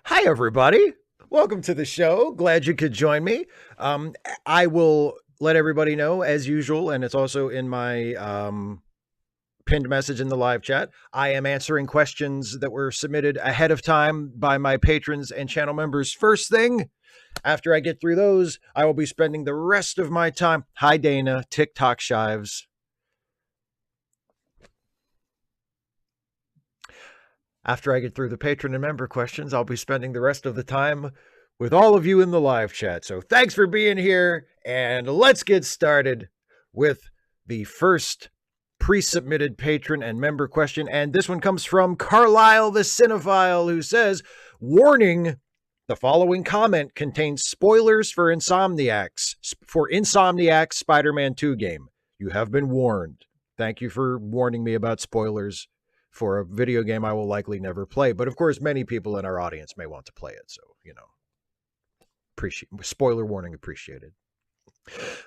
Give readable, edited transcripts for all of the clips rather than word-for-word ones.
Hi, everybody. Welcome to the show. Glad you could join me. I will let everybody know, as usual, and it's also in my pinned message in the live chat. I am answering questions that were submitted ahead of time by my patrons and channel members first thing. After I get through those, I will be spending the rest of my time. Hi, Dana, TikTok Shives. After I get through the patron and member questions, I'll be spending the rest of the time with all of you in the live chat. So thanks for being here, and let's get started with the first pre-submitted patron and member question. And this one comes from Carlisle the Cinephile, who says, warning, the following comment contains spoilers for Insomniac's Spider-Man 2 game. You have been warned. Thank you for warning me about spoilers for a video game I will likely never play. But of course, many people in our audience may want to play it. So, spoiler warning appreciated.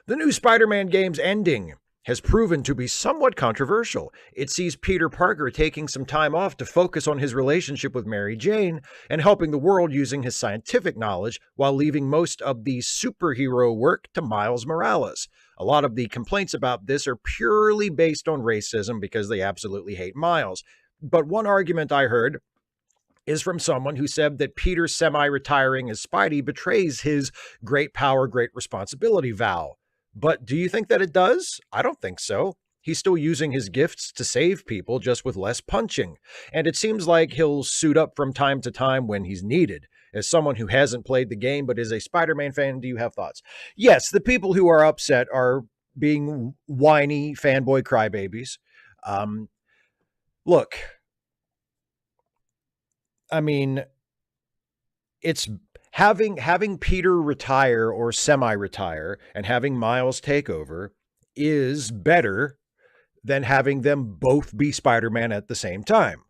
The new Spider-Man game's ending has proven to be somewhat controversial. It sees Peter Parker taking some time off to focus on his relationship with Mary Jane and helping the world using his scientific knowledge while leaving most of the superhero work to Miles Morales. A lot of the complaints about this are purely based on racism because they absolutely hate Miles. But one argument I heard is from someone who said that Peter semi-retiring as Spidey betrays his great power, great responsibility vow. But do you think that it does? I don't think so. He's still using his gifts to save people, just with less punching. And it seems like he'll suit up from time to time when he's needed. As someone who hasn't played the game but is a Spider-Man fan, do you have thoughts? Yes, the people who are upset are being whiny fanboy crybabies. Look, I mean, it's having Peter retire or semi-retire and having Miles take over is better than having them both be Spider-Man at the same time.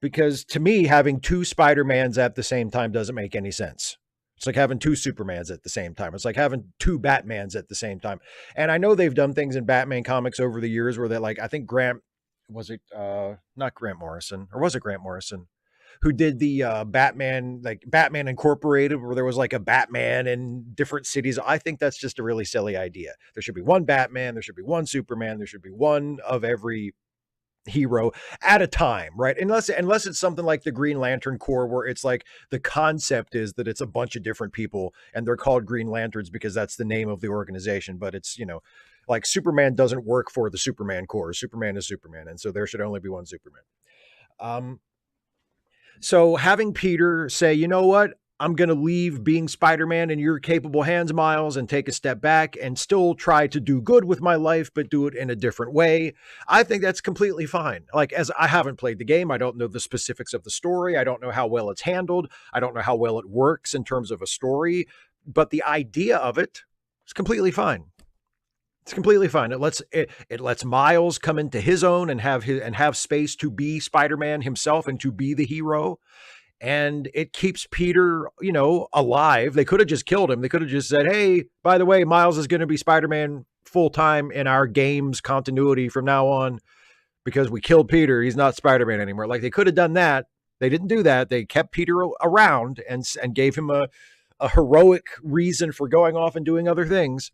Because to me, having two Spider-Mans at the same time doesn't make any sense. It's like having two Supermans at the same time. It's like having two Batmans at the same time. And I know they've done things in Batman comics over the years where they're like, I think not Grant Morrison, or was it Grant Morrison, who did the Batman Incorporated, where there was like a Batman in different cities. I think that's just a really silly idea. There should be one Batman, there should be one Superman, there should be one of every hero at a time, right? Unless it's something like the Green Lantern Corps, where it's like the concept is that it's a bunch of different people and they're called Green Lanterns because that's the name of the organization. But it's, like Superman doesn't work for the Superman Corps. Superman is Superman. And so there should only be one Superman. So having Peter say, you know what, I'm going to leave being Spider-Man in your capable hands, Miles, and take a step back and still try to do good with my life, but do it in a different way. I think that's completely fine. Like, as I haven't played the game, I don't know the specifics of the story. I don't know how well it's handled. I don't know how well it works in terms of a story, but the idea of it is completely fine. It's completely fine. It lets Miles come into his own and have space to be Spider-Man himself and to be the hero. And it keeps Peter, alive. They could have just killed him. They could have just said, hey, by the way, Miles is going to be Spider-Man full-time in our game's continuity from now on because we killed Peter. He's not Spider-Man anymore. Like, they could have done that. They didn't do that. They kept Peter around and gave him a heroic reason for going off and doing other things.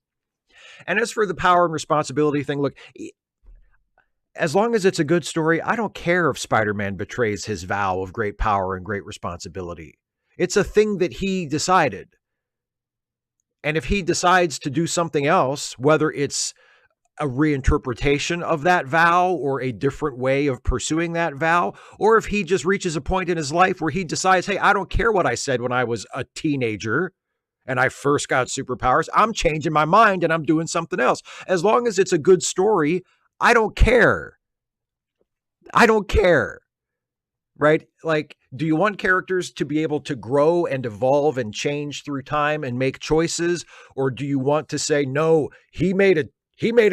And as for the power and responsibility thing, look, as long as it's a good story, I don't care if Spider-Man betrays his vow of great power and great responsibility. It's a thing that he decided. And if he decides to do something else, whether it's a reinterpretation of that vow or a different way of pursuing that vow, or if he just reaches a point in his life where he decides, hey, I don't care what I said when I was a teenager and I first got superpowers, I'm changing my mind and I'm doing something else. As long as it's a good story, I don't care. I don't care. Right? Like, do you want characters to be able to grow and evolve and change through time and make choices? Or do you want to say, no, he made a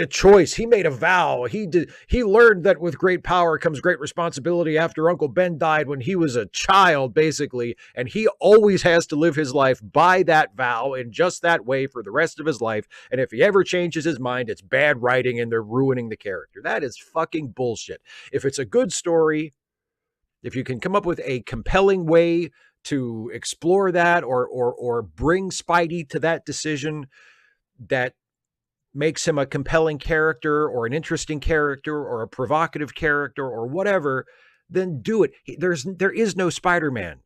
choice. He made a vow. He learned that with great power comes great responsibility after Uncle Ben died when he was a child, basically. And he always has to live his life by that vow in just that way for the rest of his life. And if he ever changes his mind, it's bad writing and they're ruining the character. That is fucking bullshit. If it's a good story, if you can come up with a compelling way to explore that or bring Spidey to that decision that makes him a compelling character or an interesting character or a provocative character or whatever, then do it. There is no Spider-Man.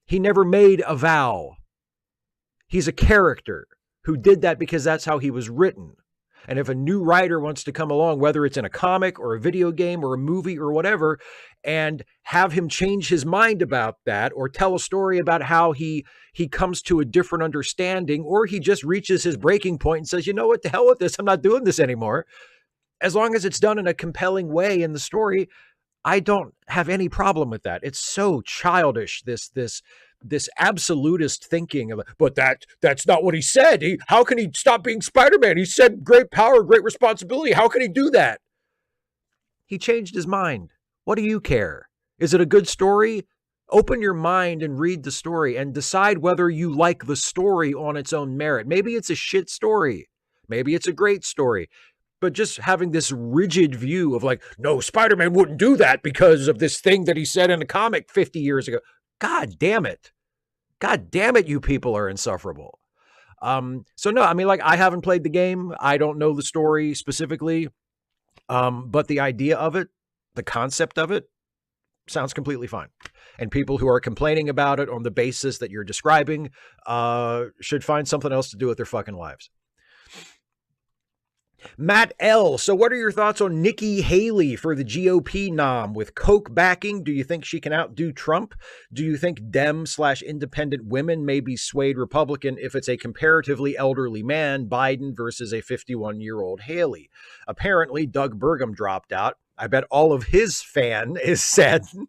He never made a vow. He's a character who did that because that's how he was written. And if a new writer wants to come along, whether it's in a comic or a video game or a movie or whatever, and have him change his mind about that, or tell a story about how he comes to a different understanding, or he just reaches his breaking point and says, you know what, the hell with this, I'm not doing this anymore. As long as it's done in a compelling way in the story, I don't have any problem with that. It's so childish, this absolutist thinking of, but that's not what he said. How can he stop being Spider-Man? He said great power, great responsibility. How can he do that? He changed his mind. What do you care? Is it a good story? Open your mind and read the story and decide whether you like the story on its own merit. Maybe it's a shit story. Maybe it's a great story. But just having this rigid view of like, no, Spider-Man wouldn't do that because of this thing that he said in a comic 50 years ago. God damn it. God damn it, you people are insufferable. So no, I mean, like, I haven't played the game. I don't know the story specifically. But the idea of it, the concept of it, sounds completely fine. And people who are complaining about it on the basis that you're describing should find something else to do with their fucking lives. Matt L. So what are your thoughts on Nikki Haley for the GOP nom with Koch backing? Do you think she can outdo Trump? Do you think Dem/independent women may be swayed Republican if it's a comparatively elderly man, Biden, versus a 51-year-old Haley? Apparently, Doug Burgum dropped out. I bet all of his fan is saddened.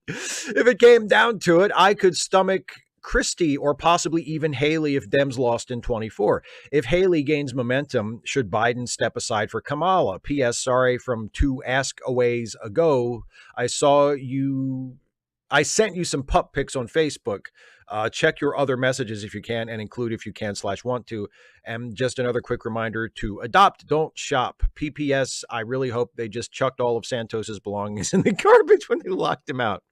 If it came down to it, I could stomach Christie or possibly even Haley if Dems lost in 24. If Haley gains momentum, should Biden step aside for Kamala? P.S. Sorry from 2 ask-aways ago. I sent you some pup pics on Facebook. Check your other messages if you can, and include if you can /want to. And just another quick reminder to adopt, don't shop. PPS, I really hope they just chucked all of Santos's belongings in the garbage when they locked him out.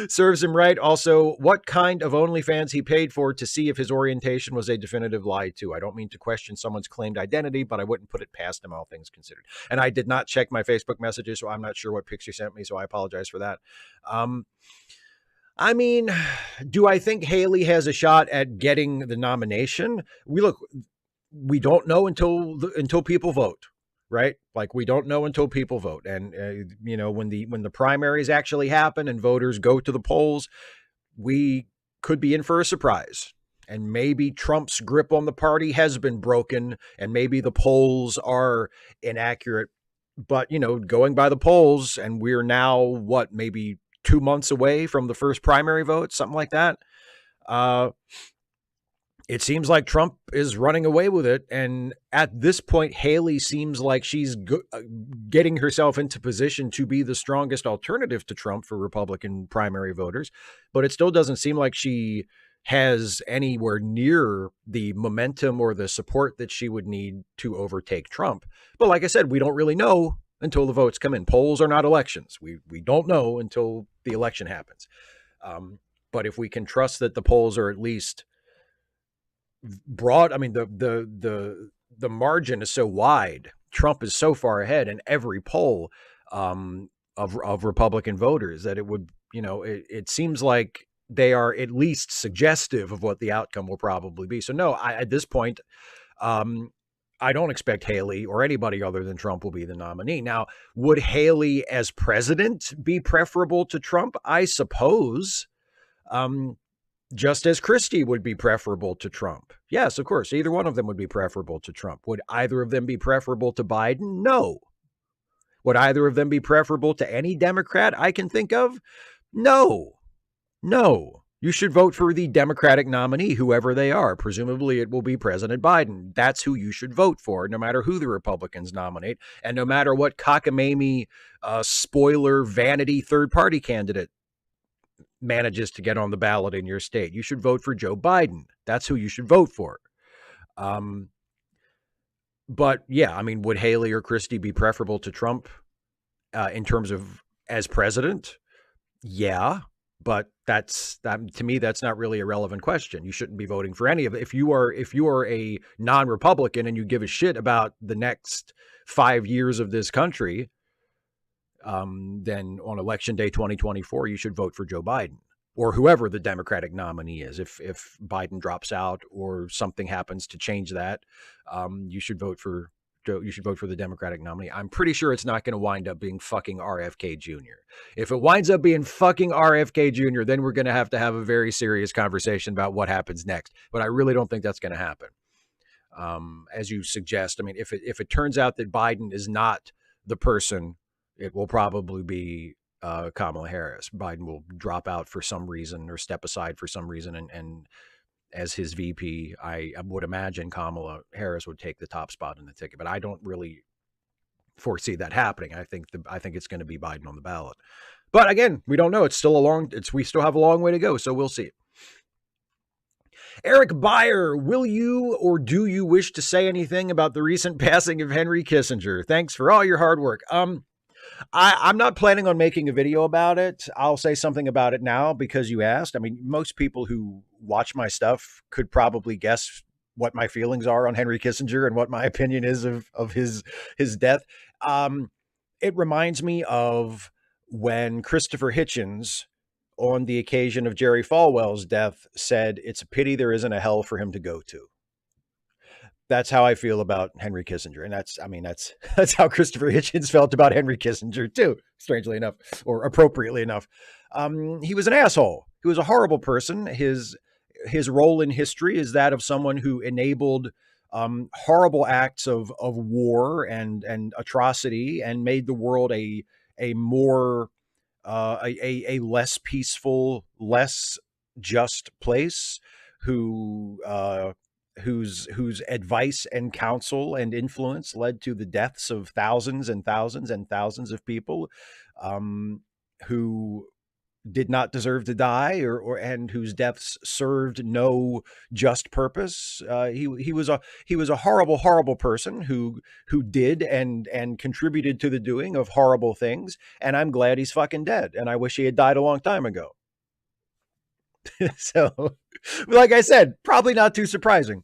Serves him right. Also, what kind of OnlyFans he paid for to see if his orientation was a definitive lie too. I don't mean to question someone's claimed identity, but I wouldn't put it past him, all things considered. And I did not check my Facebook messages, so I'm not sure what pics you sent me, so I apologize for that. I mean, do I think Haley has a shot at getting the nomination? We don't know until people vote. Right? Like, we don't know until people vote. And, when the primaries actually happen and voters go to the polls, we could be in for a surprise. And maybe Trump's grip on the party has been broken and maybe the polls are inaccurate. But, going by the polls, and we're now, maybe 2 months away from the first primary vote, something like that. It seems like Trump is running away with it. And at this point, Haley seems like she's getting herself into position to be the strongest alternative to Trump for Republican primary voters. But it still doesn't seem like she has anywhere near the momentum or the support that she would need to overtake Trump. But like I said, we don't really know until the votes come in. Polls are not elections. We don't know until the election happens. But if we can trust that the polls are at least broad, I mean, the margin is so wide. Trump is so far ahead in every poll of Republican voters that it would, it seems like they are at least suggestive of what the outcome will probably be. So no, at this point, I don't expect Haley or anybody other than Trump will be the nominee. Now, would Haley as president be preferable to Trump? I suppose. Just as Christie would be preferable to Trump. Yes, of course, either one of them would be preferable to Trump. Would either of them be preferable to Biden? No. Would either of them be preferable to any Democrat I can think of? No. You should vote for the Democratic nominee, whoever they are. Presumably it will be President Biden. That's who you should vote for, no matter who the Republicans nominate, and no matter what cockamamie, spoiler, vanity third-party candidate manages to get on the ballot in your state. You should vote for Joe Biden. That's who you should vote for. But yeah, I mean, would Haley or Christie be preferable to Trump in terms of as president? Yeah. But that's that to me, that's not really a relevant question. You shouldn't be voting for any of it. If you are a non-Republican and you give a shit about the next 5 years of this country, then on election day 2024, you should vote for Joe Biden or whoever the Democratic nominee is. If Biden drops out or something happens to change that, you should vote for Joe. You should vote for the Democratic nominee. I'm pretty sure it's not going to wind up being fucking RFK Jr. If it winds up being fucking RFK Jr., then we're going to have a very serious conversation about what happens next. But I really don't think that's going to happen. As you suggest, I mean, if it turns out that Biden is not the person, it will probably be Kamala Harris. Biden will drop out for some reason or step aside for some reason, and as his VP, I would imagine Kamala Harris would take the top spot in the ticket. But I don't really foresee that happening. I think it's going to be Biden on the ballot. But again, we don't know. We still have a long way to go, so we'll see. Eric Beyer, will you or do you wish to say anything about the recent passing of Henry Kissinger? Thanks for all your hard work. I'm not planning on making a video about it. I'll say something about it now because you asked. I mean, most people who watch my stuff could probably guess what my feelings are on Henry Kissinger and what my opinion is of his death. It reminds me of when Christopher Hitchens, on the occasion of Jerry Falwell's death, said, "It's a pity there isn't a hell for him to go to." That's how I feel about Henry Kissinger. And that's how Christopher Hitchens felt about Henry Kissinger too, strangely enough, or appropriately enough. He was an asshole. He was a horrible person. His role in history is that of someone who enabled horrible acts of war and atrocity and made the world a more a less peaceful, less just place, whose advice and counsel and influence led to the deaths of thousands and thousands and thousands of people who did not deserve to die, and whose deaths served no just purpose. He was a horrible, horrible person who did and contributed to the doing of horrible things. And I'm glad he's fucking dead. And I wish he had died a long time ago. So, like I said, probably not too surprising.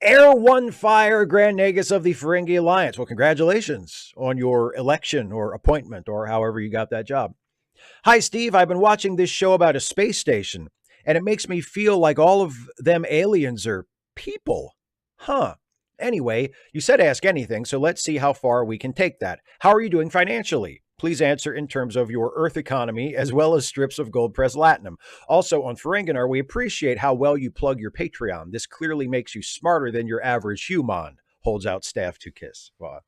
Air One Fire, Grand Nagus of the Ferengi Alliance. Well, congratulations on your election or appointment or however you got that job. Hi, Steve. I've been watching this show about a space station, and it makes me feel like all of them aliens are people. Huh. Anyway, you said ask anything, so let's see how far we can take that. How are you doing financially? Please answer in terms of your Earth economy, as well as strips of gold press latinum. Also, on Ferenginar, we appreciate how well you plug your Patreon. This clearly makes you smarter than your average human. Holds out staff to kiss. Well,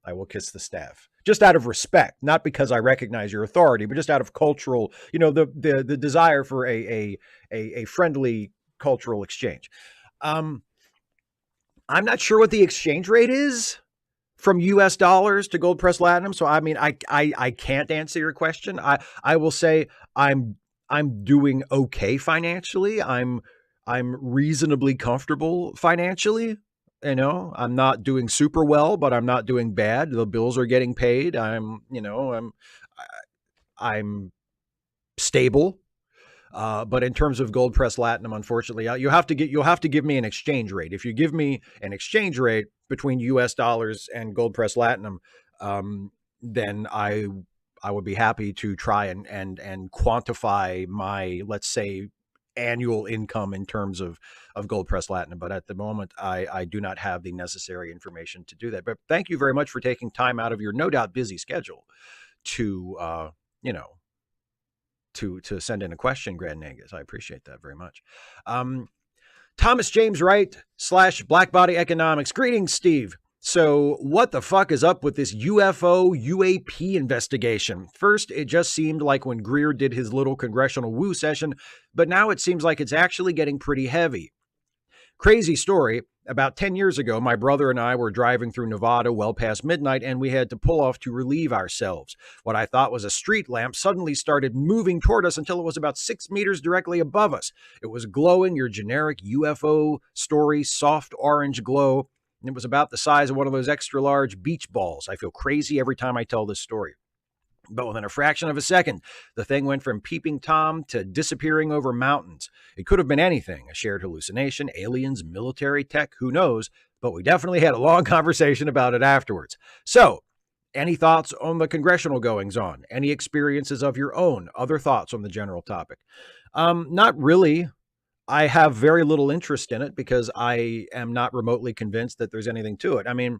I will kiss the staff. Just out of respect, not because I recognize your authority, but just out of cultural, the desire for a friendly cultural exchange. I'm not sure what the exchange rate is from US dollars to gold press latinum. So, I mean, I can't answer your question. I will say I'm doing okay financially. I'm reasonably comfortable financially. I'm not doing super well, but I'm not doing bad. The bills are getting paid. I'm stable. But in terms of gold press latinum, unfortunately, you'll have to give me an exchange rate. If you give me an exchange rate between US dollars and gold press latinum, then I would be happy to try and quantify my, let's say, annual income in terms of gold press latinum. But at the moment, I do not have the necessary information to do that. But thank you very much for taking time out of your no doubt busy schedule to to send in a question, Grand Nagus. I appreciate that very much. Thomas James Wright / Black Body Economics. Greetings, Steve. So what the fuck is up with this UFO UAP investigation? First, it just seemed like when Greer did his little congressional woo session, but now it seems like it's actually getting pretty heavy. Crazy story. About 10 years ago, my brother and I were driving through Nevada well past midnight, and we had to pull off to relieve ourselves. What I thought was a street lamp suddenly started moving toward us until it was about 6 meters directly above us. It was glowing, your generic UFO story, soft orange glow. And it was about the size of one of those extra large beach balls. I feel crazy every time I tell this story. But within a fraction of a second, the thing went from peeping Tom to disappearing over mountains. It could have been anything, a shared hallucination, aliens, military tech, who knows? But we definitely had a long conversation about it afterwards. So, any thoughts on the congressional goings on? Any experiences of your own? Other thoughts on the general topic? Not really. I have very little interest in it because I am not remotely convinced that there's anything to it. I mean,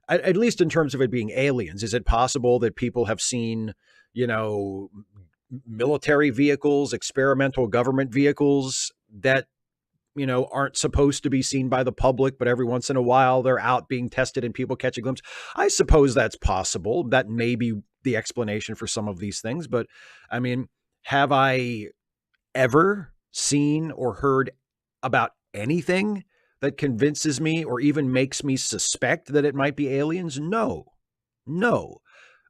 at least in terms of it being aliens, is it possible that people have seen, you know, military vehicles, experimental government vehicles that, you know, aren't supposed to be seen by the public, but every once in a while they're out being tested and people catch a glimpse? I suppose that's possible. That may be the explanation for some of these things. But I mean, have I ever seen or heard about anything that convinces me or even makes me suspect that it might be aliens? No, no.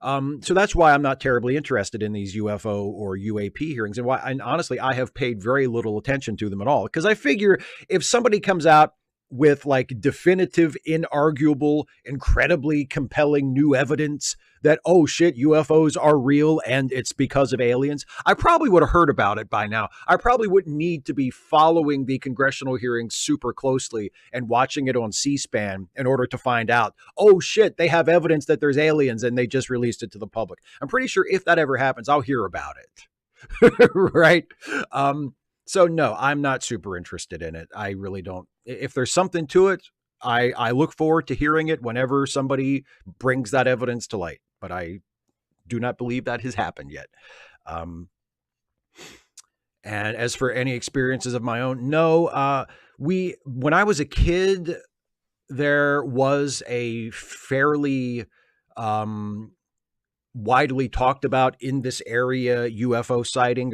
So that's why I'm not terribly interested in these UFO or UAP hearings, and why, and honestly, I have paid very little attention to them at all. Because I figure if somebody comes out with like definitive, inarguable, incredibly compelling new evidence that, oh shit, UFOs are real and it's because of aliens, I probably would have heard about it by now. I probably wouldn't need to be following the congressional hearings super closely and watching it on C-SPAN in order to find out, oh shit, they have evidence that there's aliens and they just released it to the public. I'm pretty sure if that ever happens, I'll hear about it. Right? So no, I'm not super interested in it. I really don't. If there's something to it, I look forward to hearing it whenever somebody brings that evidence to light. But I do not believe that has happened yet. And as for any experiences of my own, no. When I was a kid, there was a fairly widely talked about in this area UFO sighting.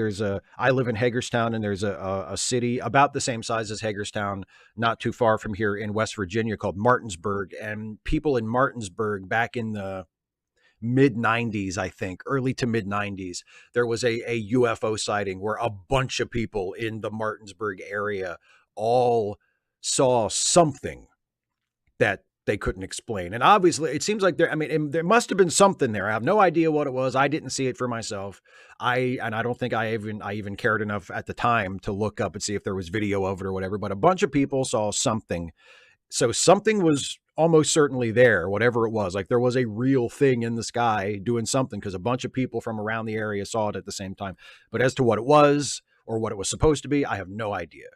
I live in Hagerstown, and there's a city about the same size as Hagerstown, not too far from here in West Virginia, called Martinsburg. And people in Martinsburg back in the mid 90s, I think, early to mid 90s, there was a UFO sighting where a bunch of people in the Martinsburg area all saw something that they couldn't explain. And obviously it seems like there must have been something there. I have no idea what it was. I didn't see it for myself. I don't think I even cared enough at the time to look up and see if there was video of it or whatever, but a bunch of people saw something. So something was almost certainly there, whatever it was. Like there was a real thing in the sky doing something, because a bunch of people from around the area saw it at the same time. But as to what it was or what it was supposed to be, I have no idea.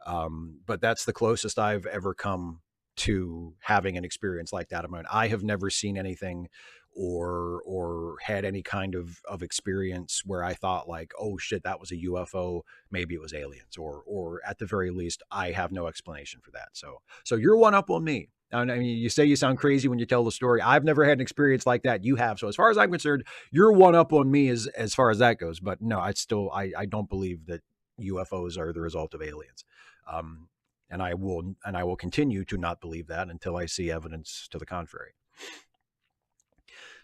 But that's the closest I've ever come to having an experience like that of my own. I have never seen anything or had any kind of experience where I thought like, oh shit, that was a UFO. Maybe it was aliens, or at the very least, I have no explanation for that. So you're one up on me. I mean, you say you sound crazy when you tell the story. I've never had an experience like that. You have. So as far as I'm concerned, you're one up on me as far as that goes. But no, I don't believe that UFOs are the result of aliens. And I will continue to not believe that until I see evidence to the contrary.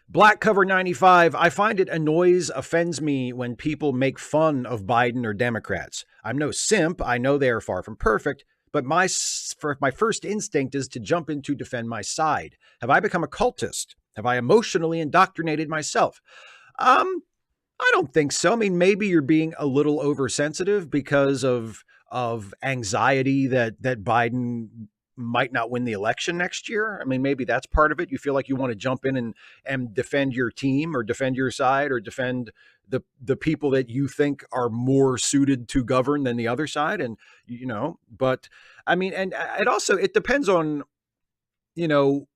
Black Cover 95, I find it offends me when people make fun of Biden or Democrats. I'm no simp. I know they are far from perfect, but my first instinct is to jump in to defend my side. Have I become a cultist? Have I emotionally indoctrinated myself? I don't think so. I mean, maybe you're being a little oversensitive because of anxiety that Biden might not win the election next year. I mean, maybe that's part of it. You feel like you want to jump in and defend your team or defend your side or defend the people that you think are more suited to govern than the other side. And, you know, but I mean, and it depends on, you know,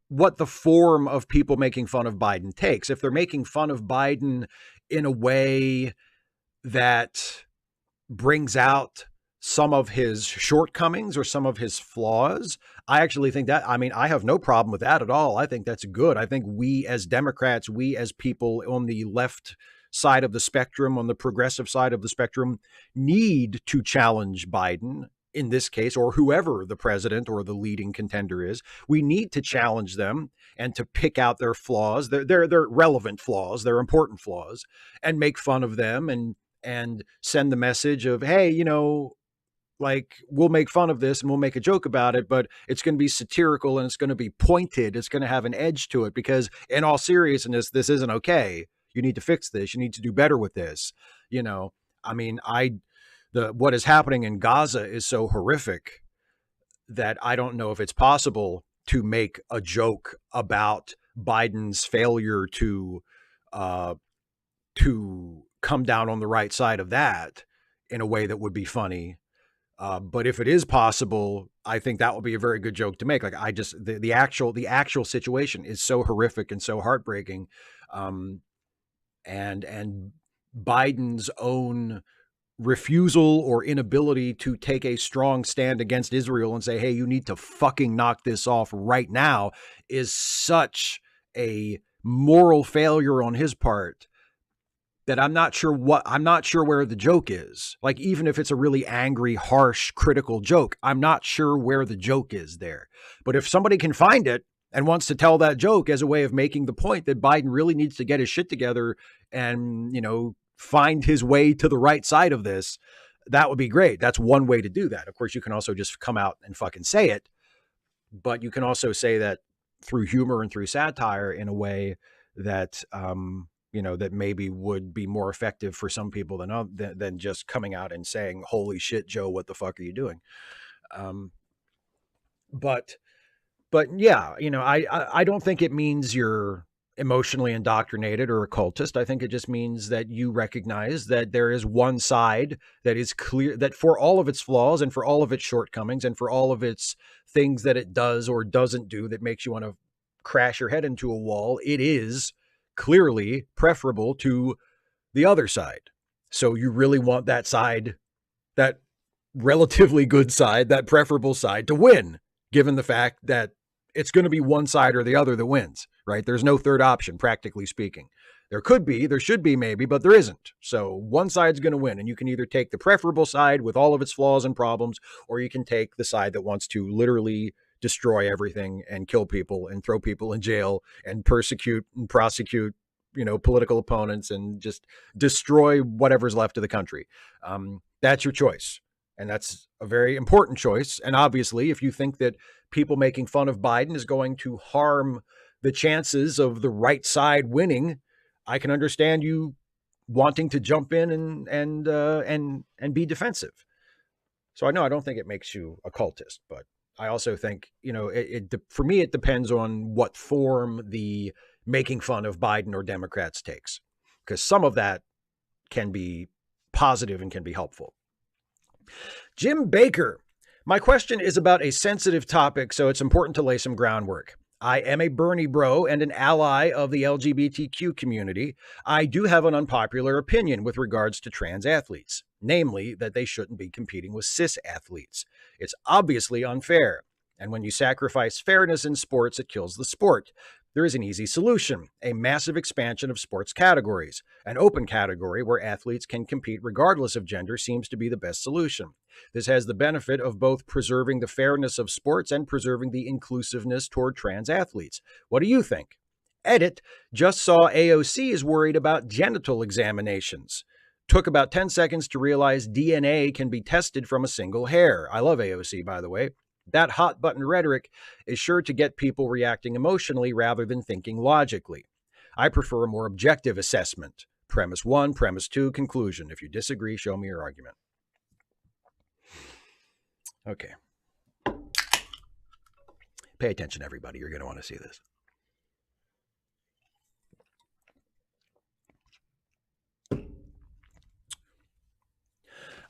what the form of people making fun of Biden takes. If they're making fun of Biden in a way that brings out some of his shortcomings or some of his flaws, I actually think that, I mean, I have no problem with that at all. I think that's good. I think we as Democrats, we as people on the left side of the spectrum, on the progressive side of the spectrum, need to challenge Biden in this case, or whoever the president or the leading contender is. We need to challenge them and to pick out their flaws, their relevant flaws, their important flaws, and make fun of them and send the message of, hey, you know, like, we'll make fun of this and we'll make a joke about it, but it's going to be satirical and it's going to be pointed. It's going to have an edge to it because in all seriousness, this isn't okay. You need to fix this. You need to do better with this. You know, I mean, what is happening in Gaza is so horrific that I don't know if it's possible to make a joke about Biden's failure uh, to come down on the right side of that in a way that would be funny. But if it is possible, I think that would be a very good joke to make. Like the actual situation is so horrific and so heartbreaking, and Biden's own refusal or inability to take a strong stand against Israel and say, hey, you need to fucking knock this off right now is such a moral failure on his part that I'm not sure where the joke is. Like, even if it's a really angry, harsh, critical joke, I'm not sure where the joke is there. But if somebody can find it and wants to tell that joke as a way of making the point that Biden really needs to get his shit together and, find his way to the right side of this, that would be great. That's one way to do that. Of course, you can also just come out and fucking say it, but you can also say that through humor and through satire in a way that, that maybe would be more effective for some people than just coming out and saying, holy shit, Joe, what the fuck are you doing? But yeah, I don't think it means you're emotionally indoctrinated or a cultist. I think it just means that you recognize that there is one side that is clear, that for all of its flaws and for all of its shortcomings and for all of its things that it does or doesn't do that makes you want to crash your head into a wall, it is clearly preferable to the other side. So you really want that side, that relatively good side, that preferable side to win, given the fact that it's going to be one side or the other that wins, right? There's no third option, practically speaking. There should be maybe, but there isn't. So one side's going to win, and you can either take the preferable side with all of its flaws and problems, or you can take the side that wants to literally destroy everything and kill people and throw people in jail and persecute and prosecute, political opponents and just destroy whatever's left of the country. That's your choice. And that's a very important choice. And obviously, if you think that people making fun of Biden is going to harm the chances of the right side winning, I can understand you wanting to jump in and be defensive. So I don't think it makes you a cultist, but I also think, for me, it depends on what form the making fun of Biden or Democrats takes, because some of that can be positive and can be helpful. Jim Baker, my question is about a sensitive topic, so it's important to lay some groundwork. I am a Bernie bro and an ally of the LGBTQ community. I do have an unpopular opinion with regards to trans athletes, namely that they shouldn't be competing with cis athletes. It's obviously unfair. And when you sacrifice fairness in sports, it kills the sport. There is an easy solution, a massive expansion of sports categories. An open category where athletes can compete regardless of gender seems to be the best solution. This has the benefit of both preserving the fairness of sports and preserving the inclusiveness toward trans athletes. What do you think? Edit, just saw AOC is worried about genital examinations. Took about 10 seconds to realize DNA can be tested from a single hair. I love AOC, by the way. That hot button rhetoric is sure to get people reacting emotionally rather than thinking logically. I prefer a more objective assessment. Premise 1, premise 2, conclusion. If you disagree, show me your argument. Okay. Pay attention, everybody. You're going to want to see this.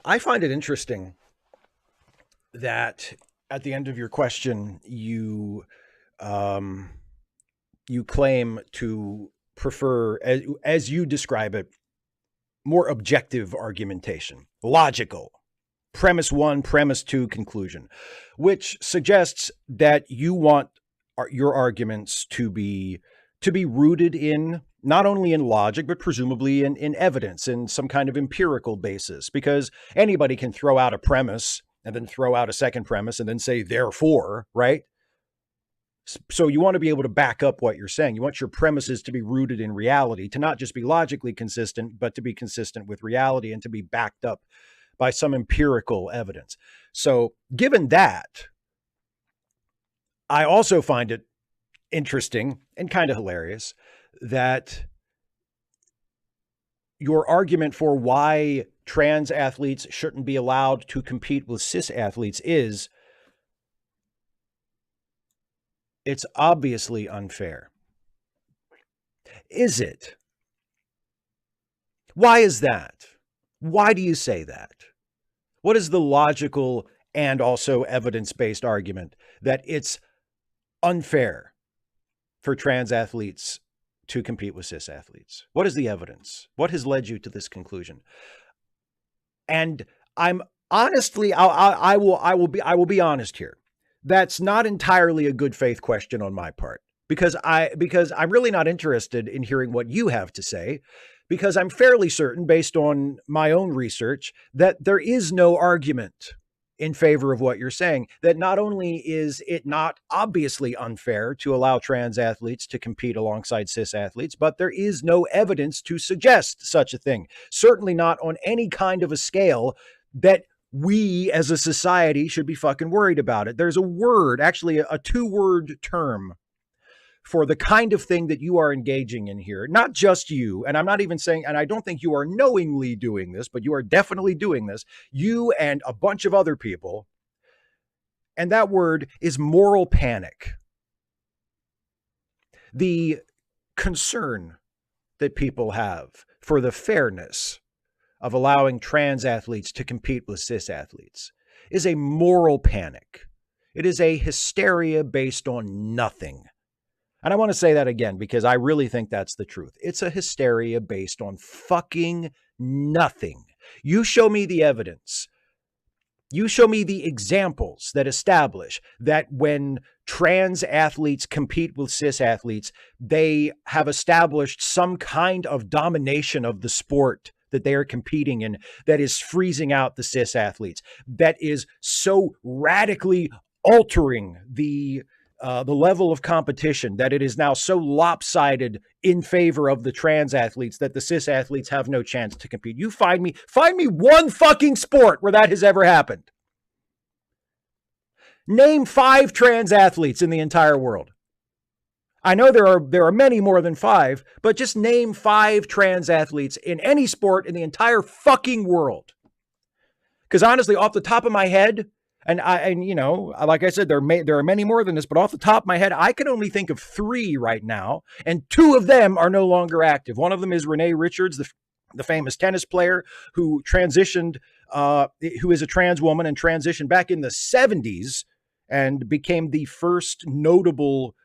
I find it interesting that at the end of your question, you claim to prefer, as you describe it, more objective argumentation, logical. Premise 1, premise 2, conclusion, which suggests that you want your arguments to be rooted in not only in logic, but presumably in evidence, in some kind of empirical basis, because anybody can throw out a premise and then throw out a second premise and then say, therefore, right? So you want to be able to back up what you're saying. You want your premises to be rooted in reality, to not just be logically consistent, but to be consistent with reality and to be backed up by some empirical evidence. So given that, I also find it interesting and kind of hilarious that your argument for why trans athletes shouldn't be allowed to compete with cis athletes is it's obviously unfair. Is it? Why is that? Why do you say that? What is the logical and also evidence-based argument that it's unfair for trans athletes to compete with cis athletes? What is the evidence? What has led you to this conclusion? And I'm honestly, I will be honest here. That's not entirely a good faith question on my part, because I'm really not interested in hearing what you have to say, because I'm fairly certain, based on my own research, that there is no argument in favor of what you're saying, that not only is it not obviously unfair to allow trans athletes to compete alongside cis athletes, but there is no evidence to suggest such a thing. Certainly not on any kind of a scale that we as a society should be fucking worried about it. There's a word, actually a two-word term, for the kind of thing that you are engaging in here. Not just you, and I'm not even saying, and I don't think you are knowingly doing this, but you are definitely doing this, you and a bunch of other people. And that word is moral panic. The concern that people have for the fairness of allowing trans athletes to compete with cis athletes is a moral panic. It is a hysteria based on nothing. And I want to say that again, because I really think that's the truth. It's a hysteria based on fucking nothing. You show me the evidence. You show me the examples that establish that when trans athletes compete with cis athletes, they have established some kind of domination of the sport that they are competing in that is freezing out the cis athletes, that is so radically altering the level of competition, that it is now so lopsided in favor of the trans athletes that the cis athletes have no chance to compete. You find me one fucking sport where that has ever happened. Name 5 trans athletes in the entire world. I know there are many more than 5, but just name 5 trans athletes in any sport in the entire fucking world. Because honestly, off the top of my head, and you know, like I said, there are many more than this, but off the top of my head, I can only think of 3 right now, and 2 of them are no longer active. One of them is Renee Richards, the famous tennis player who transitioned, who is a trans woman and transitioned back in the 70s and became the first notable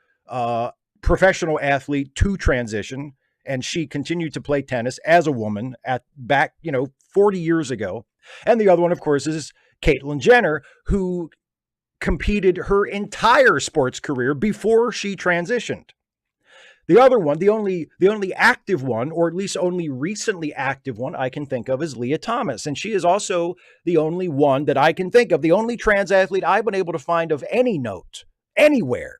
professional athlete to transition. And she continued to play tennis as a woman back 40 years ago. And the other one, of course, is Caitlyn Jenner, who competed her entire sports career before she transitioned. The other one, the only active one, or at least only recently active one I can think of, is Leah Thomas. And she is also the only one that I can think of, the only trans athlete I've been able to find of any note anywhere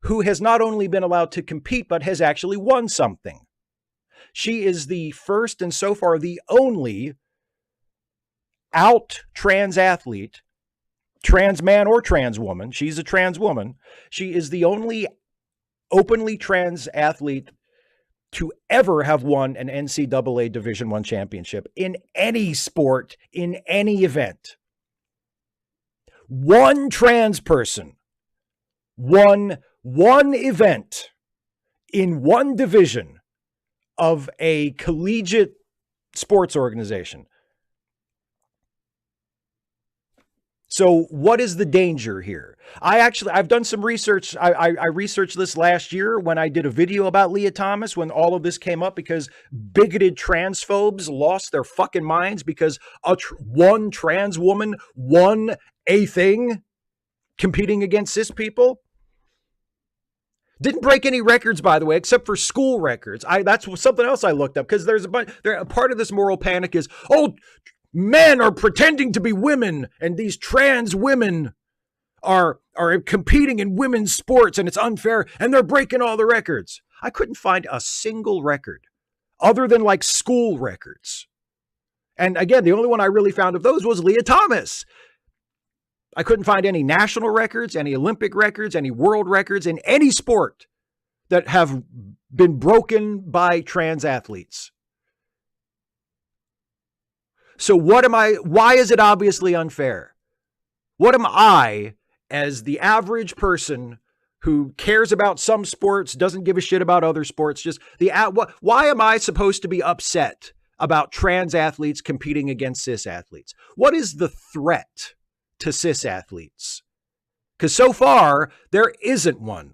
who has not only been allowed to compete, but has actually won something. She is the first and so far the only out trans athlete, trans man or trans woman. She's a trans woman. She is the only openly trans athlete to ever have won an NCAA Division I championship in any sport, in any event. One trans person won one event in one division of a collegiate sports organization. So what is the danger here? I've done some research. I researched this last year when I did a video about Leah Thomas, when all of this came up, because bigoted transphobes lost their fucking minds because one trans woman won a thing competing against cis people. Didn't break any records, by the way, except for school records. That's something else I looked up, because there's a part of this moral panic is, men are pretending to be women, and these trans women are competing in women's sports, and it's unfair, and they're breaking all the records. I couldn't find a single record other than like school records. And again, the only one I really found of those was Leah Thomas. I couldn't find any national records, any Olympic records, any world records in any sport that have been broken by trans athletes. So why is it obviously unfair? What am I, as the average person who cares about some sports, doesn't give a shit about other sports, why am I supposed to be upset about trans athletes competing against cis athletes? What is the threat to cis athletes? Because so far, there isn't one.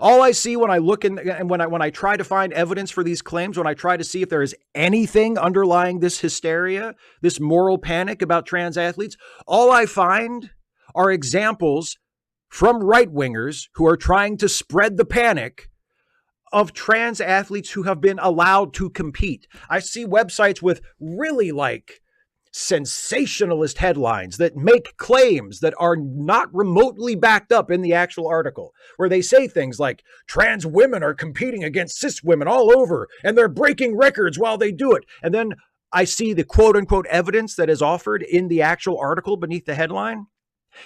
All I see when I look and when I try to find evidence for these claims, when I try to see if there is anything underlying this hysteria, this moral panic about trans athletes, all I find are examples from right-wingers who are trying to spread the panic of trans athletes who have been allowed to compete. I see websites with really sensationalist headlines that make claims that are not remotely backed up in the actual article, where they say things like trans women are competing against cis women all over and they're breaking records while they do it. And then I see the quote unquote evidence that is offered in the actual article beneath the headline.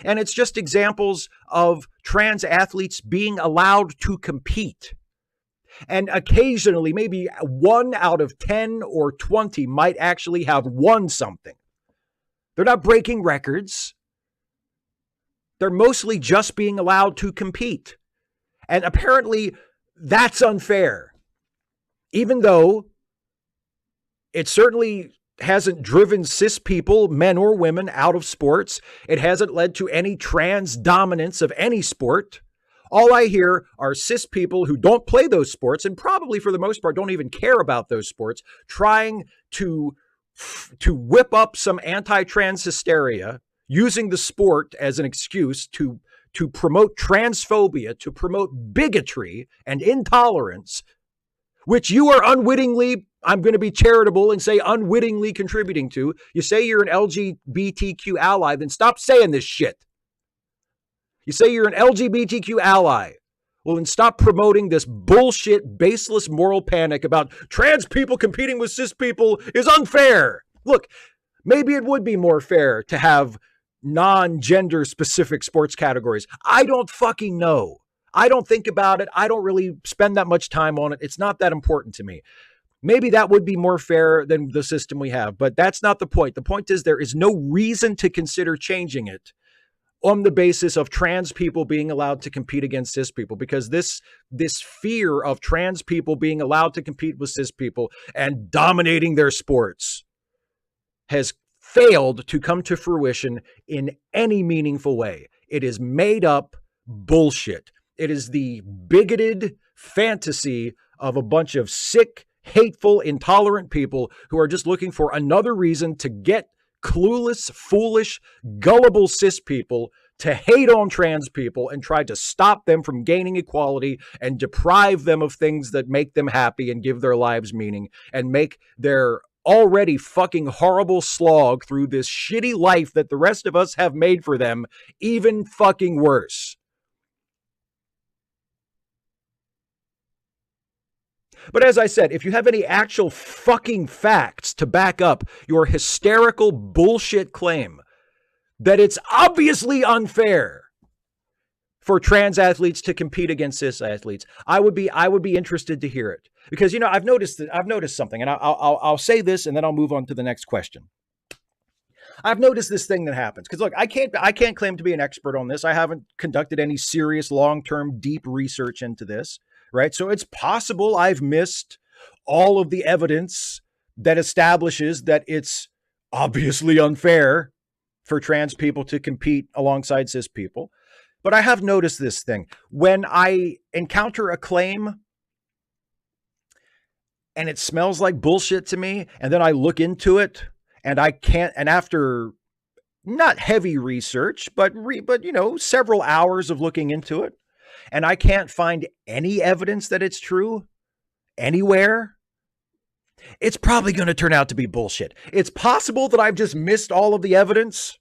And it's just examples of trans athletes being allowed to compete. And occasionally, maybe 1 out of 10 or 20 might actually have won something. They're not breaking records. They're mostly just being allowed to compete. And apparently, that's unfair. Even though it certainly hasn't driven cis people, men or women, out of sports. It hasn't led to any trans dominance of any sport. All I hear are cis people who don't play those sports and probably for the most part don't even care about those sports, trying to whip up some anti-trans hysteria, using the sport as an excuse to promote transphobia, to promote bigotry and intolerance, which you are unwittingly, I'm going to be charitable and say unwittingly contributing to. You say you're an LGBTQ ally, then stop saying this shit. You say you're an LGBTQ ally. Well, then stop promoting this bullshit, baseless moral panic about trans people competing with cis people is unfair. Look, maybe it would be more fair to have non-gender specific sports categories. I don't fucking know. I don't think about it. I don't really spend that much time on it. It's not that important to me. Maybe that would be more fair than the system we have, but that's not the point. The point is there is no reason to consider changing it on the basis of trans people being allowed to compete against cis people, because this fear of trans people being allowed to compete with cis people and dominating their sports has failed to come to fruition in any meaningful way. It is made up bullshit. It is the bigoted fantasy of a bunch of sick, hateful, intolerant people who are just looking for another reason to get clueless, foolish, gullible cis people to hate on trans people and try to stop them from gaining equality and deprive them of things that make them happy and give their lives meaning and make their already fucking horrible slog through this shitty life that the rest of us have made for them even fucking worse. But as I said, if you have any actual fucking facts to back up your hysterical bullshit claim that it's obviously unfair for trans athletes to compete against cis athletes, I would be interested to hear it. Because, I've noticed something, and I'll say this and then I'll move on to the next question. I've noticed this thing that happens because, look, I can't claim to be an expert on this. I haven't conducted any serious long-term deep research into this. Right. So it's possible I've missed all of the evidence that establishes that it's obviously unfair for trans people to compete alongside cis people. But I have noticed this thing. When I encounter a claim and it smells like bullshit to me, and then I look into it and after not heavy research, but several hours of looking into it, and I can't find any evidence that it's true anywhere, it's probably going to turn out to be bullshit. It's possible that I've just missed all of the evidence,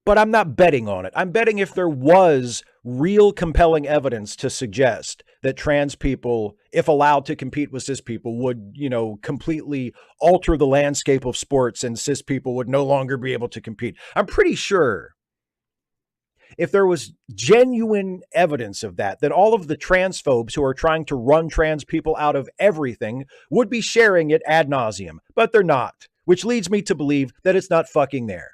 but I'm not betting on it. I'm betting if there was real compelling evidence to suggest that trans people, if allowed to compete with cis people, would, completely alter the landscape of sports and cis people would no longer be able to compete. I'm pretty sure if there was genuine evidence of that, then all of the transphobes who are trying to run trans people out of everything would be sharing it ad nauseum, but they're not, which leads me to believe that it's not fucking there.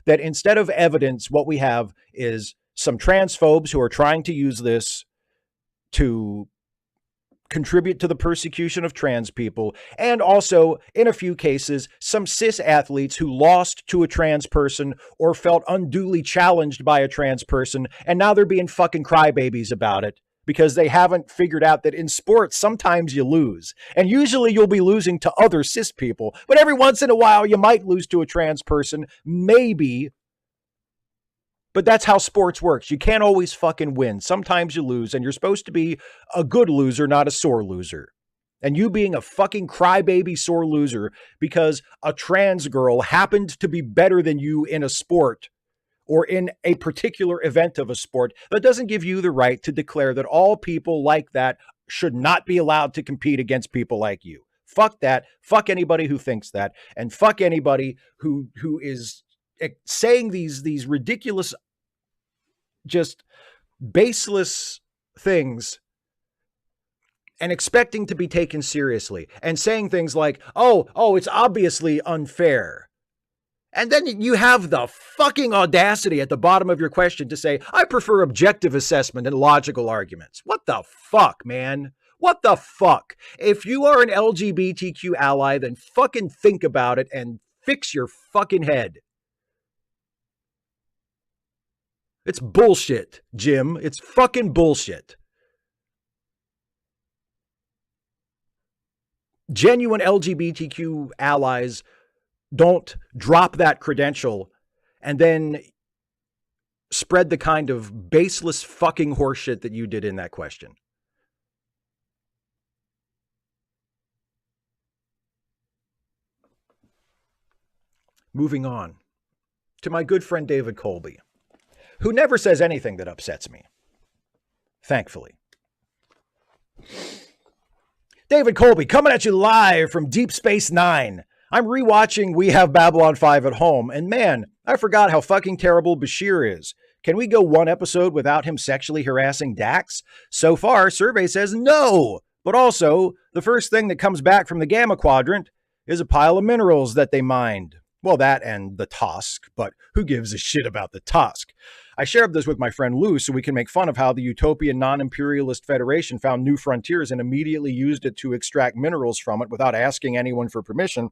That instead of evidence, what we have is some transphobes who are trying to use this to contribute to the persecution of trans people, and also, in a few cases, some cis athletes who lost to a trans person or felt unduly challenged by a trans person, and now they're being fucking crybabies about it because they haven't figured out that in sports, sometimes you lose. And usually you'll be losing to other cis people, but every once in a while you might lose to a trans person, maybe. But that's how sports works. You can't always fucking win. Sometimes you lose, and you're supposed to be a good loser, not a sore loser. And you being a fucking crybaby sore loser because a trans girl happened to be better than you in a sport or in a particular event of a sport, that doesn't give you the right to declare that all people like that should not be allowed to compete against people like you. Fuck that. Fuck anybody who thinks that. And fuck anybody who is saying these ridiculous, just baseless things and expecting to be taken seriously and saying things like, oh, it's obviously unfair. And then you have the fucking audacity at the bottom of your question to say, I prefer objective assessment and logical arguments. What the fuck, man? What the fuck? If you are an LGBTQ ally, then fucking think about it and fix your fucking head. It's bullshit, Jim. It's fucking bullshit. Genuine LGBTQ allies don't drop that credential and then spread the kind of baseless fucking horseshit that you did in that question. Moving on to my good friend David Colby, who never says anything that upsets me. Thankfully. David Colby coming at you live from Deep Space Nine. I'm rewatching We Have Babylon 5 at home, and man, I forgot how fucking terrible Bashir is. Can we go one episode without him sexually harassing Dax? So far, survey says no. But also, the first thing that comes back from the Gamma Quadrant is a pile of minerals that they mined. Well, that and the Tusk, but who gives a shit about the Tusk? I shared this with my friend Lou so we can make fun of how the utopian non-imperialist Federation found new frontiers and immediately used it to extract minerals from it without asking anyone for permission.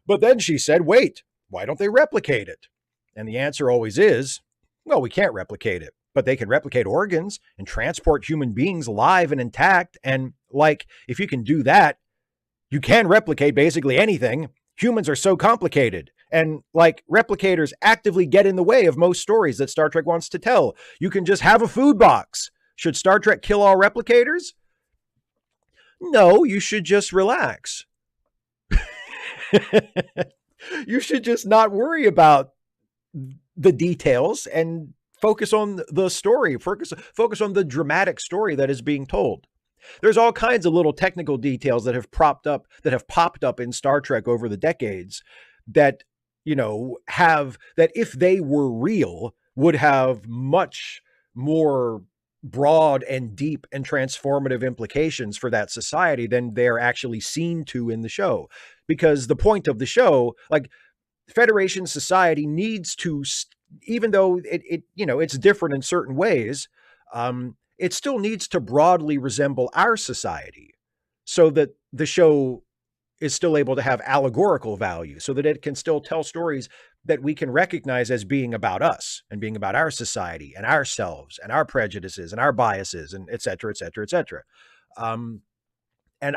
But then she said, wait, why don't they replicate it? And the answer always is, well, we can't replicate it, but they can replicate organs and transport human beings alive and intact. And like, if you can do that, you can replicate basically anything. Humans are so complicated. And like, replicators actively get in the way of most stories that Star Trek wants to tell. You can just have a food box. Should Star Trek kill all replicators? No, you should just relax. You should just not worry about the details and focus on the story. Focus on the dramatic story that is being told. There's all kinds of little technical details that have popped up in Star Trek over the decades that, you know, that if they were real would have much more broad and deep and transformative implications for that society than they're actually seen to in the show. Because the point of the show, like, Federation society needs to, even though it's different in certain ways, it still needs to broadly resemble our society so that the show is still able to have allegorical value, so that it can still tell stories that we can recognize as being about us and being about our society and ourselves and our prejudices and our biases and et cetera, et cetera, et cetera. And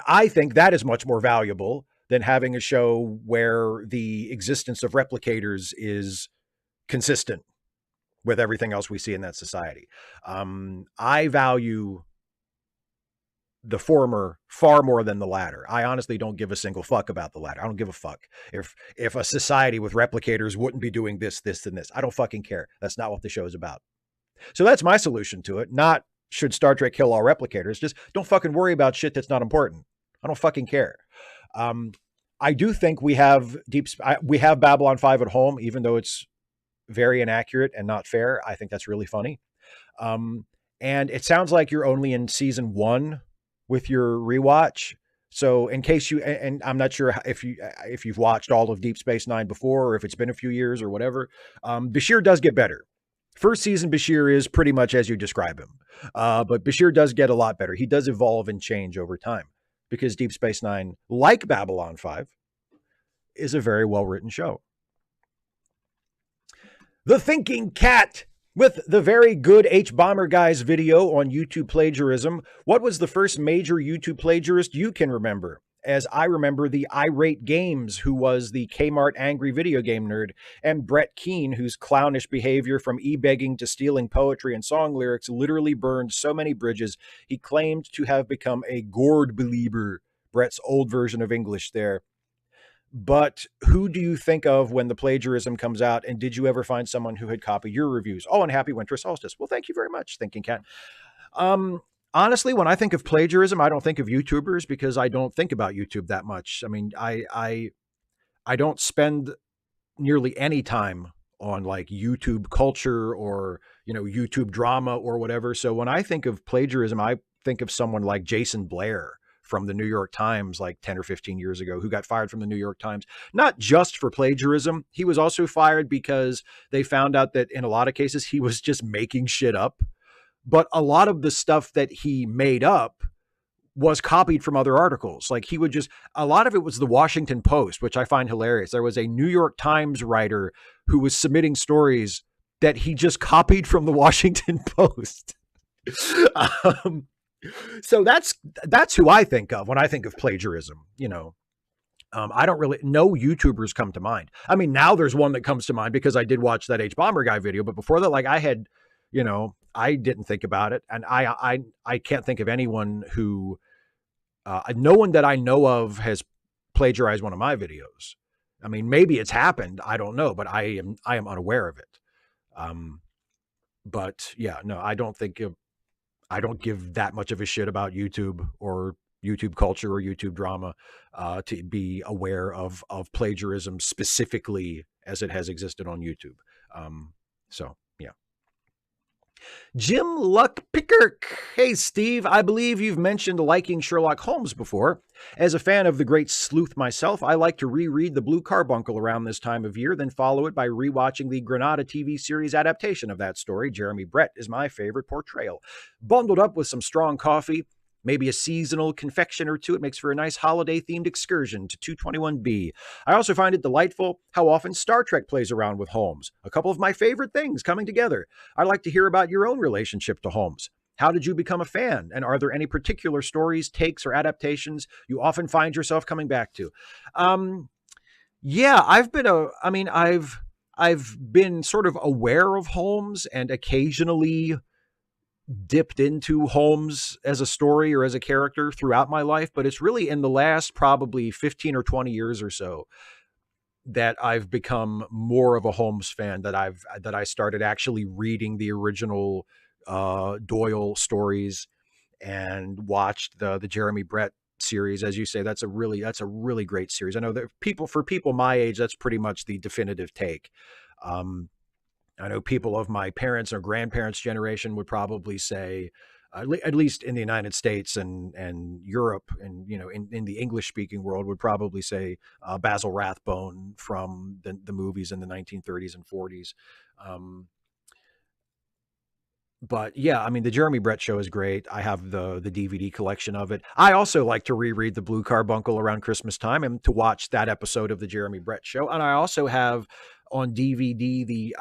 I think that is much more valuable than having a show where the existence of replicators is consistent with everything else we see in that society. I value the former far more than the latter. I honestly don't give a single fuck about the latter. I don't give a fuck if a society with replicators wouldn't be doing this, and this. I don't fucking care. That's not what the show is about. So that's my solution to it. Not should Star Trek kill all replicators. Just don't fucking worry about shit that's not important. I don't fucking care. I do think we have Babylon 5 at home, even though it's very inaccurate and not fair. I think that's really funny. Um, and it sounds like you're only in season one with your rewatch. So in case you, and I'm not sure if you've watched all of Deep Space Nine before, or if it's been a few years or whatever, Bashir does get better. First season Bashir is pretty much as you describe him, but Bashir does get a lot better. He does evolve and change over time because Deep Space Nine, like Babylon 5, is a very well written show. The Thinking Cat with the very good H Bomber Guys video on YouTube plagiarism. What was the first major YouTube plagiarist you can remember? As I remember, the Irate Games, who was the Kmart angry video game nerd, and Brett Keane, whose clownish behavior from e-begging to stealing poetry and song lyrics literally burned so many bridges, he claimed to have become a gourd believer. Brett's old version of English there. But who do you think of when the plagiarism comes out? And did you ever find someone who had copied your reviews? Oh, and happy winter solstice. Well, thank you very much, Thinking Cat. Honestly, when I think of plagiarism, I don't think of YouTubers because I don't think about YouTube that much. I mean, I don't spend nearly any time on like YouTube culture or, YouTube drama or whatever. So when I think of plagiarism, I think of someone like Jason Blair from the New York Times like 10 or 15 years ago, who got fired from the New York Times, not just for plagiarism. He was also fired because they found out that in a lot of cases, he was just making shit up. But a lot of the stuff that he made up was copied from other articles. Like he would just, a lot of it was the Washington Post, which I find hilarious. There was a New York Times writer who was submitting stories that he just copied from the Washington Post. So that's who I think of when I think of plagiarism. I don't really, no YouTubers come to mind. I mean, now there's one that comes to mind because I did watch that H Bomber Guy video, but before that, like I had, I didn't think about it, and I can't think of anyone who, no one that I know of has plagiarized one of my videos. I mean, maybe it's happened, I don't know, but I am unaware of it. But yeah, no, I don't give that much of a shit about YouTube or YouTube culture or YouTube drama to be aware of plagiarism specifically as it has existed on YouTube. So yeah. Jim Luck Pickirk. Hey, Steve, I believe you've mentioned liking Sherlock Holmes before. As a fan of the great sleuth myself, I like to reread The Blue Carbuncle around this time of year, then follow it by rewatching the Granada TV series adaptation of that story. Jeremy Brett is my favorite portrayal. Bundled up with some strong coffee, maybe a seasonal confection or two, it makes for a nice holiday-themed excursion to 221B. I also find it delightful how often Star Trek plays around with Holmes. A couple of my favorite things coming together. I'd like to hear about your own relationship to Holmes. How did you become a fan? And are there any particular stories, takes, or adaptations you often find yourself coming back to? Yeah, I've been sort of aware of Holmes and occasionally dipped into Holmes as a story or as a character throughout my life, but it's really in the last probably 15 or 20 years or so that I've become more of a Holmes fan, that I started actually reading the original Doyle stories and watched the Jeremy Brett series. As you say, that's a really great series. I know that for people my age, that's pretty much the definitive take. I know people of my parents' or grandparents' generation would probably say, at least in the United States and Europe, and in the English-speaking world, would probably say Basil Rathbone from the movies in the 1930s and 40s. But yeah, I mean, the Jeremy Brett show is great. I have the DVD collection of it. I also like to reread The Blue Carbuncle around Christmas time and to watch that episode of the Jeremy Brett show. And I also have on DVD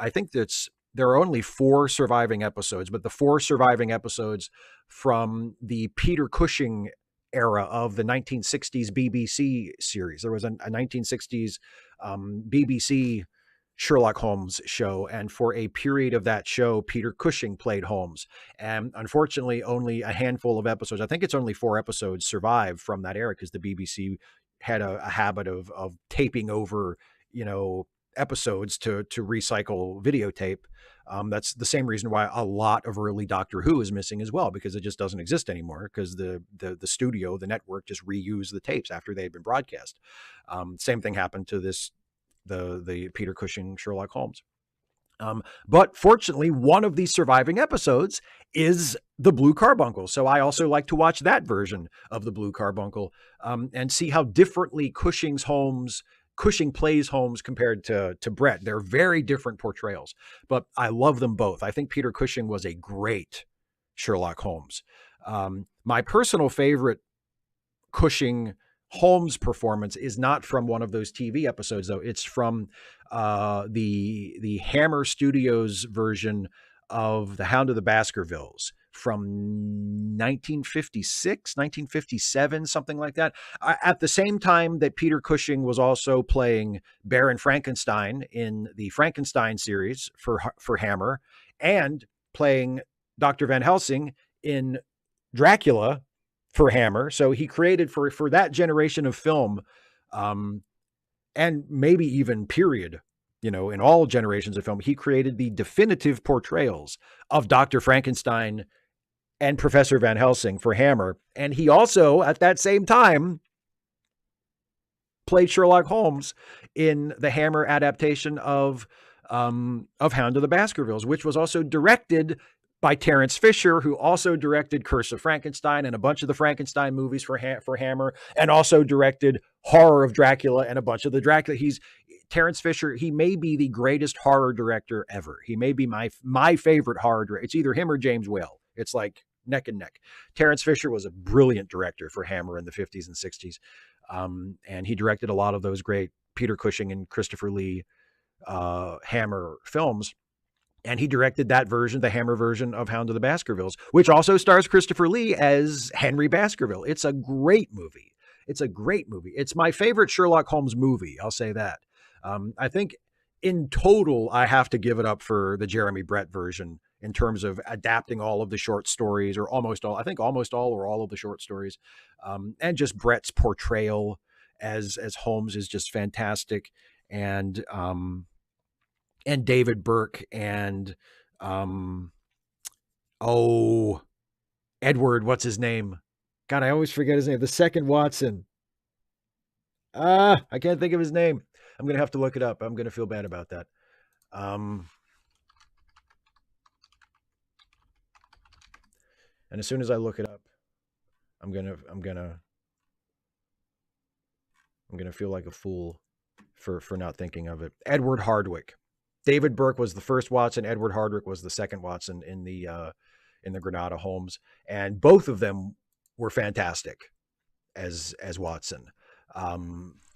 there are only 4 surviving episodes, but the 4 surviving episodes from the Peter Cushing era of the 1960s BBC series. There was a 1960s BBC Sherlock Holmes show, and for a period of that show, Peter Cushing played Holmes. And unfortunately, only a handful of episodes, I think it's only 4 episodes, survived from that era because the BBC had a habit of taping over, episodes to recycle videotape. That's the same reason why a lot of early Doctor Who is missing as well, because it just doesn't exist anymore because the studio, the network, just reused the tapes after they had been broadcast. Same thing happened to the Peter Cushing Sherlock Holmes. But fortunately, one of these surviving episodes is the Blue Carbuncle. So I also like to watch that version of the Blue Carbuncle and see how differently Cushing plays Holmes compared to Brett. They're very different portrayals, but I love them both. I think Peter Cushing was a great Sherlock Holmes. My personal favorite Cushing Holmes performance is not from one of those TV episodes, though. It's from the Hammer Studios version of The Hound of the Baskervilles from 1956, 1957, something like that. At the same time that Peter Cushing was also playing Baron Frankenstein in the Frankenstein series for Hammer, and playing Dr. Van Helsing in Dracula for Hammer. So he created for that generation of film, and maybe even period, in all generations of film, he created the definitive portrayals of Dr. Frankenstein and Professor Van Helsing for Hammer. And he also, at that same time, played Sherlock Holmes in the Hammer adaptation of Hound of the Baskervilles, which was also directed by Terence Fisher, who also directed Curse of Frankenstein and a bunch of the Frankenstein movies for Hammer, and also directed Horror of Dracula and a bunch of the Dracula. Terence Fisher, he may be the greatest horror director ever. He may be my favorite horror director. It's either him or James Whale. It's like neck and neck. Terence Fisher was a brilliant director for Hammer in the 50s and 60s. And he directed a lot of those great Peter Cushing and Christopher Lee Hammer films. And he directed that version, the Hammer version of Hound of the Baskervilles, which also stars Christopher Lee as Henry Baskerville. It's a great movie. It's my favorite Sherlock Holmes movie. I'll say that. I think in total, I have to give it up for the Jeremy Brett version in terms of adapting all of the short stories, or almost all. I think almost all or all of the short stories, and just Brett's portrayal as Holmes is just fantastic. And David Burke and Edward, what's his name? God, I always forget his name. The second Watson. I can't think of his name. I'm going to have to look it up. I'm going to feel bad about that. And as soon as I look it up, I'm going to feel like a fool for not thinking of it. Edward Hardwicke. David Burke was the first Watson. Edward Hardwicke was the second Watson in the Granada Holmes, and both of them were fantastic as Watson.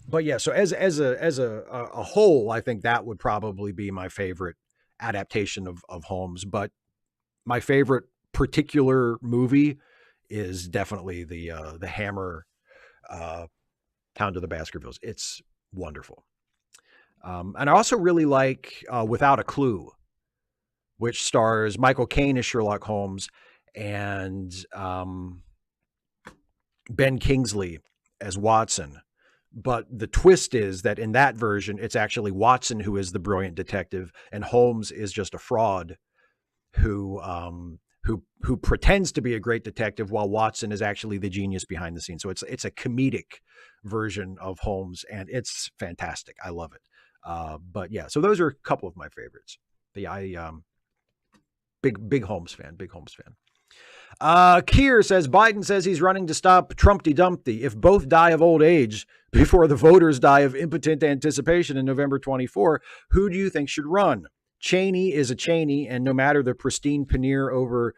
But yeah, so as a whole, I think that would probably be my favorite adaptation of Holmes. But my favorite particular movie is definitely the Hammer Hound of the Baskervilles. It's wonderful. And I also really like Without a Clue, which stars Michael Caine as Sherlock Holmes and Ben Kingsley as Watson. But the twist is that in that version, it's actually Watson who is the brilliant detective, and Holmes is just a fraud who pretends to be a great detective, while Watson is actually the genius behind the scenes. So it's a comedic version of Holmes, and it's fantastic. I love it. But yeah, so those are a couple of my favorites. Big Holmes fan. Keir says Biden says he's running to stop Trumpty Dumpty. If both die of old age before the voters die of impotent anticipation in November 24, who do you think should run? Cheney is a Cheney, and no matter the pristine paneer over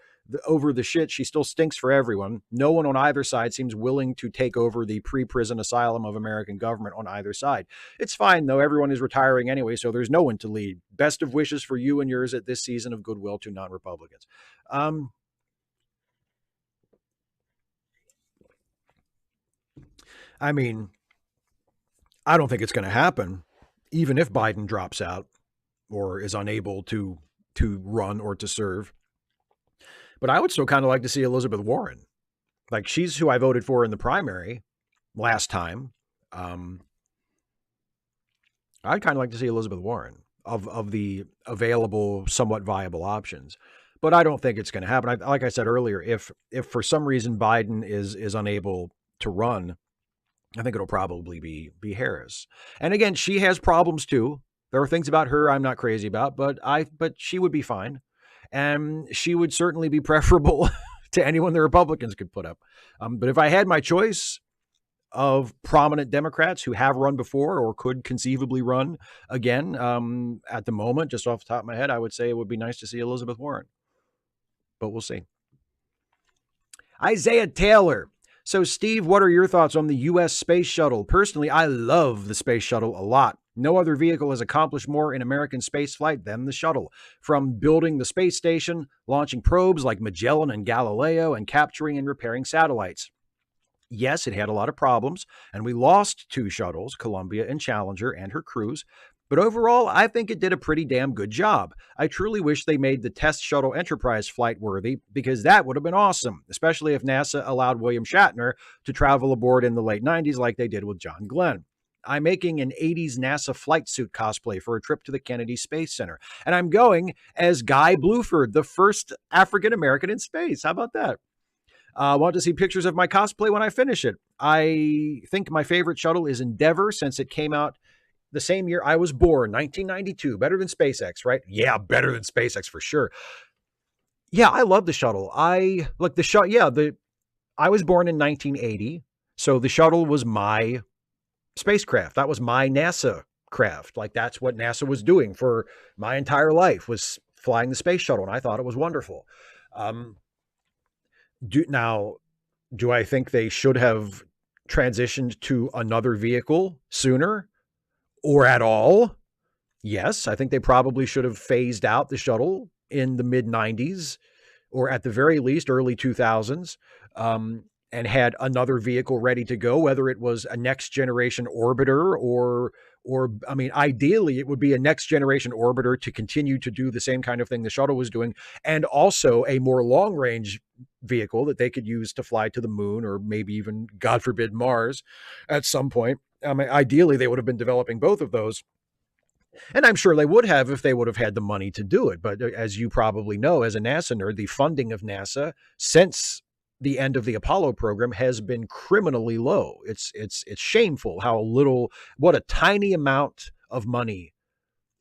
the shit, she still stinks for everyone. No one on either side seems willing to take over the pre-prison asylum of American government on either side. It's fine, though. Everyone is retiring anyway, so there's no one to lead. Best of wishes for you and yours at this season of goodwill to non-Republicans. I mean, I don't think it's going to happen, even if Biden drops out or is unable to run or to serve. But I would still kind of like to see Elizabeth Warren. Like, she's who I voted for in the primary last time. I'd kind of like to see Elizabeth Warren of the available, somewhat viable options. But I don't think it's going to happen. Like I said earlier, if for some reason Biden is unable to run, I think it'll probably be Harris. And again, she has problems too. There are things about her I'm not crazy about, but she would be fine. And she would certainly be preferable to anyone the Republicans could put up. But if I had my choice of prominent Democrats who have run before or could conceivably run again, at the moment, just off the top of my head, I would say it would be nice to see Elizabeth Warren. But we'll see. Isaiah Taylor. So, Steve, what are your thoughts on the U.S. space shuttle? Personally, I love the space shuttle a lot. No other vehicle has accomplished more in American spaceflight than the shuttle. From building the space station, launching probes like Magellan and Galileo, and capturing and repairing satellites. Yes, it had a lot of problems, and we lost two shuttles, Columbia and Challenger, and her crews. But overall, I think it did a pretty damn good job. I truly wish they made the test shuttle Enterprise flight worthy, because that would have been awesome, especially if NASA allowed William Shatner to travel aboard in the late 90s like they did with John Glenn. I'm making an 80s NASA flight suit cosplay for a trip to the Kennedy Space Center, and I'm going as Guy Bluford, the first African American in space. How about that? Want to see pictures of my cosplay when I finish it. I think my favorite shuttle is Endeavour, since it came out the same year I was born, 1992. Better than SpaceX, right? Yeah, better than SpaceX for sure. Yeah, I love the shuttle. I look the shuttle. Yeah, I was born in 1980, so the shuttle was my spacecraft. That was my NASA craft. Like that's what NASA was doing for my entire life, was flying the space shuttle, and I thought it was wonderful. Um, do I think they should have transitioned to another vehicle sooner or at all? Yes, I think they probably should have phased out the shuttle in the mid 90s or at the very least early 2000s, and had another vehicle ready to go, whether it was a next generation orbiter or I mean, ideally it would be a next generation orbiter to continue to do the same kind of thing the shuttle was doing, and also a more long range vehicle that they could use to fly to the moon or maybe even, God forbid, Mars at some point. I mean, ideally they would have been developing both of those, and I'm sure they would have if they would have had the money to do it. But as you probably know, as a NASA nerd, the funding of NASA since the end of the Apollo program has been criminally low. It's shameful how little, what a tiny amount of money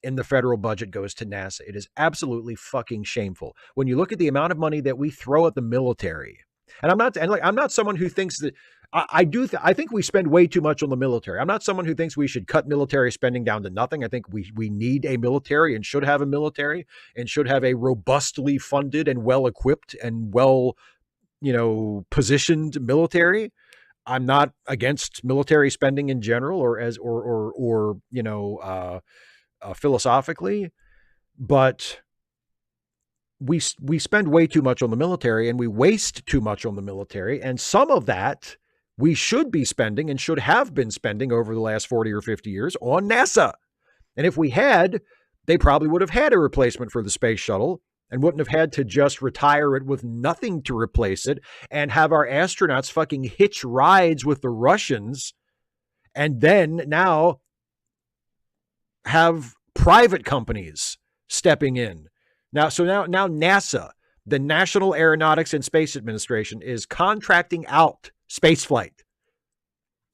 in the federal budget goes to NASA. It is absolutely fucking shameful. When you look at the amount of money that we throw at the military, and I'm not someone who thinks that I think we spend way too much on the military. I'm not someone who thinks we should cut military spending down to nothing. I think we need a military and should have a military and should have a robustly funded and well equipped and well, positioned military. I'm not against military spending in general or as or philosophically, but we spend way too much on the military and we waste too much on the military, and some of that we should be spending and should have been spending over the last 40 or 50 years on NASA. And if we had, they probably would have had a replacement for the space shuttle and wouldn't have had to just retire it with nothing to replace it and have our astronauts fucking hitch rides with the Russians and then now have private companies stepping in. Now NASA, the National Aeronautics and Space Administration, is contracting out spaceflight.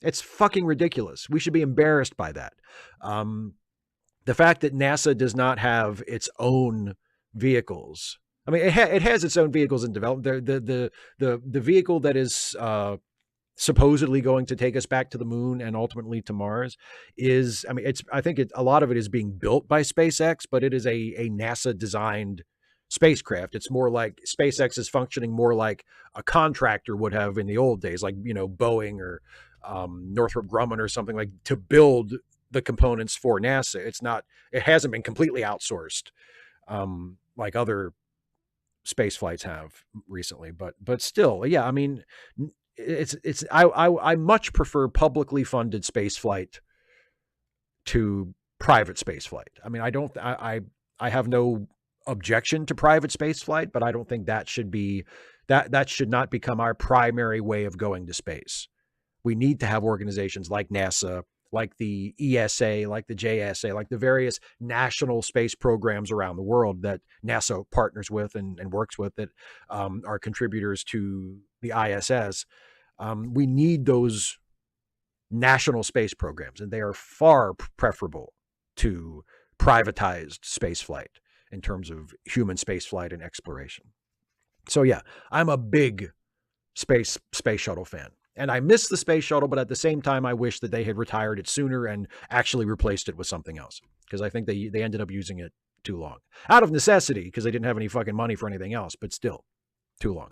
It's fucking ridiculous. We should be embarrassed by that. The fact that NASA does not have its own vehicles. I mean, it has its own vehicles in development. The vehicle that is supposedly going to take us back to the moon and ultimately to Mars is, I mean, I think a lot of it is being built by SpaceX, but it is a NASA designed spacecraft. It's more like SpaceX is functioning more like a contractor would have in the old days, like, Boeing or Northrop Grumman or something, like, to build the components for NASA. It hasn't been completely outsourced like other space flights have recently, but still, yeah, I mean, I much prefer publicly funded space flight to private space flight. I mean, I have no objection to private space flight, but I don't think that should not become our primary way of going to space. We need to have organizations like NASA, like the ESA, like the JSA, like the various national space programs around the world that NASA partners with and works with, that are contributors to the ISS. We need those national space programs, and they are far preferable to privatized space flight in terms of human space flight and exploration. So yeah, I'm a big space shuttle fan. And I miss the space shuttle, but at the same time, I wish that they had retired it sooner and actually replaced it with something else. Because I think they ended up using it too long. Out of necessity, because they didn't have any fucking money for anything else, but still, too long.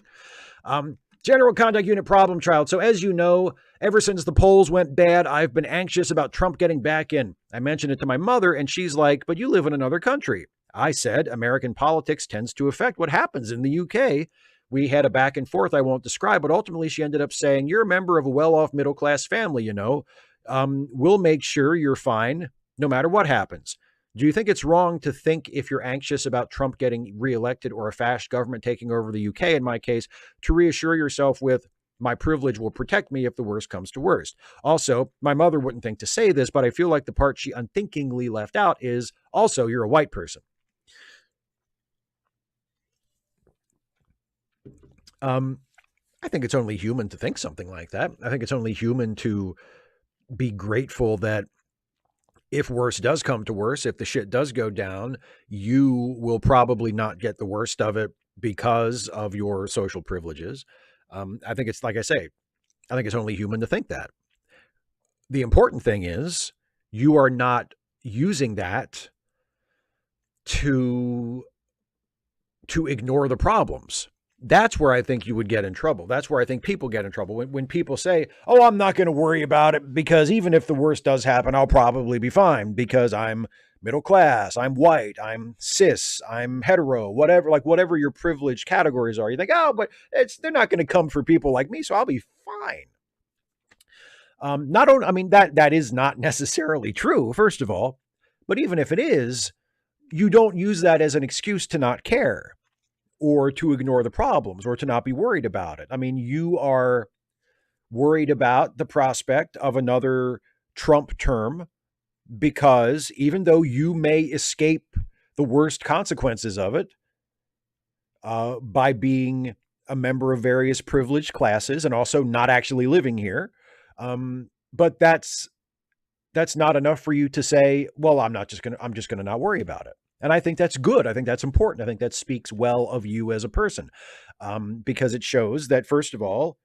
General Conduct Unit problem child. So as you know, ever since the polls went bad, I've been anxious about Trump getting back in. I mentioned it to my mother, and she's like, but you live in another country. I said, American politics tends to affect what happens in the UK. We had a back and forth I won't describe, but ultimately she ended up saying, you're a member of a well-off middle-class family, you know. We'll make sure you're fine no matter what happens. Do you think it's wrong to think if you're anxious about Trump getting reelected or a fascist government taking over the UK, in my case, to reassure yourself with, my privilege will protect me if the worst comes to worst? Also, my mother wouldn't think to say this, but I feel like the part she unthinkingly left out is, also, you're a white person. I think it's only human to think something like that. I think it's only human to be grateful that if worse does come to worse, if the shit does go down, you will probably not get the worst of it because of your social privileges. I think it's, like I say, I think it's only human to think that. The important thing is you are not using that to ignore the problems. That's where I think you would get in trouble. That's where I think people get in trouble. When people say, oh, I'm not going to worry about it because even if the worst does happen, I'll probably be fine because I'm middle class, I'm white, I'm cis, I'm hetero, whatever your privileged categories are. You think, oh, but they're not going to come for people like me, so I'll be fine. That is not necessarily true, first of all, but even if it is, you don't use that as an excuse to not care, or to ignore the problems, or to not be worried about it. I mean, you are worried about the prospect of another Trump term because even though you may escape the worst consequences of it by being a member of various privileged classes and also not actually living here, but that's not enough for you to say, well, I'm just going to not worry about it. And I think that's good. I think that's important. I think that speaks well of you as a person, because it shows that, first of all,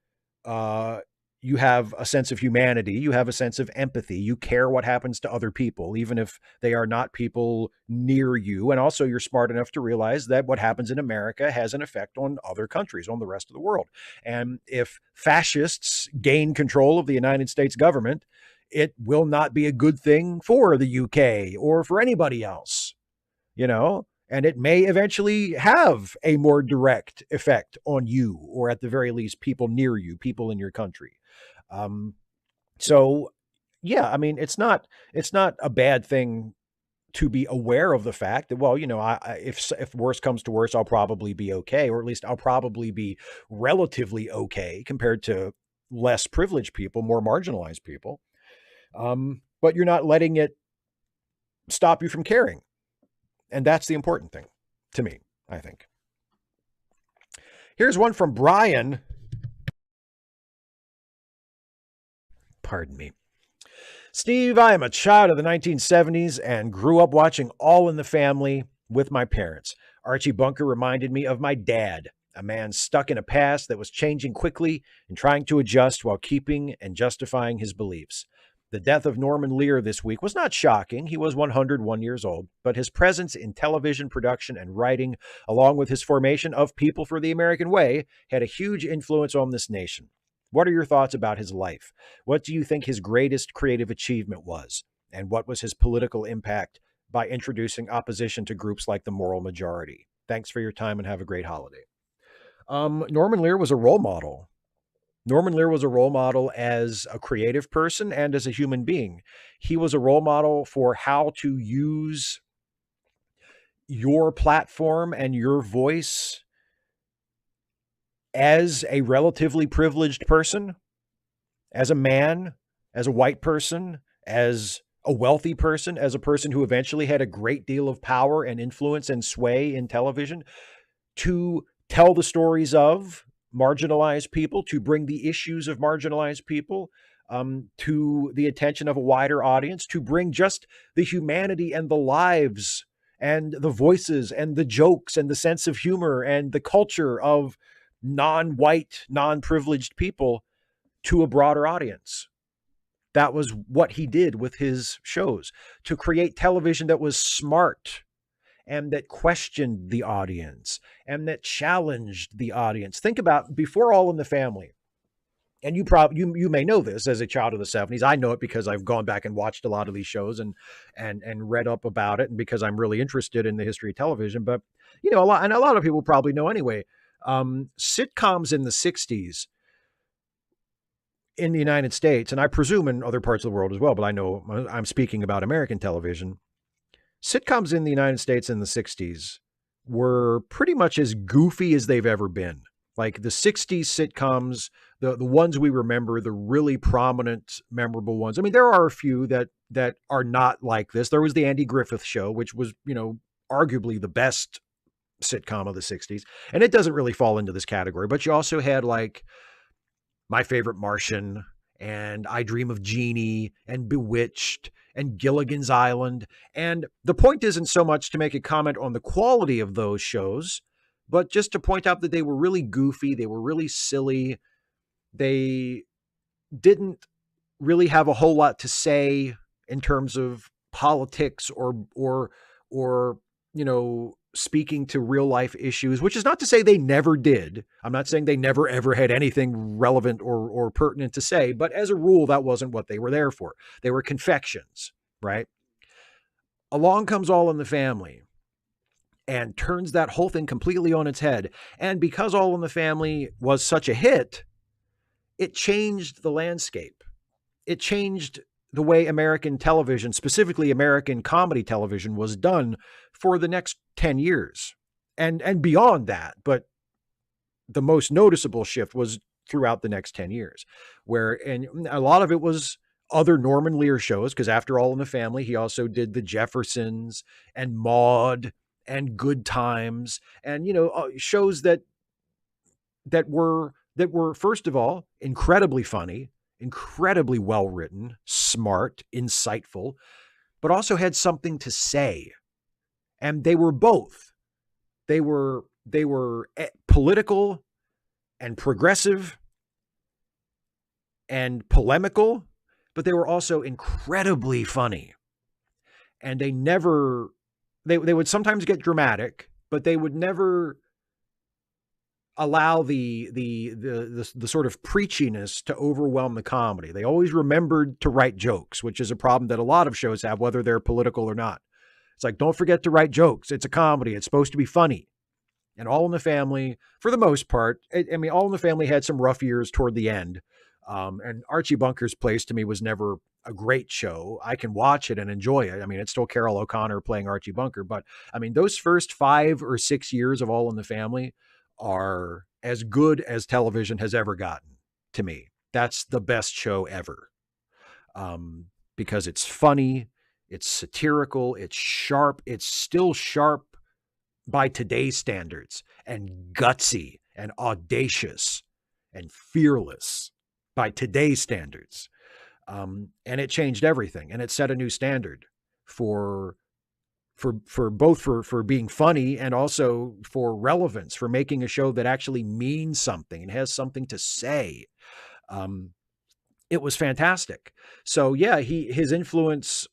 you have a sense of humanity. You have a sense of empathy. You care what happens to other people, even if they are not people near you. And also you're smart enough to realize that what happens in America has an effect on other countries, on the rest of the world. And if fascists gain control of the United States government, it will not be a good thing for the UK or for anybody else. And it may eventually have a more direct effect on you, or at the very least, people near you, people in your country. So yeah, I mean, it's not a bad thing to be aware of the fact that, well, if worse comes to worse, I'll probably be okay, or at least I'll probably be relatively okay compared to less privileged people, more marginalized people. But you're not letting it stop you from caring. And that's the important thing to me, I think. Here's one from Brian. Pardon me. Steve, I am a child of the 1970s and grew up watching All in the Family with my parents. Archie Bunker reminded me of my dad, a man stuck in a past that was changing quickly and trying to adjust while keeping and justifying his beliefs. The death of Norman Lear this week was not shocking. He was 101 years old, but his presence in television production and writing, along with his formation of People for the American Way, had a huge influence on this nation. What are your thoughts about his life? What do you think his greatest creative achievement was? And what was his political impact by introducing opposition to groups like the Moral Majority? Thanks for your time and have a great holiday. Norman Lear was a role model. Norman Lear was a role model as a creative person and as a human being. He was a role model for how to use your platform and your voice as a relatively privileged person, as a man, as a white person, as a wealthy person, as a person who eventually had a great deal of power and influence and sway in television, to tell the stories of marginalized people, to bring the issues of marginalized people to the attention of a wider audience, to bring just the humanity and the lives and the voices and the jokes and the sense of humor and the culture of non-white, non-privileged people to a broader audience. That was what he did with his shows, to create television that was smart and that questioned the audience and that challenged the audience. Think about before All in the Family. And you may know this as a child of the 70s. I know it because I've gone back and watched a lot of these shows and read up about it, and because I'm really interested in the history of television. But a lot of people probably know anyway. Sitcoms in the 60s in the United States, and I presume in other parts of the world as well, but I know I'm speaking about American television. Sitcoms in the United States in the 60s were pretty much as goofy as they've ever been. Like the 60s sitcoms, the ones we remember, the really prominent, memorable ones. I mean, there are a few that are not like this. There was the Andy Griffith Show, which was, arguably the best sitcom of the 60s. And it doesn't really fall into this category. But you also had like My Favorite Martian and I Dream of Jeannie and Bewitched and Gilligan's Island. And the point isn't so much to make a comment on the quality of those shows, but just to point out that they were really goofy. They were really silly. They didn't really have a whole lot to say in terms of politics or speaking to real life issues, which is not to say they never did. I'm not saying they never, ever had anything relevant or pertinent to say, but as a rule, that wasn't what they were there for. They were confections, right? Along comes All in the Family and turns that whole thing completely on its head. And because All in the Family was such a hit, it changed the landscape. It changed the way American television, specifically American comedy television, was done for the next 10 years and beyond that. But the most noticeable shift was throughout the next 10 years, and a lot of it was other Norman Lear shows, because after All in the Family, he also did The Jeffersons and Maude and Good Times and, shows that were first of all, incredibly funny, incredibly well written, smart, insightful, but also had something to say. And they were both. They were political and progressive and polemical, but they were also incredibly funny. And they would sometimes get dramatic, but they would never allow the sort of preachiness to overwhelm the comedy. They always remembered to write jokes, which is a problem that a lot of shows have, whether they're political or not. It's like, don't forget to write jokes. It's a comedy. It's supposed to be funny. And All in the Family, for the most part, All in the Family had some rough years toward the end. And Archie Bunker's Place to me was never a great show. I can watch it and enjoy it. It's still Carol O'Connor playing Archie Bunker, but those first 5 or 6 years of All in the Family are as good as television has ever gotten to me. That's the best show ever. Because it's funny, it's satirical, it's sharp, it's still sharp by today's standards, and gutsy and audacious and fearless by today's standards. And it changed everything, and it set a new standard for being funny and also for relevance, for making a show that actually means something and has something to say. It was fantastic. So yeah, his influence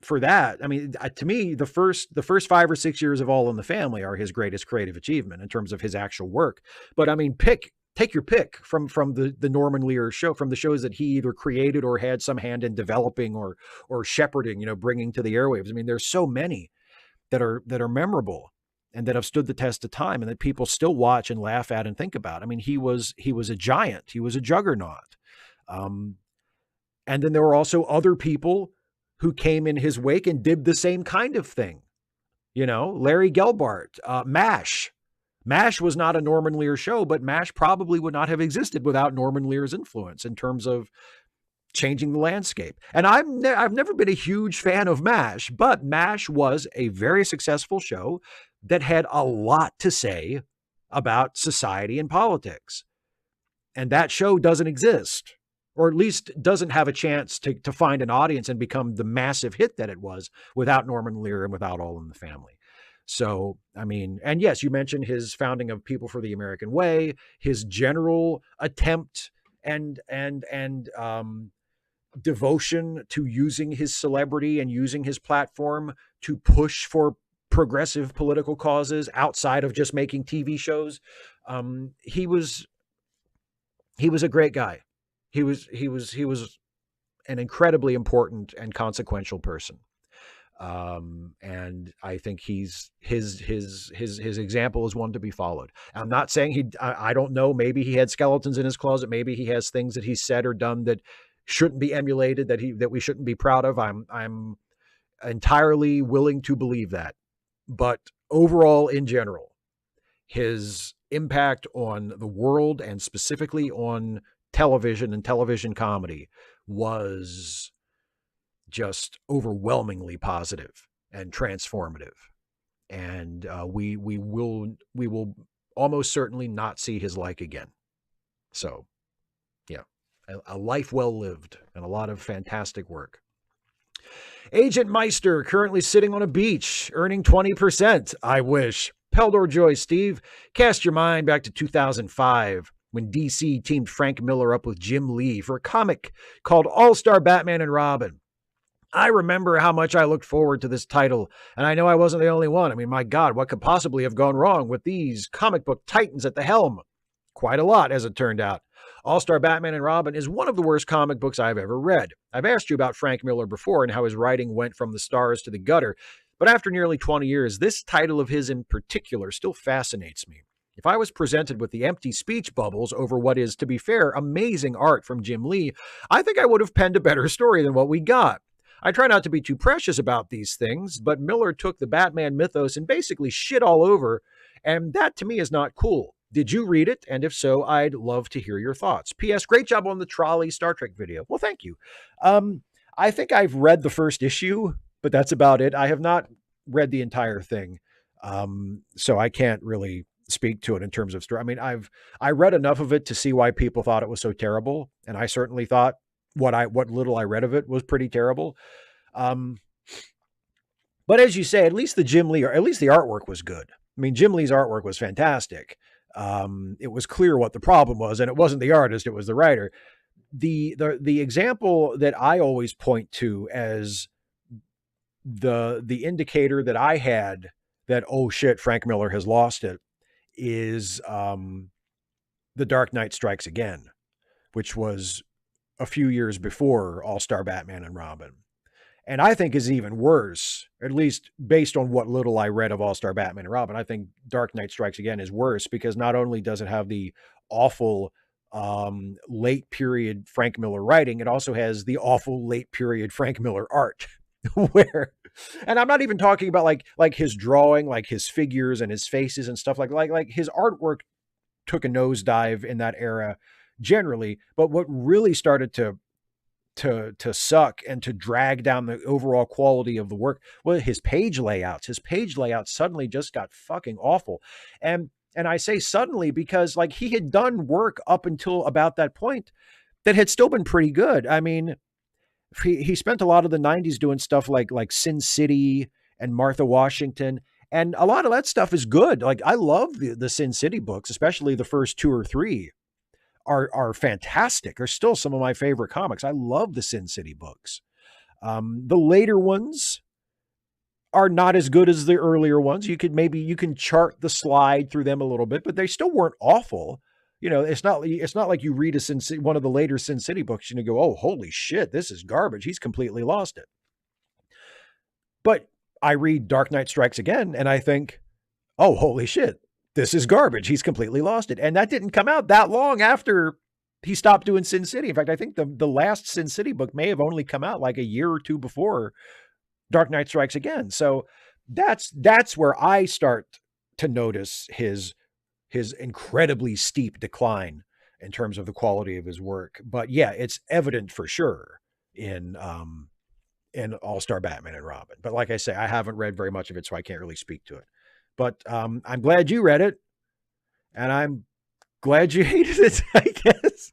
for that. To me, the first 5 or 6 years of All in the Family are his greatest creative achievement in terms of his actual work. But take your pick from the Norman Lear show, from the shows that he either created or had some hand in developing or shepherding, bringing to the airwaves. There's so many that are memorable and that have stood the test of time and that people still watch and laugh at and think about. He was a giant. He was a juggernaut. And then there were also other people who came in his wake and did the same kind of thing. Larry Gelbart, MASH. MASH was not a Norman Lear show, but MASH probably would not have existed without Norman Lear's influence in terms of changing the landscape. And I've never been a huge fan of MASH, but MASH was a very successful show that had a lot to say about society and politics. And that show doesn't exist, or at least doesn't have a chance to find an audience and become the massive hit that it was without Norman Lear and without All in the Family. So, I mean, and yes, you mentioned his founding of People for the American Way, his general attempt and devotion to using his celebrity and using his platform to push for progressive political causes outside of just making TV shows. He was a great guy. He was an incredibly important and consequential person. And I think his example is one to be followed. I'm not saying I don't know. Maybe he had skeletons in his closet. Maybe he has things that he said or done that shouldn't be emulated, that we shouldn't be proud of. I'm entirely willing to believe that. But overall, in general, his impact on the world and specifically on television and television comedy was just overwhelmingly positive and transformative. And we will almost certainly not see his like again. So, yeah, a life well lived and a lot of fantastic work. Agent Meister, currently sitting on a beach, earning 20%. I wish. Peldor Joy, Steve, cast your mind back to 2005 when DC teamed Frank Miller up with Jim Lee for a comic called All-Star Batman and Robin. I remember how much I looked forward to this title, and I know I wasn't the only one. I mean, my God, what could possibly have gone wrong with these comic book titans at the helm? Quite a lot, as it turned out. All-Star Batman and Robin is one of the worst comic books I've ever read. I've asked you about Frank Miller before and how his writing went from the stars to the gutter, but after nearly 20 years, this title of his in particular still fascinates me. If I was presented with the empty speech bubbles over what is, to be fair, amazing art from Jim Lee, I think I would have penned a better story than what we got. I try not to be too precious about these things, but Miller took the Batman mythos and basically shit all over, and that to me is not cool. Did you read it? And if so, I'd love to hear your thoughts. P.S. Great job on the trolley Star Trek video. Well, thank you. I think I've read the first issue, but that's about it. I have not read the entire thing, so I can't really speak to it in terms of story. I mean, I read enough of it to see why people thought it was so terrible, and I certainly thought what little I read of it was pretty terrible. But as you say, at least the Jim Lee, or at least the artwork was good. I mean, Jim Lee's artwork was fantastic. It was clear what the problem was, and it wasn't the artist, it was the writer. The example that I always point to as the indicator that I had that, oh shit, Frank Miller has lost it, is The Dark Knight Strikes Again, which was a few years before All-Star Batman and Robin. And I think is even worse, at least based on what little I read of All-Star Batman and Robin. I think Dark Knight Strikes Again is worse because not only does it have the awful late period Frank Miller writing, it also has the awful late period Frank Miller art. Where, and I'm not even talking about like his drawing, like his figures and his faces and stuff like his artwork took a nosedive in that era generally. But what really started to suck and to drag down the overall quality of the work was his page layouts. His page layouts suddenly just got fucking awful. And I say suddenly because like he had done work up until about that point that had still been pretty good. I mean, he spent a lot of the 90s doing stuff like Sin City and Martha Washington. And a lot of that stuff is good. Like I love the Sin City books, especially the first 2 or 3 are fantastic. They're still some of my favorite comics. I love the Sin City books. The later ones are not as good as the earlier ones. You can chart the slide through them a little bit, but they still weren't awful. You know, it's not like you read one of the later Sin City books and you go, oh, holy shit, this is garbage. He's completely lost it. But I read Dark Knight Strikes Again and I think, oh, holy shit, this is garbage. He's completely lost it. And that didn't come out that long after he stopped doing Sin City. In fact, I think the last Sin City book may have only come out like a year or 2 before Dark Knight Strikes Again. So that's where I start to notice his incredibly steep decline in terms of the quality of his work. But yeah, it's evident for sure in All-Star Batman and Robin. But like I say, I haven't read very much of it, so I can't really speak to it. But I'm glad you read it, and I'm glad you hated it, I guess.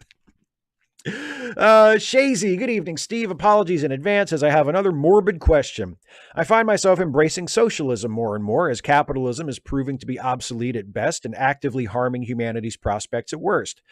Shazy, good evening, Steve. Apologies in advance as I have another morbid question. I find myself embracing socialism more and more as capitalism is proving to be obsolete at best and actively harming humanity's prospects at worst.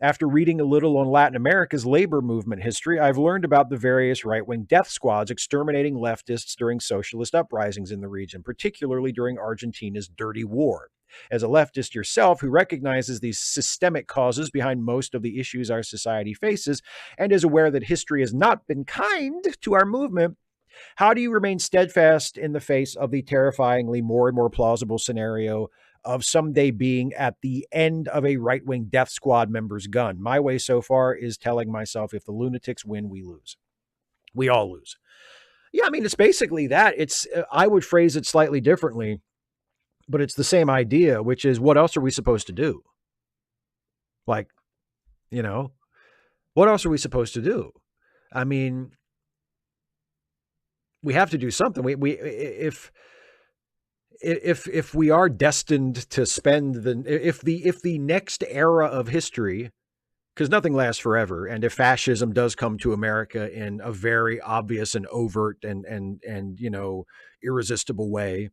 After reading a little on Latin America's labor movement history, I've learned about the various right wing death squads exterminating leftists during socialist uprisings in the region, particularly during Argentina's Dirty War. As a leftist yourself who recognizes these systemic causes behind most of the issues our society faces and is aware that history has not been kind to our movement, how do you remain steadfast in the face of the terrifyingly more and more plausible scenario of someday being at the end of a right wing death squad member's gun? My way so far is telling myself if the lunatics win, we lose. We all lose. Yeah, I mean, it's basically that. I would phrase it slightly differently, but it's the same idea, which is what else are we supposed to do? Like, you know, what else are we supposed to do? I mean, we have to do something. If we are destined to spend if the next era of history, because nothing lasts forever, and if fascism does come to America in a very obvious and overt and irresistible way,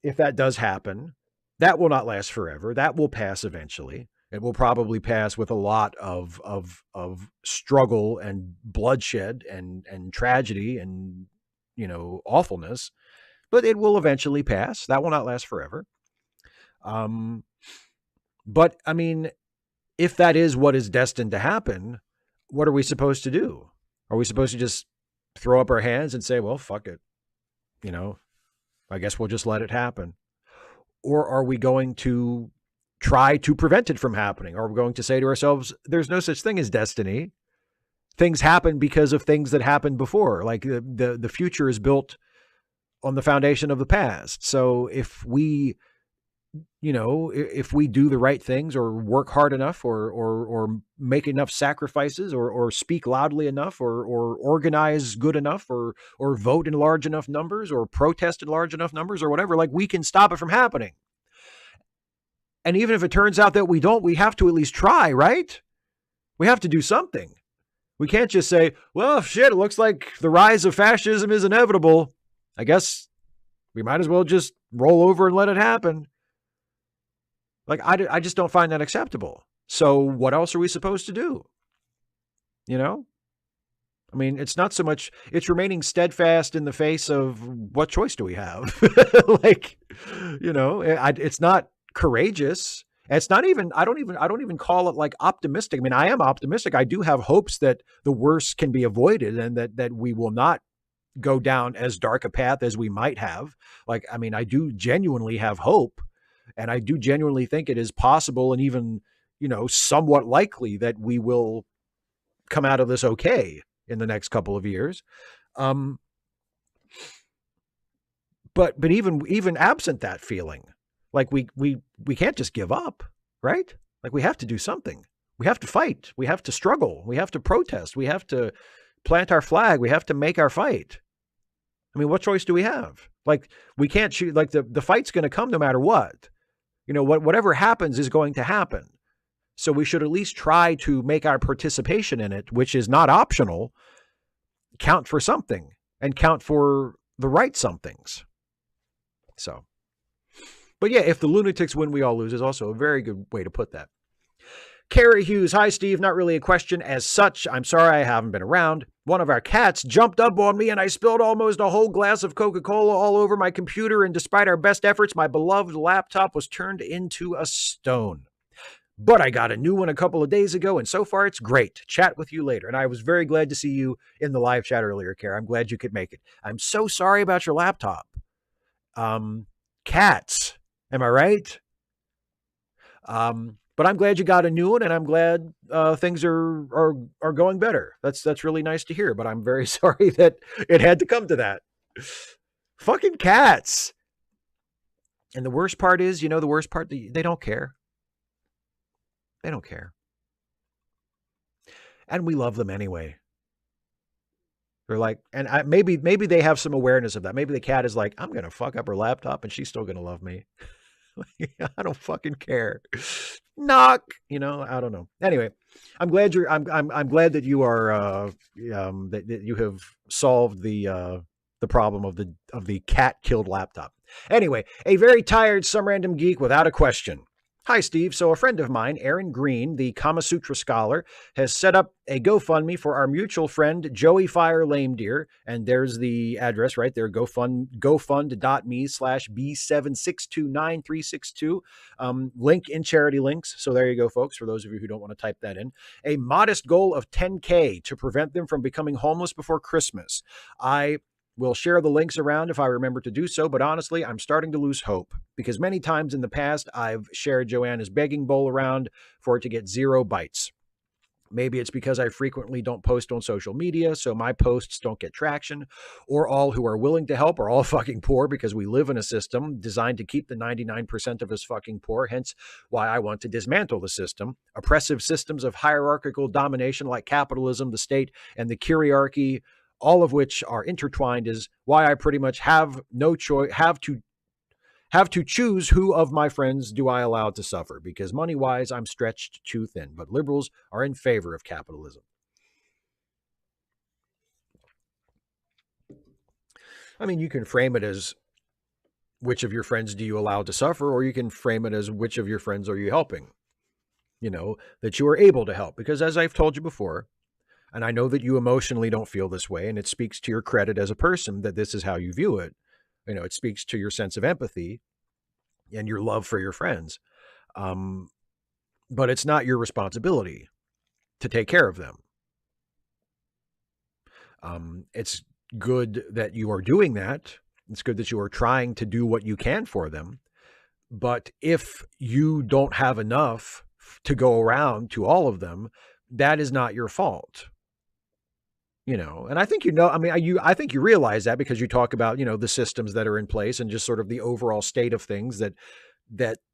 if that does happen, that will not last forever. That will pass eventually. It will probably pass with a lot of struggle and bloodshed and tragedy and awfulness, but it will eventually pass. That will not last forever. But I mean, if that is what is destined to happen, what are we supposed to do? Are we supposed to just throw up our hands and say, well, fuck it? I guess we'll just let it happen. Or are we going to try to prevent it from happening? Are we going to say to ourselves, there's no such thing as destiny? Things happen because of things that happened before. Like the future is built on the foundation of the past. So if we do the right things or work hard enough or make enough sacrifices or speak loudly enough or organize good enough or vote in large enough numbers or protest in large enough numbers or whatever, like we can stop it from happening. And even if it turns out that we don't, we have to at least try, right? We have to do something. We can't just say, well, shit, it looks like the rise of fascism is inevitable. I guess we might as well just roll over and let it happen. Like, I just don't find that acceptable. So what else are we supposed to do? I mean, it's not so much, it's remaining steadfast in the face of what choice do we have? It's not courageous. It's not even, I don't even call it like optimistic. I mean, I am optimistic. I do have hopes that the worst can be avoided and that we will not go down as dark a path as we might have. Like, I mean, I do genuinely have hope. And I do genuinely think it is possible and even, somewhat likely that we will come out of this okay in the next couple of years. But even absent that feeling, like we can't just give up, right? Like we have to do something. We have to fight. We have to struggle. We have to protest. We have to plant our flag. We have to make our fight. I mean, what choice do we have? Like we can't shoot, like the fight's going to come no matter what. Whatever happens is going to happen. So we should at least try to make our participation in it, which is not optional, count for something and count for the right somethings. So, but yeah, if the lunatics win, we all lose is also a very good way to put that. Carrie Hughes, hi, Steve. Not really a question as such. I'm sorry I haven't been around. One of our cats jumped up on me and I spilled almost a whole glass of Coca-Cola all over my computer. And despite our best efforts, my beloved laptop was turned into a stone. But I got a new one a couple of days ago, and so far it's great. Chat with you later. And I was very glad to see you in the live chat earlier, Carrie. I'm glad you could make it. I'm so sorry about your laptop. Cats, am I right? But I'm glad you got a new one, and I'm glad things are going better. That's really nice to hear. But I'm very sorry that it had to come to that. Fucking cats. And the worst part is, they don't care. They don't care. And we love them anyway. They're like, and maybe they have some awareness of that. Maybe the cat is like, I'm gonna fuck up her laptop, and she's still gonna love me. I don't fucking care. Knock, I don't know. Anyway, I'm glad I'm glad that you are that you have solved the problem of the cat killed laptop. Anyway, a very tired some random geek without a question. Hi, Steve. So, a friend of mine, Aaron Green, the Kama Sutra scholar, has set up a GoFundMe for our mutual friend, Joey Fire Lame Deer. And there's the address right there, gofund.me/B7629362. Link in charity links. So, there you go, folks, for those of you who don't want to type that in. A modest goal of $10K to prevent them from becoming homeless before Christmas. I will share the links around if I remember to do so, but honestly, I'm starting to lose hope because many times in the past, I've shared Joanna's begging bowl around for it to get 0 bites. Maybe it's because I frequently don't post on social media, so my posts don't get traction, or all who are willing to help are all fucking poor because we live in a system designed to keep the 99% of us fucking poor, hence why I want to dismantle the system. Oppressive systems of hierarchical domination like capitalism, the state, and the kyriarchy, all of which are intertwined, is why I pretty much have no choice, have to choose who of my friends do I allow to suffer, because money-wise, I'm stretched too thin, but liberals are in favor of capitalism. I mean, you can frame it as which of your friends do you allow to suffer, or you can frame it as which of your friends are you helping, that you are able to help, because as I've told you before, and I know that you emotionally don't feel this way, and it speaks to your credit as a person that this is how you view it. It speaks to your sense of empathy and your love for your friends. But it's not your responsibility to take care of them. It's good that you are doing that. It's good that you are trying to do what you can for them. But if you don't have enough to go around to all of them, that is not your fault. And I think, I think you realize that because you talk about, the systems that are in place and just sort of the overall state of things that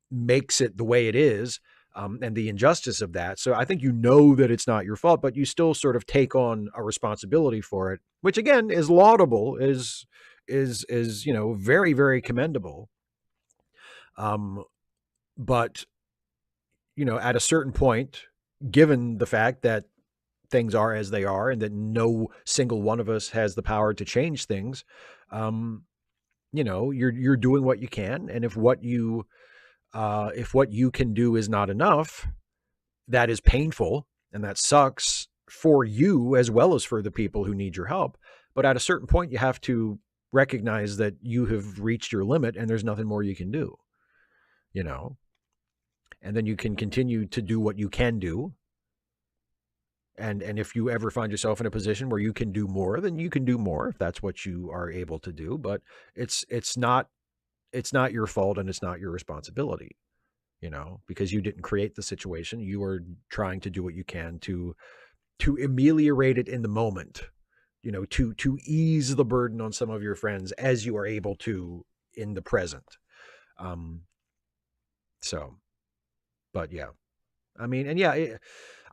makes it the way it is, and the injustice of that. So I think that it's not your fault, but you still sort of take on a responsibility for it, which again is laudable, is very, very commendable. But at a certain point, given the fact that things are as they are and that no single one of us has the power to change things, you're doing what you can. And if what you can do is not enough, that is painful and that sucks for you as well as for the people who need your help. But at a certain point, you have to recognize that you have reached your limit and there's nothing more you can do, and then you can continue to do what you can do. And if you ever find yourself in a position where you can do more, then you can do more if that's what you are able to do. But it's not your fault and it's not your responsibility, because you didn't create the situation. You are trying to do what you can to ameliorate it in the moment, to ease the burden on some of your friends as you are able to in the present. But yeah, I mean, and yeah,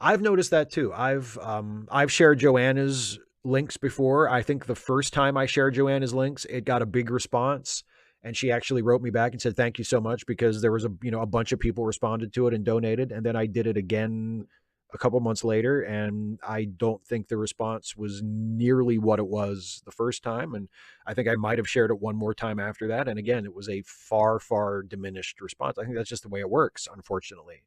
I've noticed that too. I've shared Joanna's links before. I think the first time I shared Joanna's links, it got a big response, and she actually wrote me back and said, thank you so much, because there was a bunch of people responded to it and donated. And then I did it again a couple months later, and I don't think the response was nearly what it was the first time. And I think I might have shared it one more time after that. And again, it was a far, far diminished response. I think that's just the way it works, unfortunately.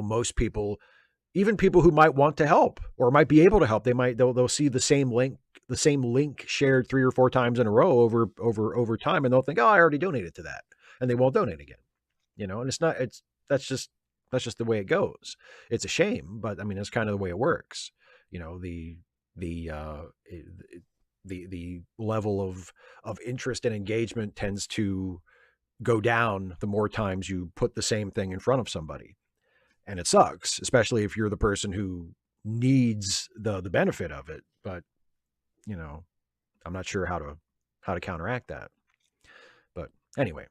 Most people, even people who might want to help or might be able to help, they'll see the same link shared 3 or 4 times in a row over time, and they'll think, oh, I already donated to that, and they won't donate again. And that's just the way it goes. It's a shame, but I mean, that's kind of the way it works. The level of interest and engagement tends to go down the more times you put the same thing in front of somebody. And it sucks, especially if you're the person who needs the benefit of it. But, I'm not sure how to counteract that. But anyway.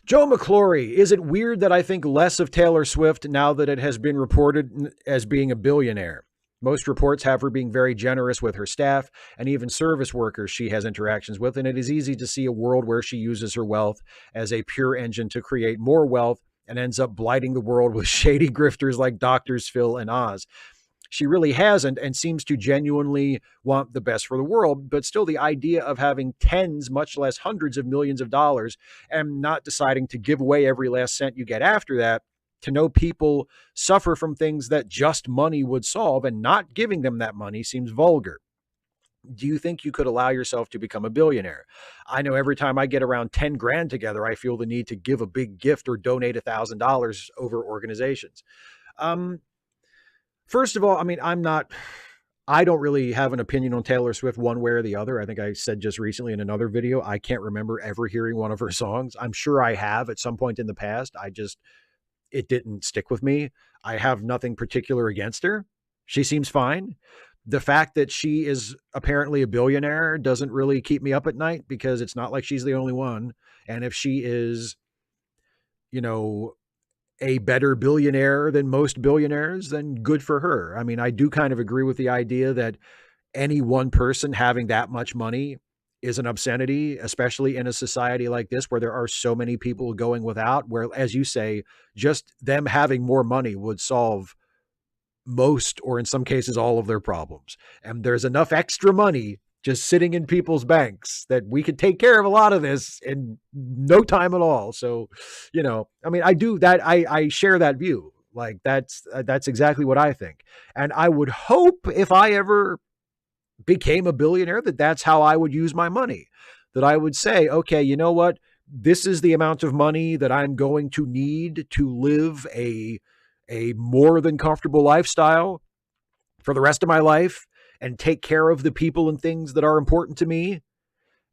Joe McClory, is it weird that I think less of Taylor Swift now that it has been reported as being a billionaire? Most reports have her being very generous with her staff and even service workers she has interactions with, and it is easy to see a world where she uses her wealth as a pure engine to create more wealth and ends up blighting the world with shady grifters like Doctors Phil and Oz. She really hasn't and seems to genuinely want the best for the world, but still the idea of having tens, much less hundreds of millions of dollars and not deciding to give away every last cent you get after that, to know people suffer from things that just money would solve and not giving them that money seems vulgar. Do you think you could allow yourself to become a billionaire? I know every time I get around 10 grand together, I feel the need to give a big gift or donate $1,000 over organizations. Um, First of all, I mean, I don't really have an opinion on Taylor Swift one way or the other. I think I said just recently in another video, I can't remember ever hearing one of her songs. I'm sure I have at some point in the past. It didn't stick with me. I have nothing particular against her. She seems fine. The fact that she is apparently a billionaire doesn't really keep me up at night because it's not like she's the only one. And if she is, you know, a better billionaire than most billionaires, then good for her. I mean, I do kind of agree with the idea that any one person having that much money is an obscenity, especially in a society like this where there are so many people going without, where, as you say, just them having more money would solve most, or in some cases, all of their problems. And there's enough extra money just sitting in people's banks that we could take care of a lot of this in no time at all. So, I mean, I do that. I share that view. Like that's exactly what I think. And I would hope if I ever became a billionaire that that's how I would use my money, that I would say, okay, you know what? This is the amount of money that I'm going to need to live a more than comfortable lifestyle for the rest of my life and take care of the people and things that are important to me.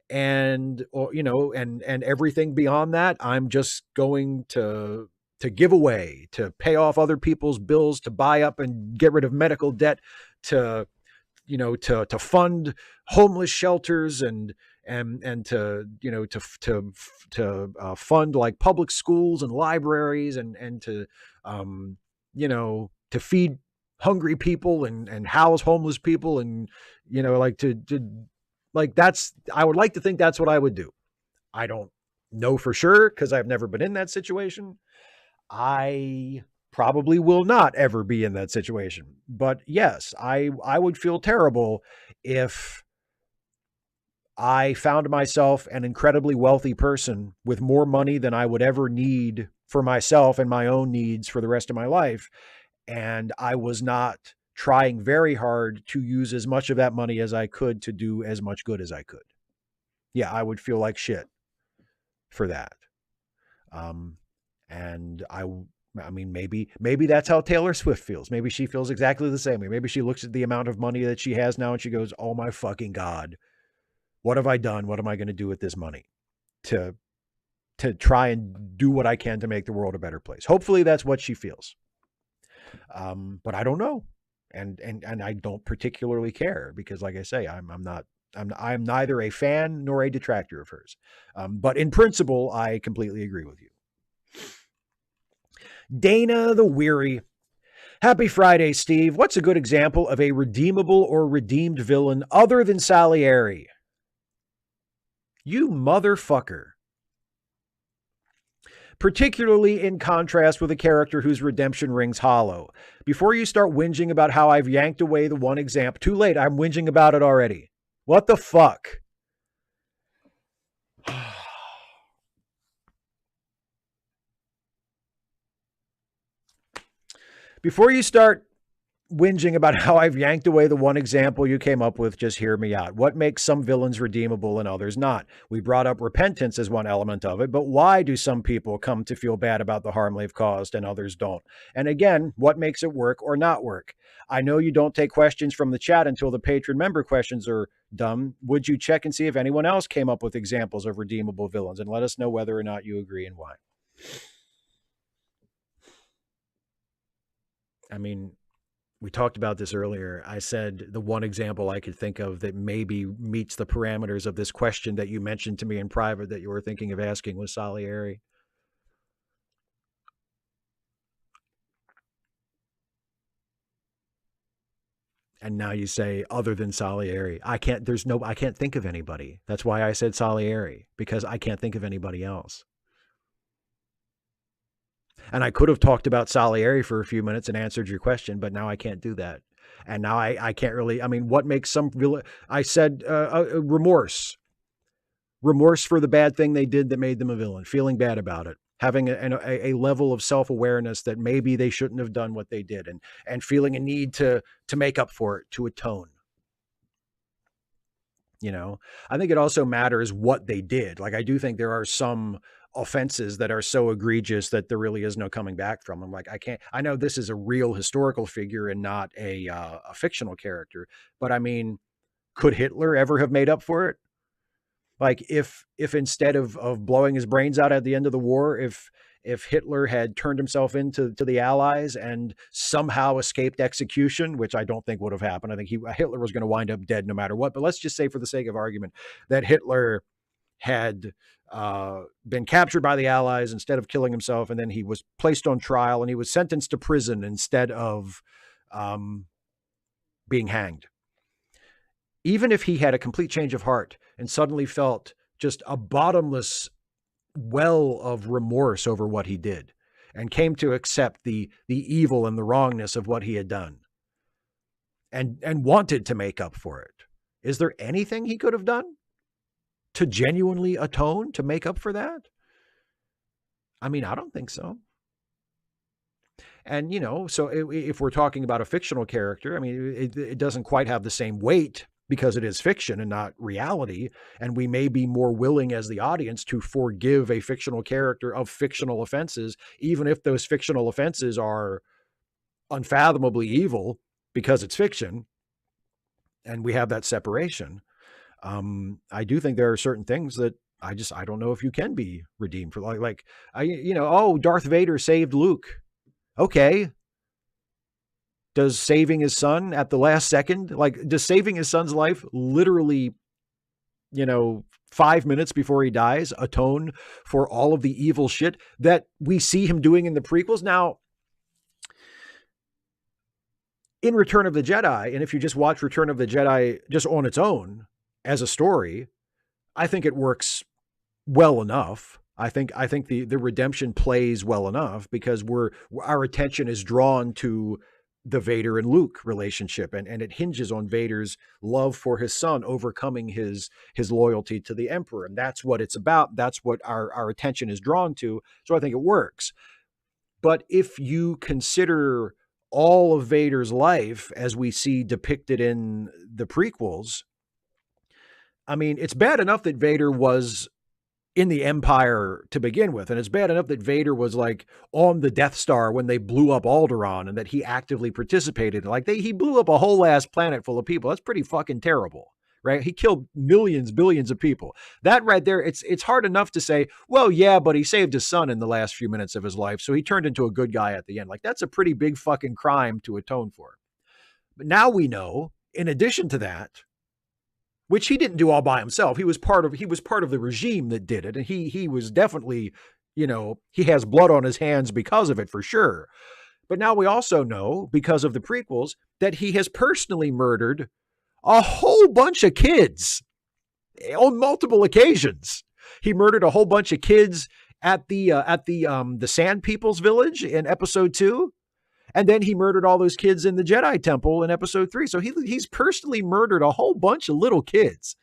And, or, and everything beyond that, I'm just going to give away, to pay off other people's bills, to buy up and get rid of medical debt, to, to fund homeless shelters and to, fund like public schools and libraries and to, to feed hungry people and house homeless people and, like like I would like to think that's what I would do. I don't know for sure because I've never been in that situation. I probably will not ever be in that situation. But yes, I would feel terrible if I found myself an incredibly wealthy person with more money than I would ever need for myself and my own needs for the rest of my life. And I was not trying very hard to use as much of that money as I could to do as much good as I could. Yeah, I would feel like shit for that. Um, and I mean, maybe that's how Taylor Swift feels. Maybe she feels exactly the same way. Maybe she looks at the amount of money that she has now and she goes, "Oh my fucking God, what have I done? What am I going to do with this money to try and do what I can to make the world a better place?" Hopefully that's what she feels. But I don't know. And I don't particularly care because, like I say, I'm neither a fan nor a detractor of hers. But in principle, I completely agree with you. Dana the Weary. Happy Friday, Steve. What's a good example of a redeemable or redeemed villain other than Salieri? You motherfucker. Particularly in contrast with a character whose redemption rings hollow. Before you start whinging about how I've yanked away the one example, too late, I'm whinging about it already. What the fuck? Before you start whinging about how I've yanked away the one example you came up with, just hear me out. What makes some villains redeemable and others not? We brought up repentance as one element of it, but why do some people come to feel bad about the harm they've caused and others don't? And again, what makes it work or not work? I know you don't take questions from the chat until the patron member questions are done. Would you check and see if anyone else came up with examples of redeemable villains and let us know whether or not you agree and why? I mean, we talked about this earlier. I said the one example I could think of that maybe meets the parameters of this question that you mentioned to me in private that you were thinking of asking was Salieri. And now you say other than Salieri. I can't think of anybody. That's why I said Salieri, because I can't think of anybody else. And I could have talked about Salieri for a few minutes and answered your question, but now I can't do that. And now I can't really, I mean, what makes some real, I said remorse. Remorse for the bad thing they did that made them a villain, feeling bad about it, having a level of self-awareness that maybe they shouldn't have done what they did, and feeling a need to make up for it, to atone. You know, I think it also matters what they did. Like, I do think there are some offenses that are so egregious that there really is no coming back from them. Like, I know this is a real historical figure and not a fictional character, but I mean, could Hitler ever have made up for it? Like, if instead of blowing his brains out at the end of the war, if Hitler had turned himself into the Allies and somehow escaped execution, which I don't think would have happened. I think Hitler was going to wind up dead no matter what. But let's just say, for the sake of argument, that Hitler had been captured by the Allies instead of killing himself, and then he was placed on trial and he was sentenced to prison instead of being hanged. Even if he had a complete change of heart and suddenly felt just a bottomless well of remorse over what he did, and came to accept the evil and the wrongness of what he had done, and wanted to make up for it, is there anything he could have done to genuinely atone, to make up for that? I mean, I don't think so. And, you know, so if we're talking about a fictional character, I mean, it doesn't quite have the same weight because it is fiction and not reality. And we may be more willing as the audience to forgive a fictional character of fictional offenses, even if those fictional offenses are unfathomably evil, because it's fiction and we have that separation. I do think there are certain things that I don't know if you can be redeemed for. Darth Vader saved Luke. Okay. Does saving his son at the last second, does saving his son's life literally, 5 minutes before he dies, atone for all of the evil shit that we see him doing in the prequels? Now, in Return of the Jedi, and if you just watch Return of the Jedi just on its own as a story, I think it works well enough. I think the redemption plays well enough because our attention is drawn to the Vader and Luke relationship, and it hinges on Vader's love for his son overcoming his loyalty to the Emperor. And that's what it's about. That's what our attention is drawn to. So I think it works. But if you consider all of Vader's life as we see depicted in the prequels, I mean, it's bad enough that Vader was in the Empire to begin with. And it's bad enough that Vader was on the Death Star when they blew up Alderaan, and that he actively participated. He blew up a whole ass planet full of people. That's pretty fucking terrible, right? He killed millions, billions of people. That right there, it's hard enough to say, well, yeah, but he saved his son in the last few minutes of his life, so he turned into a good guy at the end. That's a pretty big fucking crime to atone for. But now we know, in addition to that, which he didn't do all by himself. He was part of the regime that did it. And he was definitely, he has blood on his hands because of it, for sure. But now we also know, because of the prequels, that he has personally murdered a whole bunch of kids on multiple occasions. He murdered a whole bunch of kids at the Sand People's Village in episode 2. And then he murdered all those kids in the Jedi Temple in episode 3. So he's personally murdered a whole bunch of little kids,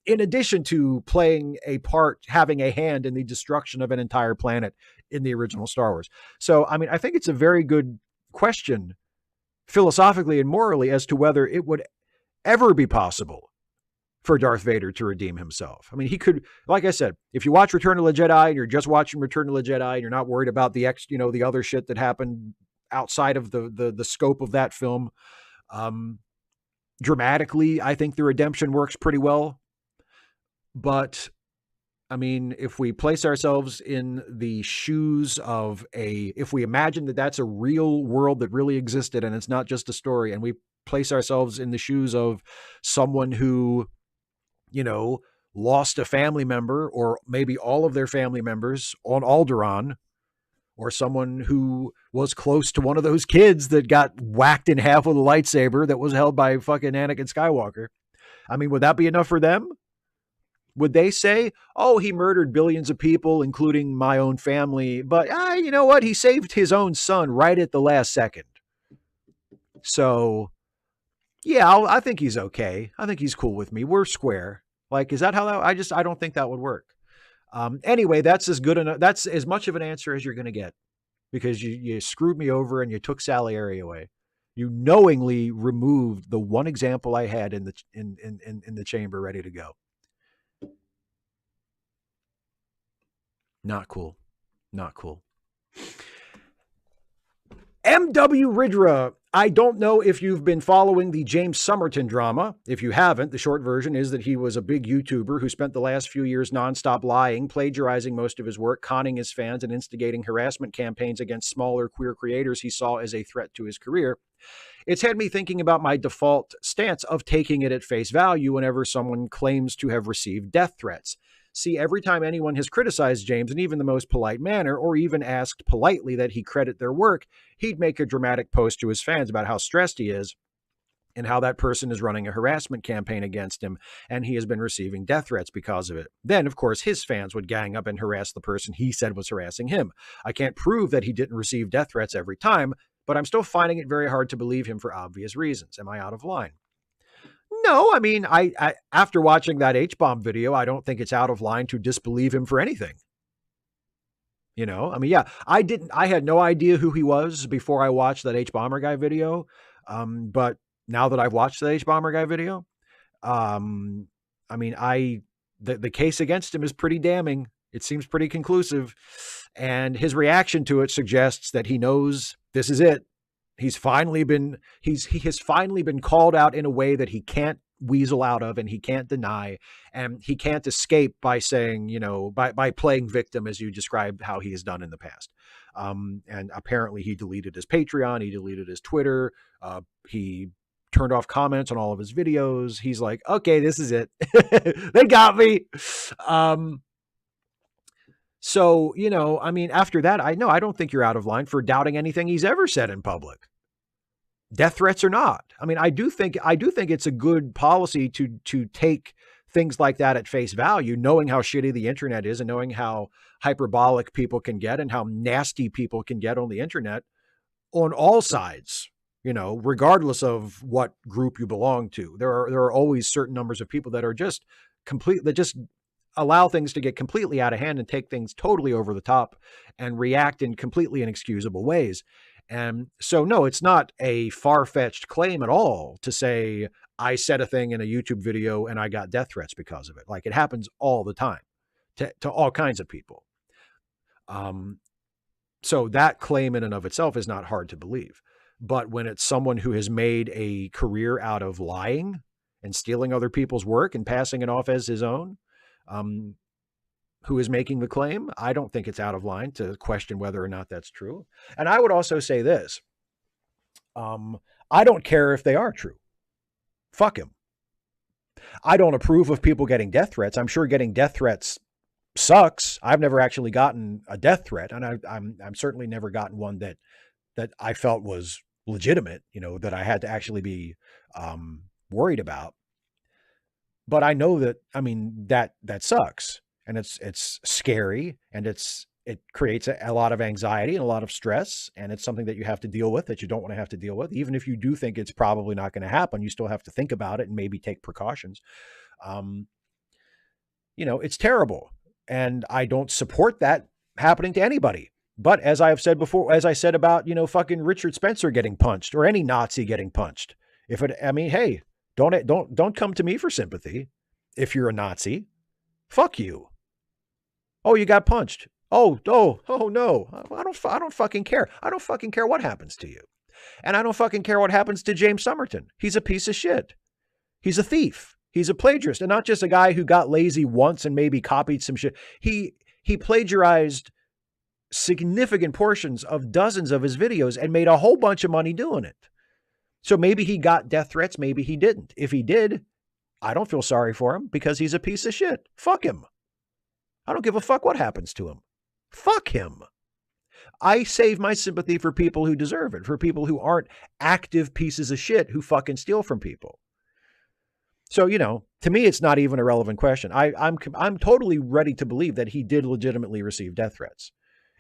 in addition to playing a part, having a hand in the destruction of an entire planet in the original Star Wars. So, I mean, I think it's a very good question, philosophically and morally, as to whether it would ever be possible for Darth Vader to redeem himself. I mean, he could, like I said, if you watch Return of the Jedi and you're just watching Return of the Jedi and you're not worried about the other shit that happened outside of the scope of that film, dramatically, I think the redemption works pretty well. But I mean, if we place ourselves in the shoes of if we imagine that that's a real world that really existed and it's not just a story, and we place ourselves in the shoes of someone who, lost a family member or maybe all of their family members on Alderaan, or someone who was close to one of those kids that got whacked in half with a lightsaber that was held by fucking Anakin Skywalker. I mean, would that be enough for them? Would they say, oh, he murdered billions of people, including my own family, but you know what? He saved his own son right at the last second. So, yeah, I think he's okay. I think he's cool with me. We're square. Like, is that how that, I don't think that would work. Anyway, that's as good enough. That's as much of an answer as you're going to get, because you screwed me over and you took Salieri away. You knowingly removed the one example I had in the chamber ready to go. Not cool. Not cool. M.W. Ridra, I don't know if you've been following the James Somerton drama. If you haven't, the short version is that he was a big YouTuber who spent the last few years nonstop lying, plagiarizing most of his work, conning his fans, and instigating harassment campaigns against smaller queer creators he saw as a threat to his career. It's had me thinking about my default stance of taking it at face value whenever someone claims to have received death threats. See, every time anyone has criticized James in even the most polite manner, or even asked politely that he credit their work, he'd make a dramatic post to his fans about how stressed he is and how that person is running a harassment campaign against him, and he has been receiving death threats because of it. Then, of course, his fans would gang up and harass the person he said was harassing him. I can't prove that he didn't receive death threats every time, but I'm still finding it very hard to believe him for obvious reasons. Am I out of line? No, I mean, I after watching that H-bomb video, I don't think it's out of line to disbelieve him for anything. You know, I mean, yeah, I had no idea who he was before I watched that H-bomber guy video. But now that I've watched the H-bomber guy video, I mean, the case against him is pretty damning. It seems pretty conclusive. And his reaction to it suggests that he knows this is it. He has finally been called out in a way that he can't weasel out of and he can't deny, and he can't escape by saying, by playing victim, as you described how he has done in the past. And apparently he deleted his Patreon, he deleted his Twitter, he turned off comments on all of his videos. He's like, okay, this is it. They got me. So, I mean, after that, I don't think you're out of line for doubting anything he's ever said in public. Death threats or not. I mean, I do think it's a good policy to take things like that at face value, knowing how shitty the internet is and knowing how hyperbolic people can get and how nasty people can get on the internet on all sides, regardless of what group you belong to. There are always certain numbers of people that are just that just allow things to get completely out of hand and take things totally over the top and react in completely inexcusable ways. And so, no, it's not a far-fetched claim at all to say, I said a thing in a YouTube video and I got death threats because of it. Like, it happens all the time to all kinds of people. So that claim in and of itself is not hard to believe. But when it's someone who has made a career out of lying and stealing other people's work and passing it off as his own, who is making the claim, I don't think it's out of line to question whether or not that's true. And I would also say this. I don't care if they are true. Fuck him. I don't approve of people getting death threats. I'm sure getting death threats sucks. I've never actually gotten a death threat, and I'm certainly never gotten one that I felt was legitimate, that I had to actually be worried about. But I know that, I mean, that sucks. And it's scary, and it creates a lot of anxiety and a lot of stress. And it's something that you have to deal with that you don't want to have to deal with. Even if you do think it's probably not going to happen, you still have to think about it and maybe take precautions. It's terrible. And I don't support that happening to anybody. But as I have said before, as I said about, fucking Richard Spencer getting punched or any Nazi getting punched, hey, don't come to me for sympathy. If you're a Nazi, fuck you. Oh, you got punched. Oh no. I don't fucking care. I don't fucking care what happens to you. And I don't fucking care what happens to James Somerton. He's a piece of shit. He's a thief. He's a plagiarist, and not just a guy who got lazy once and maybe copied some shit. He plagiarized significant portions of dozens of his videos and made a whole bunch of money doing it. So maybe he got death threats, maybe he didn't. If he did, I don't feel sorry for him because he's a piece of shit. Fuck him. I don't give a fuck what happens to him. Fuck him. I save my sympathy for people who deserve it, for people who aren't active pieces of shit who fucking steal from people. So, to me, it's not even a relevant question. I'm totally ready to believe that he did legitimately receive death threats.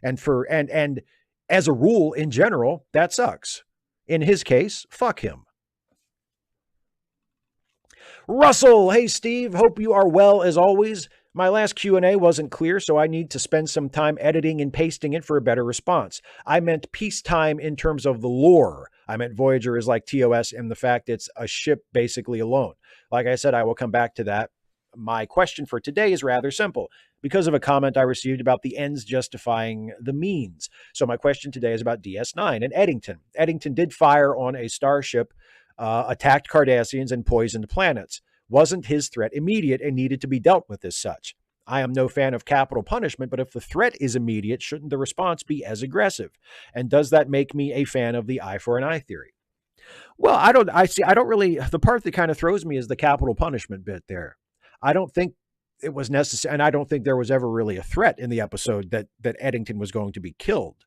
And as a rule, in general, that sucks. In his case, fuck him. Russell, hey Steve, hope you are well as always. My last Q&A wasn't clear, so I need to spend some time editing and pasting it for a better response. I meant peacetime in terms of the lore. I meant Voyager is like TOS and the fact it's a ship basically alone. Like I said, I will come back to that. My question for today is rather simple because of a comment I received about the ends justifying the means. So my question today is about DS9 and Eddington. Eddington did fire on a starship, attacked Cardassians and poisoned planets. Wasn't his threat immediate and needed to be dealt with as such? I am no fan of capital punishment, but if the threat is immediate, shouldn't the response be as aggressive? And does that make me a fan of the eye for an eye theory? Well, I don't really, the part that kind of throws me is the capital punishment bit there. I don't think it was necessary, and I don't think there was ever really a threat in the episode that Eddington was going to be killed.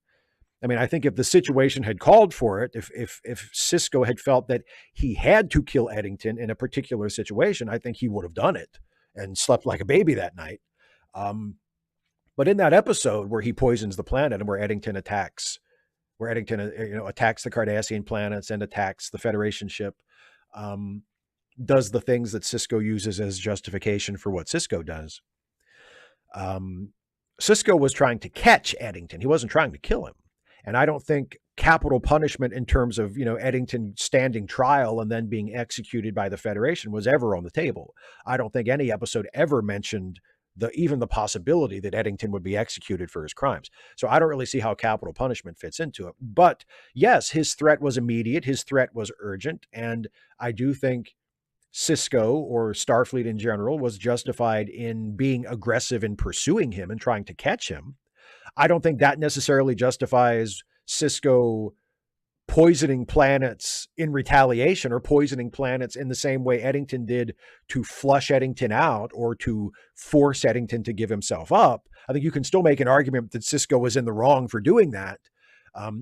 I mean, I think if the situation had called for it, if Sisko had felt that he had to kill Eddington in a particular situation, I think he would have done it and slept like a baby that night. But in that episode where he poisons the planet and where Eddington attacks the Cardassian planets and attacks the Federation ship, does the things that Sisko uses as justification for what Sisko does. Sisko was trying to catch Eddington. He wasn't trying to kill him. And I don't think capital punishment in terms of, Eddington standing trial and then being executed by the Federation was ever on the table. I don't think any episode ever mentioned even the possibility that Eddington would be executed for his crimes. So I don't really see how capital punishment fits into it. But yes, his threat was immediate. His threat was urgent. And I do think Sisko or Starfleet in general was justified in being aggressive in pursuing him and trying to catch him. I don't think that necessarily justifies Sisko poisoning planets in retaliation or poisoning planets in the same way Eddington did to flush Eddington out or to force Eddington to give himself up. I think you can still make an argument that Sisko was in the wrong for doing that,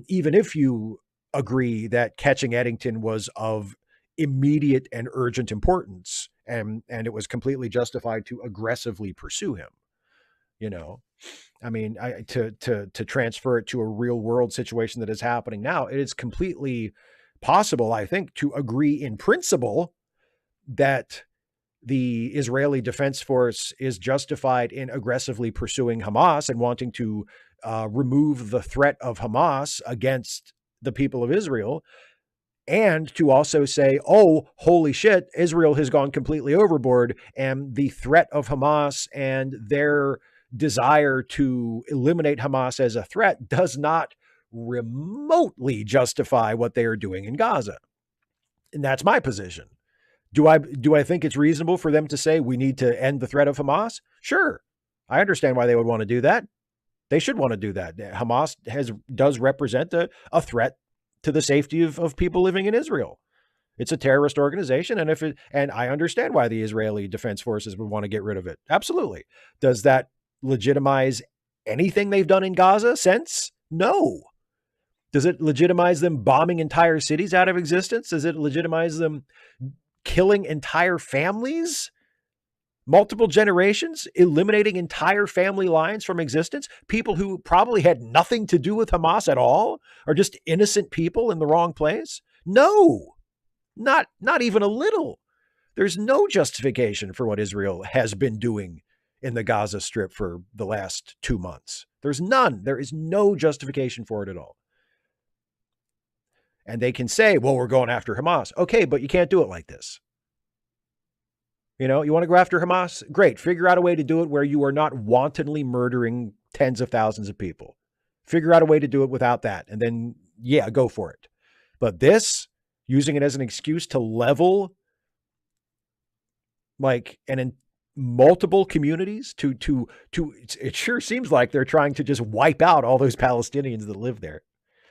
even if you agree that catching Eddington was of immediate and urgent importance and it was completely justified to aggressively pursue him. I mean, to transfer it to a real world situation that is happening now, it is completely possible, I think, to agree in principle that the Israeli Defense Force is justified in aggressively pursuing Hamas and wanting to remove the threat of Hamas against the people of Israel. And to also say, oh, holy shit, Israel has gone completely overboard. And the threat of Hamas and their desire to eliminate Hamas as a threat does not remotely justify what they are doing in Gaza. And that's my position. Do I think it's reasonable for them to say we need to end the threat of Hamas? Sure. I understand why they would want to do that. They should want to do that. Hamas does represent a threat to the safety of people living in Israel. It's a terrorist organization. And I understand why the Israeli Defense Forces would want to get rid of it. Absolutely. Does that legitimize anything they've done in Gaza since? No. Does it legitimize them bombing entire cities out of existence? Does it legitimize them killing entire families? Multiple generations? Eliminating entire family lines from existence? People who probably had nothing to do with Hamas at all? Are just innocent people in the wrong place? No. Not even a little. There's no justification for what Israel has been doing in the Gaza Strip for the last 2 months. There's none. There is no justification for it at all. And they can say, well, we're going after Hamas. Okay, but you can't do it like this. You want to go after Hamas? Great. Figure out a way to do it where you are not wantonly murdering tens of thousands of people. Figure out a way to do it without that. And then, yeah, go for it. But this, using it as an excuse to level multiple communities to it sure seems like they're trying to just wipe out all those Palestinians that live there.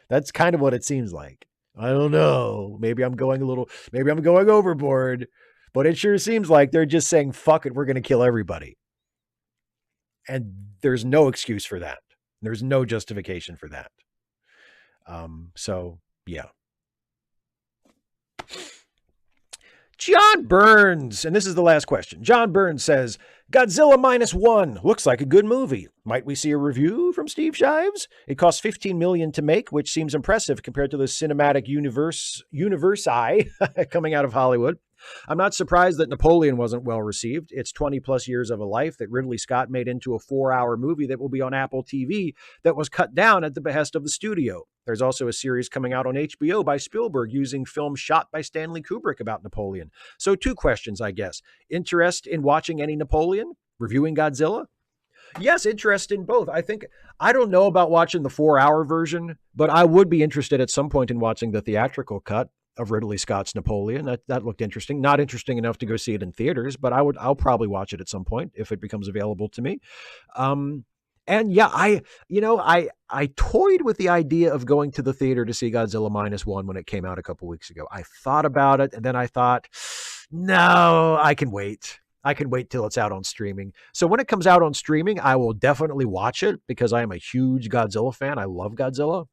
That's kind of what it seems like. I don't know. Maybe I'm going overboard, but it sure seems like they're just saying, fuck it, we're going to kill everybody. And there's no excuse for that. There's no justification for that. So yeah. John Burns, and this is the last question. John Burns says, Godzilla -1 looks like a good movie. Might we see a review from Steve Shives? It cost $15 million to make, which seems impressive compared to the cinematic universi coming out of Hollywood. I'm not surprised that Napoleon wasn't well received. It's 20 plus years of a life that Ridley Scott made into a 4-hour movie that will be on Apple TV that was cut down at the behest of the studio. There's also a series coming out on HBO by Spielberg using film shot by Stanley Kubrick about Napoleon. So 2 questions, I guess. Interest in watching any Napoleon? Reviewing Godzilla? Yes, interest in both. I don't know about watching the 4-hour version, but I would be interested at some point in watching the theatrical cut of Ridley Scott's Napoleon. That looked interesting. Not interesting enough to go see it in theaters, but I'll probably watch it at some point if it becomes available to me. And yeah, I toyed with the idea of going to the theater to see Godzilla -1 when it came out a couple weeks ago. I thought about it, and then I thought, no, I can wait. I can wait till it's out on streaming. So when it comes out on streaming, I will definitely watch it because I am a huge Godzilla fan. I love Godzilla.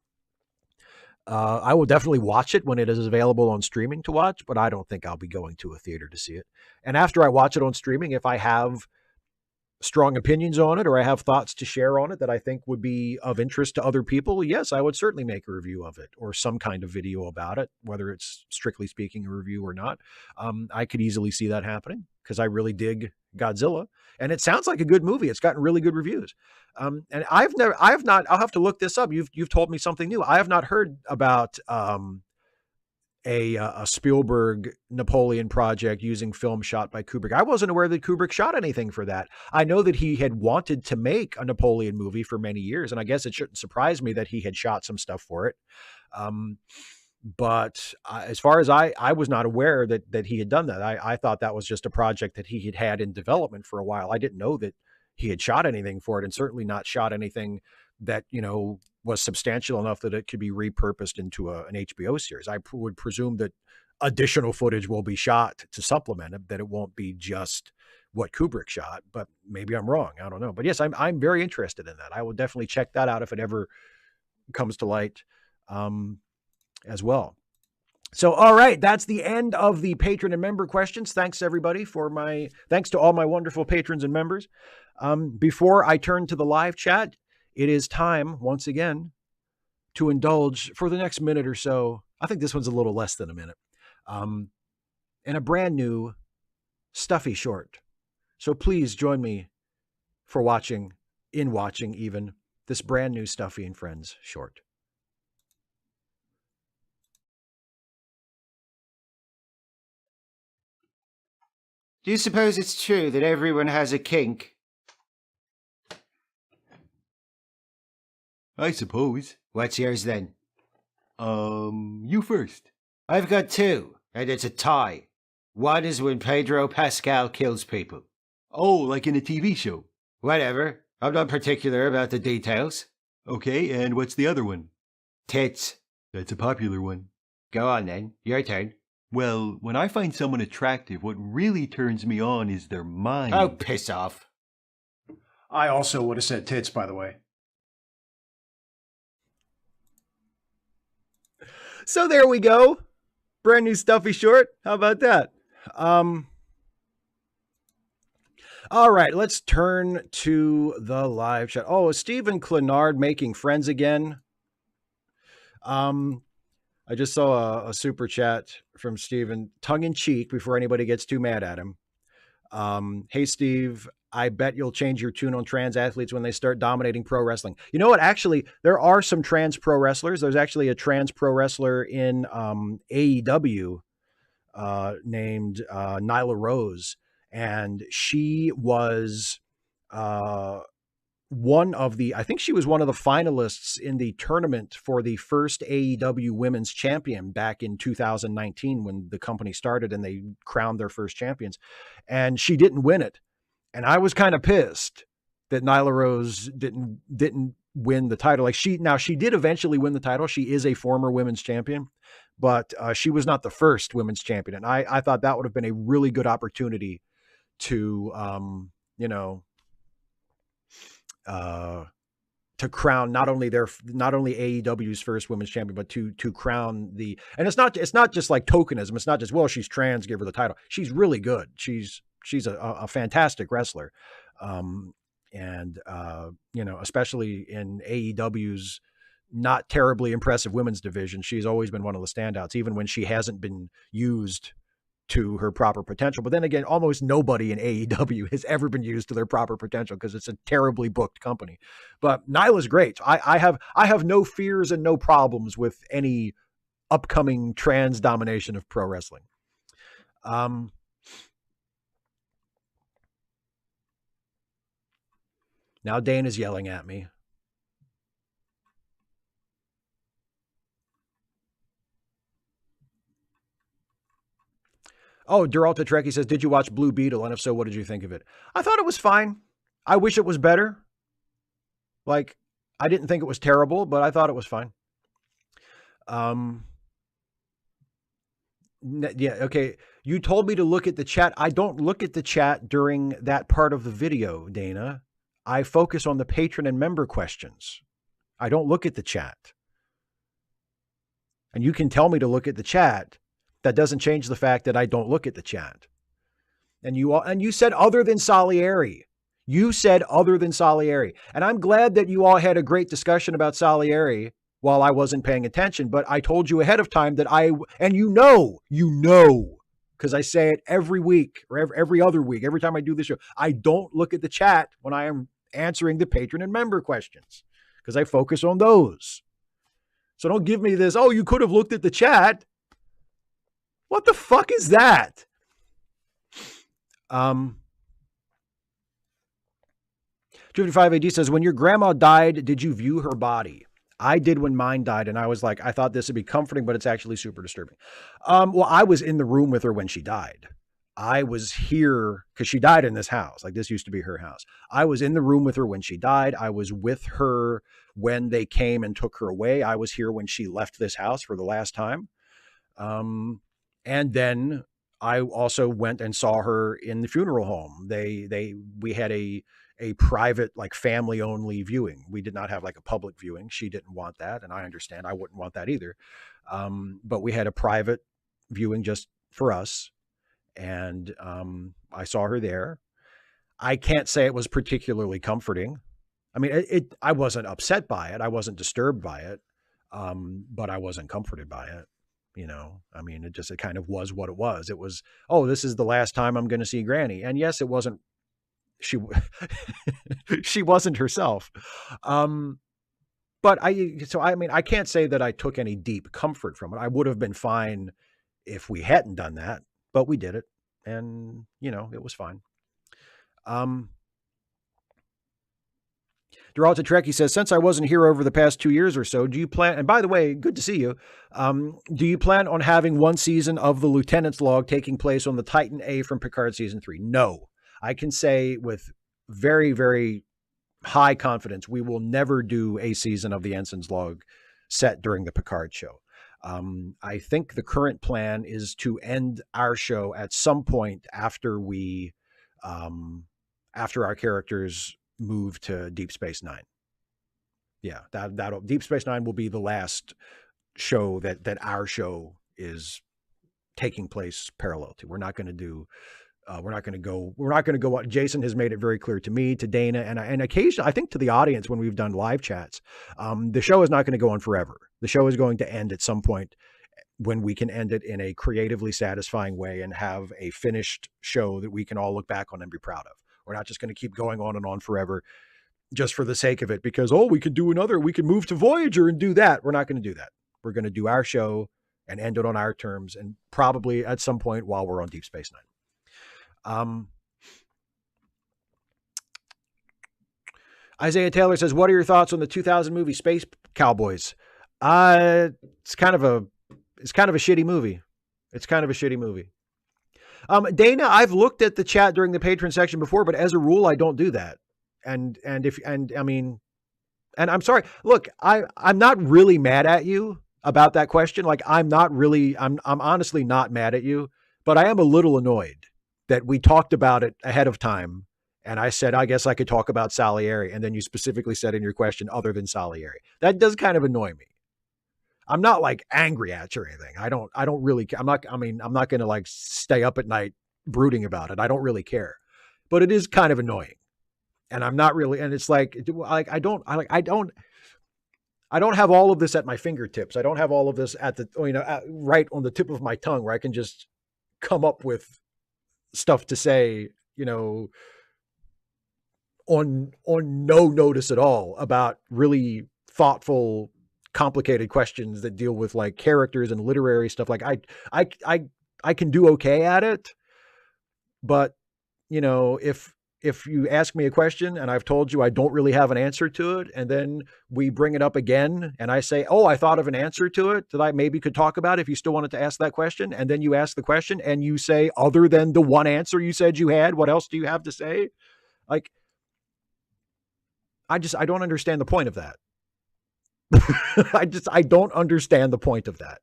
I will definitely watch it when it is available on streaming to watch, but I don't think I'll be going to a theater to see it. And after I watch it on streaming, if I have strong opinions on it or I have thoughts to share on it that I think would be of interest to other people, yes, I would certainly make a review of it or some kind of video about it, whether it's strictly speaking a review or not. I could easily see that happening because I really dig Godzilla and it sounds like a good movie. It's gotten really good reviews. And I'll have to look this up. You've told me something new. I have not heard about a Spielberg Napoleon project using film shot by Kubrick. I wasn't aware that Kubrick shot anything for that. I know that he had wanted to make a Napoleon movie for many years, and I guess it shouldn't surprise me that he had shot some stuff for it. But as far as I was not aware that he had done that. I thought that was just a project that he had in development for a while. I didn't know that he had shot anything for it, and certainly not shot anything that, was substantial enough that it could be repurposed into an HBO series. I would presume that additional footage will be shot to supplement it, that it won't be just what Kubrick shot, but maybe I'm wrong. I don't know. But yes, I'm very interested in that. I will definitely check that out if it ever comes to light as well. So, all right, that's the end of the patron and member questions. Thanks everybody thanks to all my wonderful patrons and members. Before I turn to the live chat, it is time, once again, to indulge for the next minute or so. I think this one's a little less than a minute. In a brand new stuffy short. So please join me for watching even, this brand new Stuffy and Friends short. Do you suppose it's true that everyone has a kink? I suppose. What's yours then? You first. I've got 2, and it's a tie. One is when Pedro Pascal kills people. Oh, like in a TV show. Whatever. I'm not particular about the details. Okay, and what's the other one? Tits. That's a popular one. Go on then. Your turn. Well, when I find someone attractive, what really turns me on is their mind. Oh, piss off. I also would have said tits, by the way. So there we go. Brand new Stuffy short. How about that? All right, let's turn to the live chat. Oh, is Stephen Clenard making friends again? I just saw a super chat from Stephen, tongue in cheek, before anybody gets too mad at him. Hey, Steve, I bet you'll change your tune on trans athletes when they start dominating pro wrestling. You know what? Actually, there are some trans pro wrestlers. There's actually a trans pro wrestler in AEW named Nyla Rose. And she was I think she was one of the finalists in the tournament for the first AEW Women's Champion back in 2019 when the company started and they crowned their first champions. And she didn't win it. And I was kind of pissed that Nyla Rose didn't win the title. Like she did eventually win the title. She is a former women's champion, but she was not the first women's champion. And I thought that would have been a really good opportunity to, to crown not only AEW's first women's champion, but to crown the, and it's not just like tokenism. It's not just, well, she's trans, give her the title. She's really good. She's a fantastic wrestler. Especially in AEW's not terribly impressive women's division, she's always been one of the standouts, even when she hasn't been used to her proper potential. But then again, almost nobody in AEW has ever been used to their proper potential because it's a terribly booked company. But Nyla's great. I have no fears and no problems with any upcoming trans domination of pro wrestling. Now Dana's yelling at me. Oh, Duralta Trekkie says, did you watch Blue Beetle? And if so, what did you think of it? I thought it was fine. I wish it was better. Like, I didn't think it was terrible, but I thought it was fine. Yeah, okay. You told me to look at the chat. I don't look at the chat during that part of the video, Dana. I focus on the patron and member questions. I don't look at the chat. And you can tell me to look at the chat. That doesn't change the fact that I don't look at the chat. And you said other than Salieri. You said other than Salieri. And I'm glad that you all had a great discussion about Salieri while I wasn't paying attention. But I told you ahead of time that because I say it every week or every other week, every time I do this show, I don't look at the chat when I am answering the patron and member questions because I focus on those. So don't give me this, oh, you could have looked at the chat. What the fuck is that? 55 AD says, when your grandma died, did you view her body? I did when mine died, and I was like, I thought this would be comforting, but it's actually super disturbing. Well, I was in the room with her when she died. I was here because she died in this house. Like, this used to be her house. I was in the room with her when she died. I was with her when they came and took her away. I was here when she left this house for the last time. And then I also went and saw her in the funeral home. We had a private, like, family only viewing. We did not have like a public viewing. She didn't want that. And I understand I wouldn't want that either. But we had a private viewing just for us. And I saw her there. I can't say it was particularly comforting. I mean, I wasn't upset by it. I wasn't disturbed by it. But I wasn't comforted by it. You know, I mean, it kind of was what it was. It was, oh, this is the last time I'm going to see Granny. And yes, it wasn't, she wasn't herself. But I can't say that I took any deep comfort from it. I would have been fine if we hadn't done that, but we did it. And, you know, it was fine. Duralta Trekkie says, since I wasn't here over the past 2 years or so, do you plan, and by the way, good to see you. Do you plan on having one season of the Lieutenant's Log taking place on the Titan A from Picard season 3? No, I can say with very, very high confidence, we will never do a season of the Ensign's Log set during the Picard show. I think the current plan is to end our show at some point after after our characters move to Deep Space Nine. Yeah, that'll Deep Space Nine will be the last show that our show is taking place parallel to. We're not going to go. Jason has made it very clear to me, to Dana, and occasionally, I think to the audience when we've done live chats, the show is not going to go on forever. The show is going to end at some point when we can end it in a creatively satisfying way and have a finished show that we can all look back on and be proud of. We're not just going to keep going on and on forever just for the sake of it because, oh, we can move to Voyager and do that. We're not going to do that. We're going to do our show and end it on our terms and probably at some point while we're on Deep Space Nine. Isaiah Taylor says, what are your thoughts on the 2000 movie Space Cowboys? It's kind of a shitty movie. Dana, I've looked at the chat during the patron section before, but as a rule, I don't do that. And I'm sorry. Look, I'm not really mad at you about that question. Like, I'm honestly not mad at you, but I am a little annoyed that we talked about it ahead of time And I said, I guess I could talk about Salieri. And then you specifically said in your question, other than Salieri. That does kind of annoy me. I'm not like angry at you or anything. I don't really, I'm not going to like stay up at night brooding about it. I don't really care, but it is kind of annoying. And I'm not really, and it's like, I don't have all of this at my fingertips. I don't have all of this at the, right on the tip of my tongue where I can just come up with stuff to say, on no notice at all about really thoughtful, complicated questions that deal with like characters and literary stuff. Like I can do okay at it, but if you ask me a question and I've told you I don't really have an answer to it, and then we bring it up again and I say, oh, I thought of an answer to it that I maybe could talk about if you still wanted to ask that question. And then you ask the question and you say, other than the one answer you said you had, what else do you have to say? Like, I don't understand the point of that. I don't understand the point of that.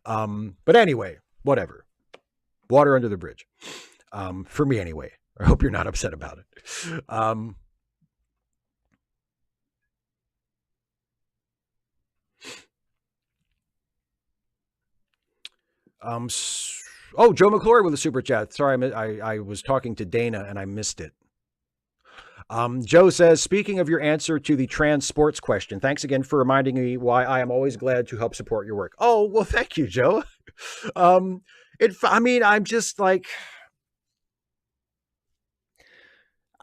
But anyway, whatever. Water under the bridge. For me anyway. I hope you're not upset about it. Joe McClory with a super chat. Sorry, I was talking to Dana and I missed it. Joe says, speaking of your answer to the trans sports question, thanks again for reminding me why I am always glad to help support your work. Oh, well, thank you, Joe. I'm just like,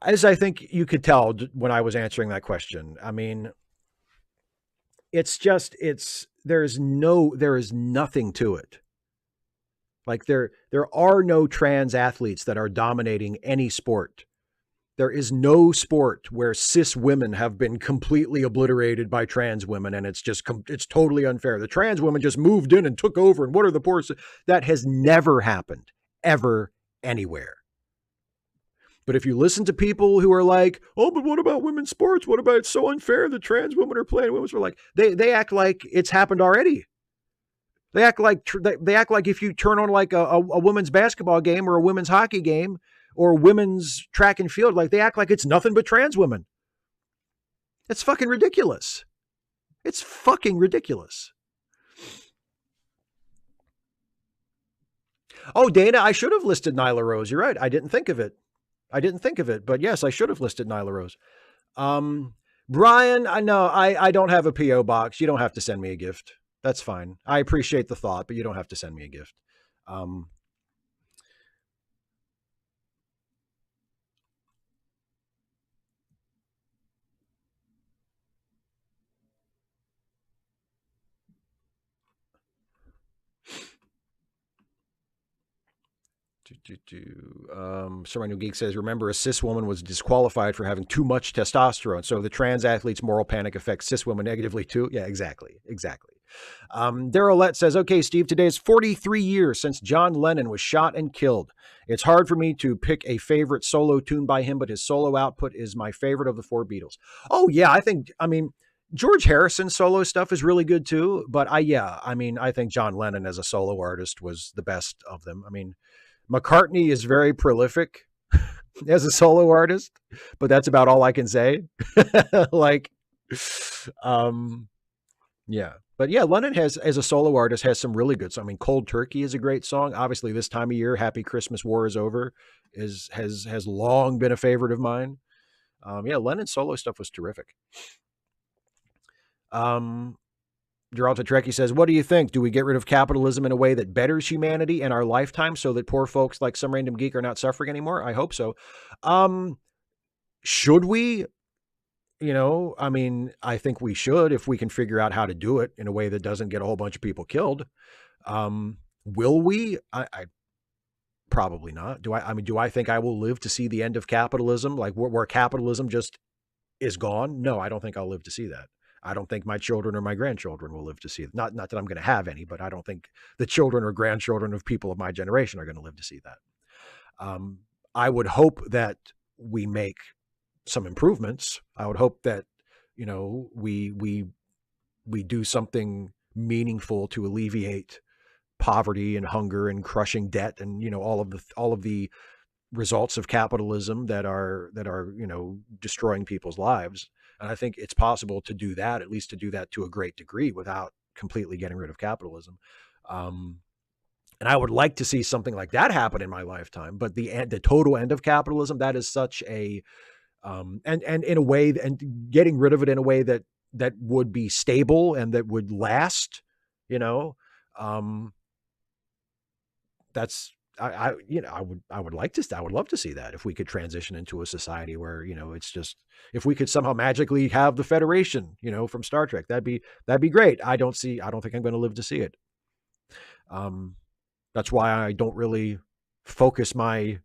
as I think you could tell when I was answering that question, I mean, there is nothing to it. Like there are no trans athletes that are dominating any sport. There is no sport where cis women have been completely obliterated by trans women, and it's totally unfair. The trans women just moved in and took over, and what are the poor? That has never happened, ever, anywhere. But if you listen to people who are like, oh, but what about women's sports? What about it's so unfair that trans women are playing women's? We're like, they act like it's happened already. They act like if you turn on like a women's basketball game or a women's hockey game or women's track and field, like they act like it's nothing but trans women. It's fucking ridiculous. It's fucking ridiculous. Oh, Dana, I should have listed Nyla Rose. You're right. I didn't think of it. But yes, I should have listed Nyla Rose. Brian, I know I don't have a P.O. box. You don't have to send me a gift. That's fine. I appreciate the thought, but you don't have to send me a gift. Someone Geek says, remember, a cis woman was disqualified for having too much testosterone. So the trans athlete's moral panic affects cis women negatively too. Yeah, exactly. Darylette says, okay, Steve, today is 43 years since John Lennon was shot and killed. It's hard for me to pick a favorite solo tune by him, but his solo output is my favorite of the four Beatles. Oh yeah, I mean, George Harrison's solo stuff is really good too, but I think John Lennon as a solo artist was the best of them. I mean, McCartney is very prolific as a solo artist, but that's about all I can say. Yeah. But yeah, Lennon as a solo artist has some really good songs. I mean, Cold Turkey is a great song. Obviously, this time of year, Happy Christmas, War is Over has long been a favorite of mine. Yeah, Lennon's solo stuff was terrific. Geraldo Trekkie says, what do you think? Do we get rid of capitalism in a way that betters humanity in our lifetime so that poor folks like some random geek are not suffering anymore? I hope so. Should we? I think we should if we can figure out how to do it in a way that doesn't get a whole bunch of people killed. Will we? I probably not. Do I think I will live to see the end of capitalism, like where capitalism just is gone? No, I don't think I'll live to see that. I don't think my children or my grandchildren will live to see it. Not that I'm going to have any, but I don't think the children or grandchildren of people of my generation are going to live to see that. I would hope that we make some improvements. I would hope that, we do something meaningful to alleviate poverty and hunger and crushing debt and, all of the results of capitalism that are destroying people's lives. And I think it's possible to do that, at least to do that to a great degree, without completely getting rid of capitalism. And I would like to see something like that happen in my lifetime. But the total end of capitalism, that is such a and in a way, and getting rid of it in a way that would be stable and that would last. That's I would love to see that, if we could transition into a society where it's just, if we could somehow magically have the Federation, from Star Trek, that'd be great. I don't think I'm going to live to see it. That's why I don't really focus my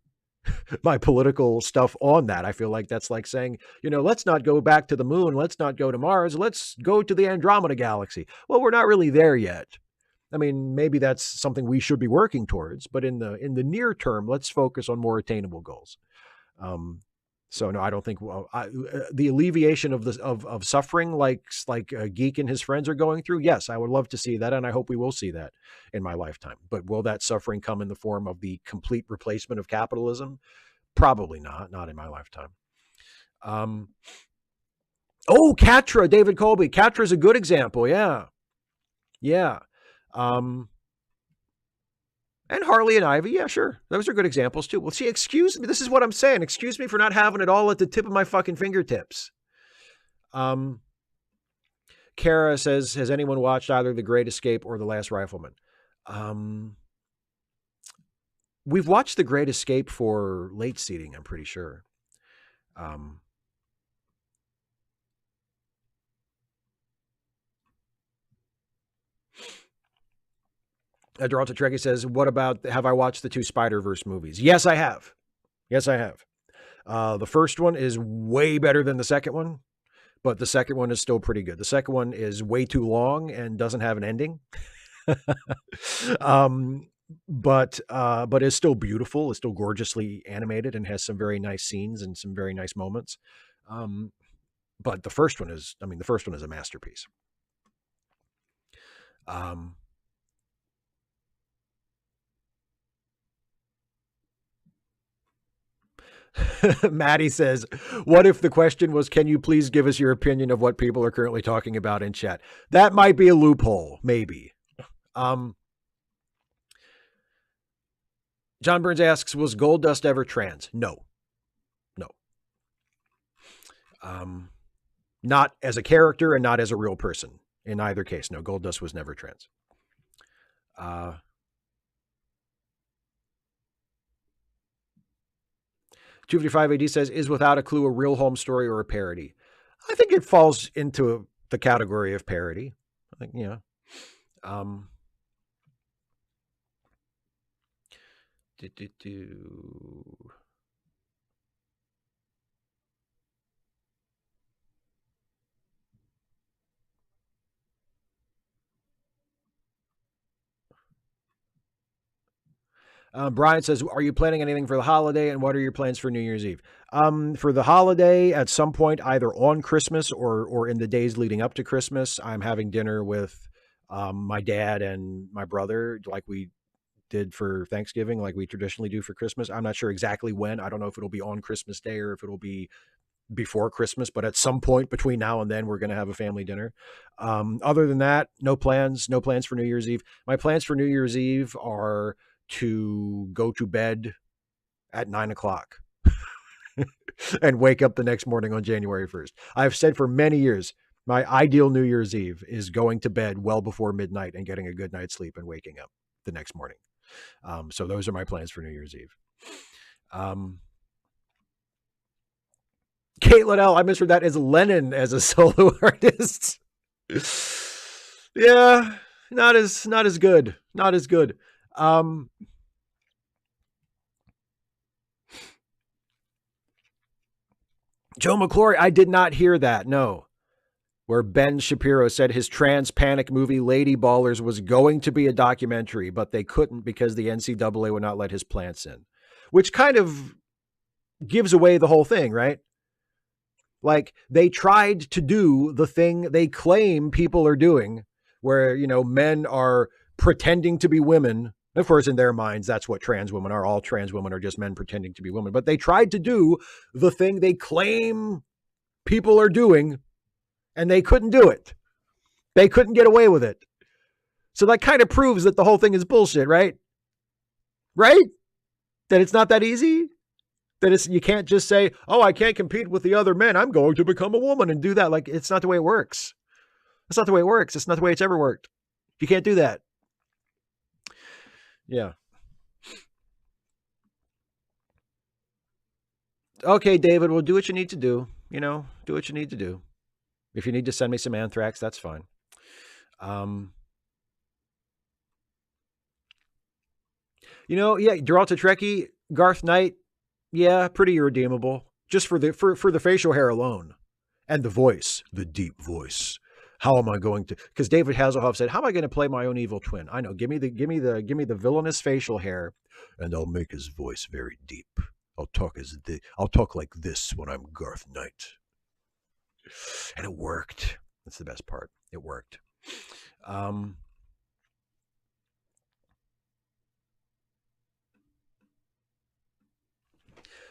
political stuff on that. I feel like that's like saying, let's not go back to the moon, let's not go to Mars, let's go to the Andromeda galaxy. Well, we're not really there yet. I mean, maybe that's something we should be working towards, but in the near term, let's focus on more attainable goals. So no, I don't think the alleviation of suffering, like Geek and his friends are going through. Yes, I would love to see that, and I hope we will see that in my lifetime. But will that suffering come in the form of the complete replacement of capitalism? Probably not. Not in my lifetime. Catra, David Colby. Catra is a good example. Yeah. And Harley and Ivy, yeah, sure. Those are good examples too. Well, see, excuse me. This is what I'm saying. Excuse me for not having it all at the tip of my fucking fingertips. Kara says, has anyone watched either The Great Escape or The Last Rifleman? We've watched The Great Escape for late seating, I'm pretty sure. Dorota Trekkie says, what about, have I watched the 2 Spider-Verse movies? Yes, I have. The first one is way better than the second one, but the second one is still pretty good. The second one is way too long and doesn't have an ending. But it's still beautiful. It's still gorgeously animated and has some very nice scenes and some very nice moments. But the first one is a masterpiece. Maddie says, what if the question was, can you please give us your opinion of what people are currently talking about in chat? That might be a loophole, maybe. John Burns asks, was Goldust ever trans? No. Not as a character and not as a real person. In either case, no, Goldust was never trans. 255 AD says, is Without a Clue a real home story or a parody? I think it falls into the category of parody. I think, Brian says, are you planning anything for the holiday, and what are your plans for New Year's Eve? For the holiday, at some point, either on Christmas or in the days leading up to Christmas, I'm having dinner with my dad and my brother, like we did for Thanksgiving, like we traditionally do for Christmas. I'm not sure exactly when. I don't know if it'll be on Christmas Day or if it'll be before Christmas, but at some point between now and then, we're going to have a family dinner. Other than that, no plans for New Year's Eve. My plans for New Year's Eve are to go to bed at 9:00 and wake up the next morning on January 1st. I've said for many years, my ideal New Year's Eve is going to bed well before midnight and getting a good night's sleep and waking up the next morning. So those are my plans for New Year's Eve. Caitlin L., I misread that as Lennon as a solo artist. Yeah, not as good. Not as good. Joe McClory, I did not hear that, no. Where Ben Shapiro said his trans panic movie Lady Ballers was going to be a documentary, but they couldn't because the NCAA would not let his plants in. Which kind of gives away the whole thing, right? Like, they tried to do the thing they claim people are doing, where, men are pretending to be women Of course, in their minds, that's what trans women are. All trans women are just men pretending to be women. But they tried to do the thing they claim people are doing, and they couldn't do it. They couldn't get away with it. So that kind of proves that the whole thing is bullshit, right? Right? That it's not that easy? That you can't just say, oh, I can't compete with the other men. I'm going to become a woman and do that. Like, it's not the way it works. It's not the way it works. It's not the way it's ever worked. You can't do that. Yeah. Okay, David, well, do what you need to do. Do what you need to do. If you need to send me some anthrax, that's fine. Deralta Trekkie, Garth Knight, yeah, pretty irredeemable. Just for the facial hair alone. And the voice, the deep voice. How am I going to? Because David Hasselhoff said, "How am I going to play my own evil twin?" I know. Give me the villainous facial hair, and I'll make his voice very deep. I'll talk like this when I'm Garth Knight, and it worked. That's the best part. It worked.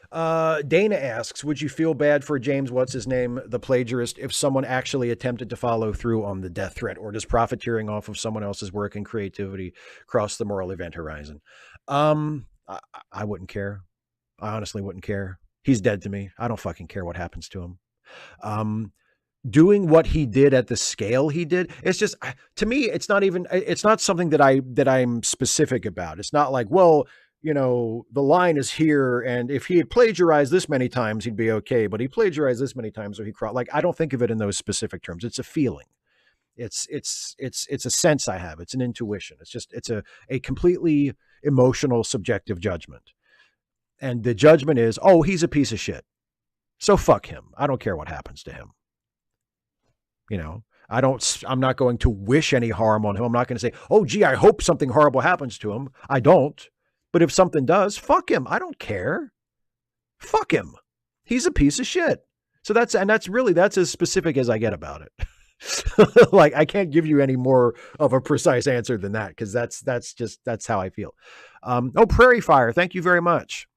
Dana asks, would you feel bad for James, what's his name, the plagiarist, if someone actually attempted to follow through on the death threat, or does profiteering off of someone else's work and creativity cross the moral event horizon? I wouldn't care. I honestly wouldn't care. He's dead to me. I don't fucking care what happens to him. Doing what he did at the scale he did, it's just, to me, it's not something that I'm specific about. It's not like, well, the line is here, and if he had plagiarized this many times, he'd be okay, but he plagiarized this many times, so he crossed. Like, I don't think of it in those specific terms. It's a feeling. It's a sense I have. It's an intuition. It's a completely emotional, subjective judgment. And the judgment is, oh, he's a piece of shit. So fuck him. I don't care what happens to him. I'm not going to wish any harm on him. I'm not going to say, oh, gee, I hope something horrible happens to him. I don't. But if something does, fuck him. I don't care. Fuck him. He's a piece of shit. So that's as specific as I get about it. Like, I can't give you any more of a precise answer than that, because that's how I feel. Prairie Fire, thank you very much.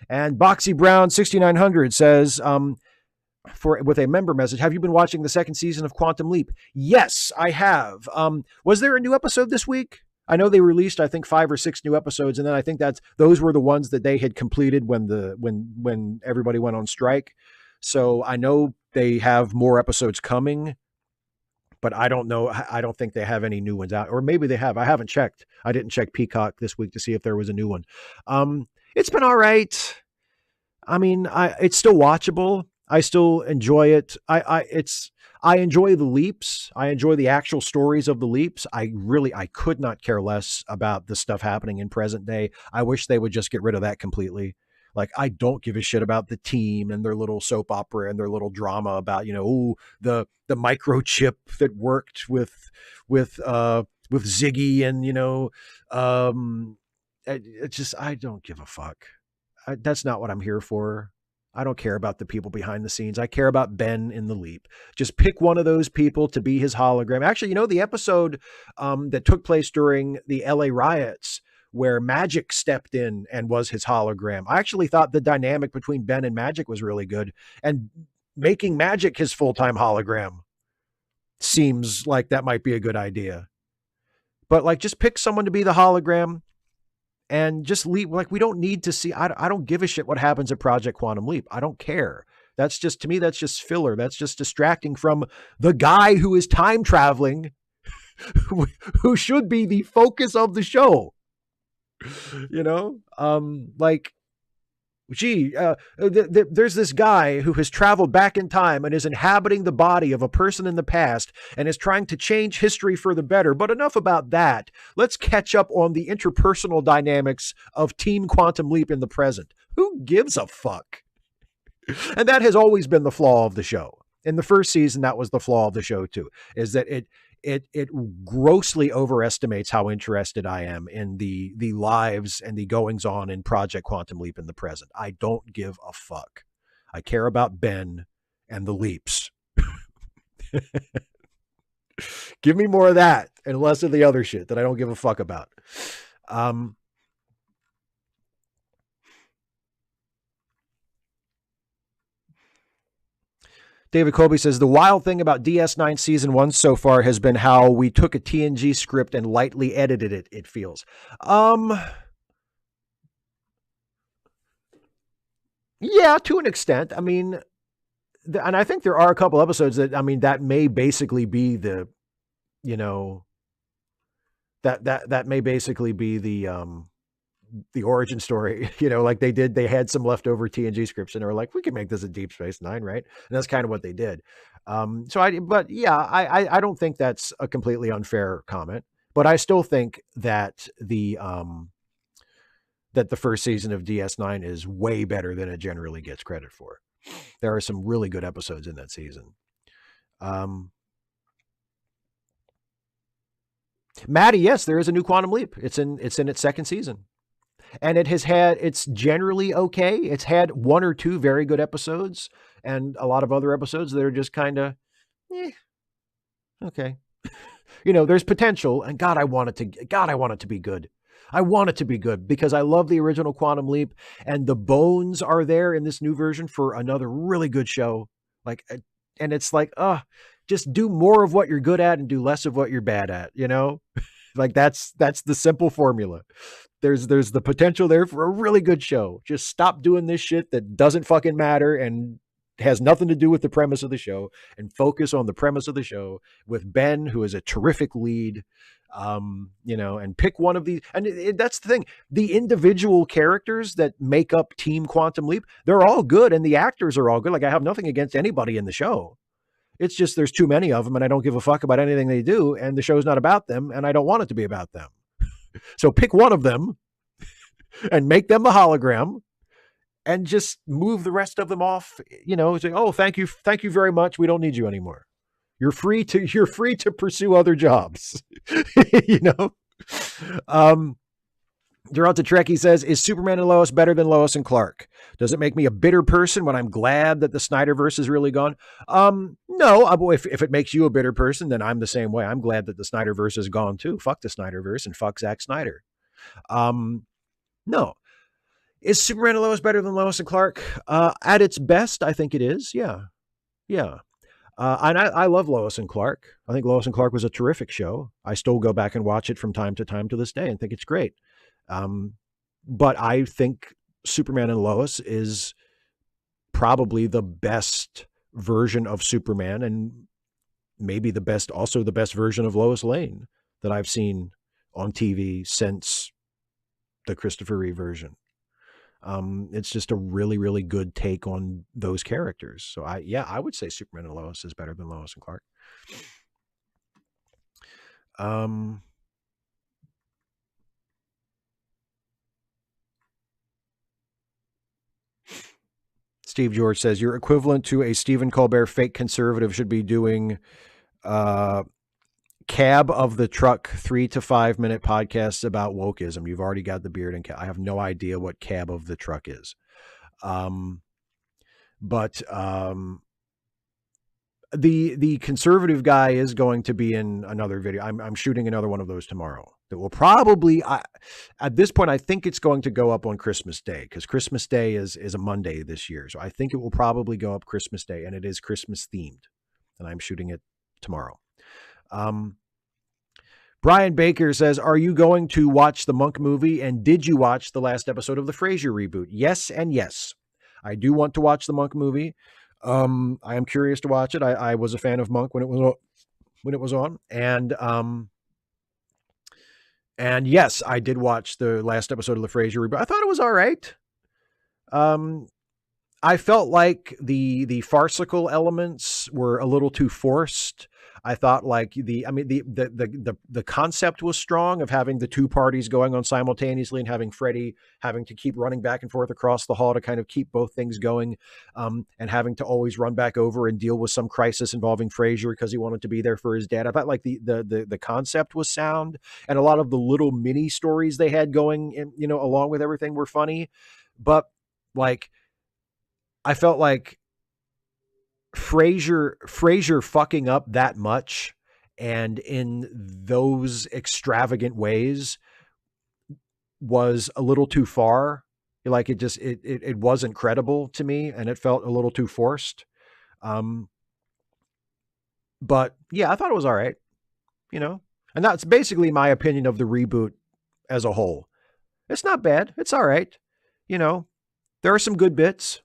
And Boxy Brown 6900 says, with a member message, have you been watching the second season of Quantum Leap? Yes, I have. Was there a new episode this week? I know they released, I think, 5 or 6 new episodes, and then I think those were the ones that they had completed when everybody went on strike. So I know they have more episodes coming, but I don't know. I don't think they have any new ones out, or maybe they have. I haven't checked. I didn't check Peacock this week to see if there was a new one. It's been all right. I mean, it's still watchable. I still enjoy it. I enjoy the leaps. I enjoy the actual stories of the leaps. I could not care less about the stuff happening in present day. I wish they would just get rid of that completely. Like, I don't give a shit about the team and their little soap opera and their little drama about, the microchip that worked with Ziggy, and, I don't give a fuck. That's not what I'm here for. I don't care about the people behind the scenes. I care about Ben in the leap. Just pick one of those people to be his hologram. Actually, the episode that took place during the LA riots where Magic stepped in and was his hologram. I actually thought the dynamic between Ben and Magic was really good. And making Magic his full-time hologram seems like that might be a good idea. But like, just pick someone to be the hologram. And just leave. Like, we don't need to see. I don't give a shit what happens at Project Quantum Leap. I don't care. That's just, to me, that's just filler. That's just distracting from the guy who is time traveling, who should be the focus of the show. There's this guy who has traveled back in time and is inhabiting the body of a person in the past and is trying to change history for the better. But enough about that. Let's catch up on the interpersonal dynamics of Team Quantum Leap in the present. Who gives a fuck? And that has always been the flaw of the show. In the first season, that was the flaw of the show too, is that it grossly overestimates how interested I am in the lives and the goings on in Project Quantum Leap in the present. I don't give a fuck. I care about Ben and the leaps. Give me more of that and less of the other shit that I don't give a fuck about. David Colby says, the wild thing about DS9 season 1 so far has been how we took a TNG script and lightly edited it, it feels. Yeah, to an extent. I mean, and I think there are a couple episodes that, I mean, that may basically be the, you know, that may basically be the origin story, you know, like they had some leftover TNG scripts and they were like, we can make this a Deep Space Nine, right? And that's kind of what they did. But yeah, I don't think that's a completely unfair comment, but I still think that the first season of DS9 is way better than it generally gets credit for. There are some really good episodes in that season. Maddie, yes, there is a new Quantum Leap. It's in its second season. And it's generally okay. It's had one or two very good episodes and a lot of other episodes that are just kind of, okay. You know, there's potential, and God, I want it to be good. I want it to be good because I love the original Quantum Leap, and the bones are there in this new version for another really good show. Like, and it's like, just do more of what you're good at and do less of what you're bad at, you know? Like that's the simple formula. There's the potential there for a really good show. Just stop doing this shit that doesn't fucking matter and has nothing to do with the premise of the show and focus on the premise of the show with Ben, who is a terrific lead. You know, and pick one of these. And that's the thing. The individual characters that make up Team Quantum Leap, they're all good and the actors are all good. Like I have nothing against anybody in the show. It's just there's too many of them and I don't give a fuck about anything they do and the show's not about them and I don't want it to be about them. So pick one of them and make them the hologram and just move the rest of them off, you know, say, oh, thank you very much. We don't need you anymore. You're free to pursue other jobs, you know? Geralt Trekkie says, is Superman and Lois better than Lois and Clark? Does it make me a bitter person when I'm glad that the Snyderverse is really gone? No, if it makes you a bitter person, then I'm the same way. I'm glad that the Snyderverse is gone too. Fuck the Snyderverse and fuck Zack Snyder. No. Is Superman and Lois better than Lois and Clark? At its best, I think it is. Yeah. Yeah. And I love Lois and Clark. I think Lois and Clark was a terrific show. I still go back and watch it from time to time to this day and think it's great. But I think Superman and Lois is probably the best version of Superman and maybe the best version of Lois Lane that I've seen on TV since the Christopher Reeve version. It's just a really, really good take on those characters. So I would say Superman and Lois is better than Lois and Clark. Steve George says, you're equivalent to a Stephen Colbert fake conservative should be doing cab of the truck 3 to 5 minute podcasts about wokeism. You've already got the beard and I have no idea what cab of the truck is. But the conservative guy is going to be in another video. I'm shooting another one of those tomorrow. That will probably, at this point, I think it's going to go up on Christmas Day because Christmas Day is a Monday this year. So I think it will probably go up Christmas Day and it is Christmas themed and I'm shooting it tomorrow. Brian Baker says, are you going to watch the Monk movie? And did you watch the last episode of the Frasier reboot? Yes. And yes, I do want to watch the Monk movie. I am curious to watch it. I was a fan of Monk when it was on. And yes, I did watch the last episode of the Frasier reboot. I thought it was all right. I felt like the farcical elements were a little too forced. I thought like the concept was strong of having the two parties going on simultaneously and having Freddie having to keep running back and forth across the hall to kind of keep both things going, and having to always run back over and deal with some crisis involving Frasier because he wanted to be there for his dad. I thought like the concept was sound, and a lot of the little mini stories they had going in, you know, along with everything were funny, but like I felt like Frasier fucking up that much and in those extravagant ways was a little too far. Like it wasn't credible to me, and it felt a little too forced. But yeah, I thought it was all right, and that's basically my opinion of the reboot as a whole. It's not bad. It's all right. There are some good bits.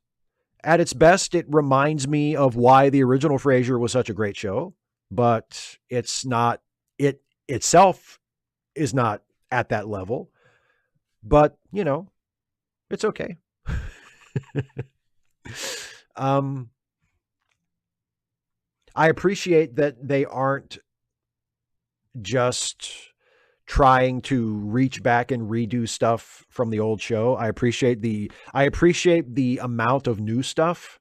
At its best, it reminds me of why the original Frasier was such a great show, but it's not, it itself is not at that level. But, it's okay. I appreciate that they aren't just trying to reach back and redo stuff from the old show. I appreciate the amount of new stuff,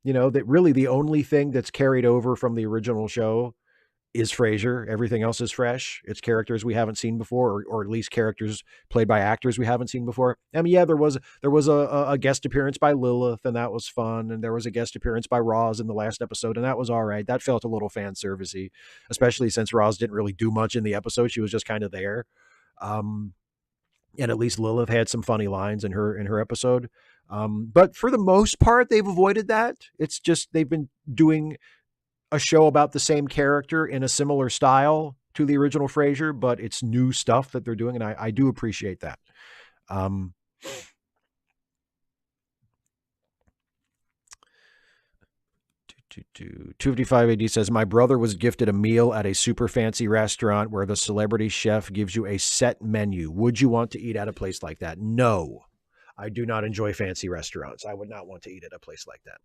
that really the only thing that's carried over from the original show is Frasier. Everything else is fresh. It's characters we haven't seen before, or at least characters played by actors we haven't seen before. I mean, yeah, there was a guest appearance by Lilith, and that was fun. And there was a guest appearance by Roz in the last episode, and that was all right. That felt a little fan servicey, especially since Roz didn't really do much in the episode. She was just kind of there. And at least Lilith had some funny lines in her episode. But for the most part, they've avoided that. It's just they've been doing a show about the same character in a similar style to the original Frasier, but it's new stuff that they're doing, and I do appreciate that. 255 AD says, my brother was gifted a meal at a super fancy restaurant where the celebrity chef gives you a set menu. Would you want to eat at a place like that? No, I do not enjoy fancy restaurants. I would not want to eat at a place like that.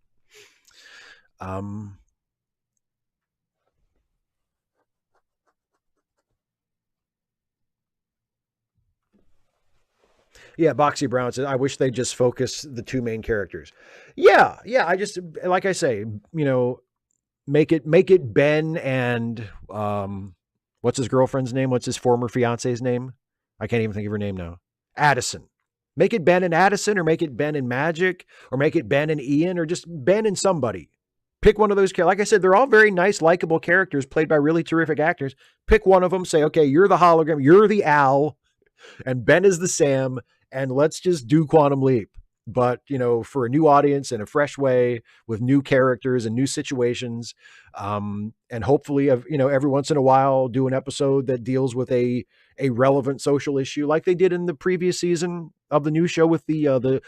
Yeah, Boxy Brown says, I wish they'd just focus the two main characters. Yeah. I just, like I say, make it Ben and what's his girlfriend's name? What's his former fiance's name? I can't even think of her name now. Addison. Make it Ben and Addison, or make it Ben and Magic, or make it Ben and Ian, or just Ben and somebody. Pick one of those characters. Like I said, they're all very nice, likable characters played by really terrific actors. Pick one of them, say, okay, you're the hologram, you're the Al, and Ben is the Sam, and let's just do Quantum Leap. But, for a new audience in a fresh way with new characters and new situations. And hopefully, every once in a while do an episode that deals with a relevant social issue like they did in the previous season of the new show with the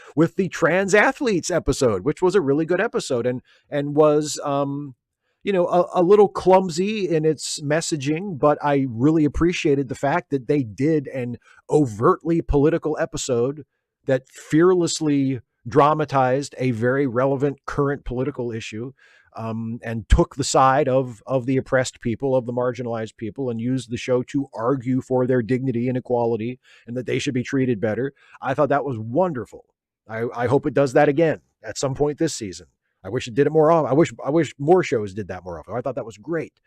trans athletes episode, which was a really good episode and was, a little clumsy in its messaging, but I really appreciated the fact that they did an overtly political episode that fearlessly dramatized a very relevant current political issue, and took the side of the oppressed people, of the marginalized people, and used the show to argue for their dignity and equality and that they should be treated better. I thought that was wonderful. I hope it does that again at some point this season. I wish it did it more often. I wish more shows did that more often. I thought that was great.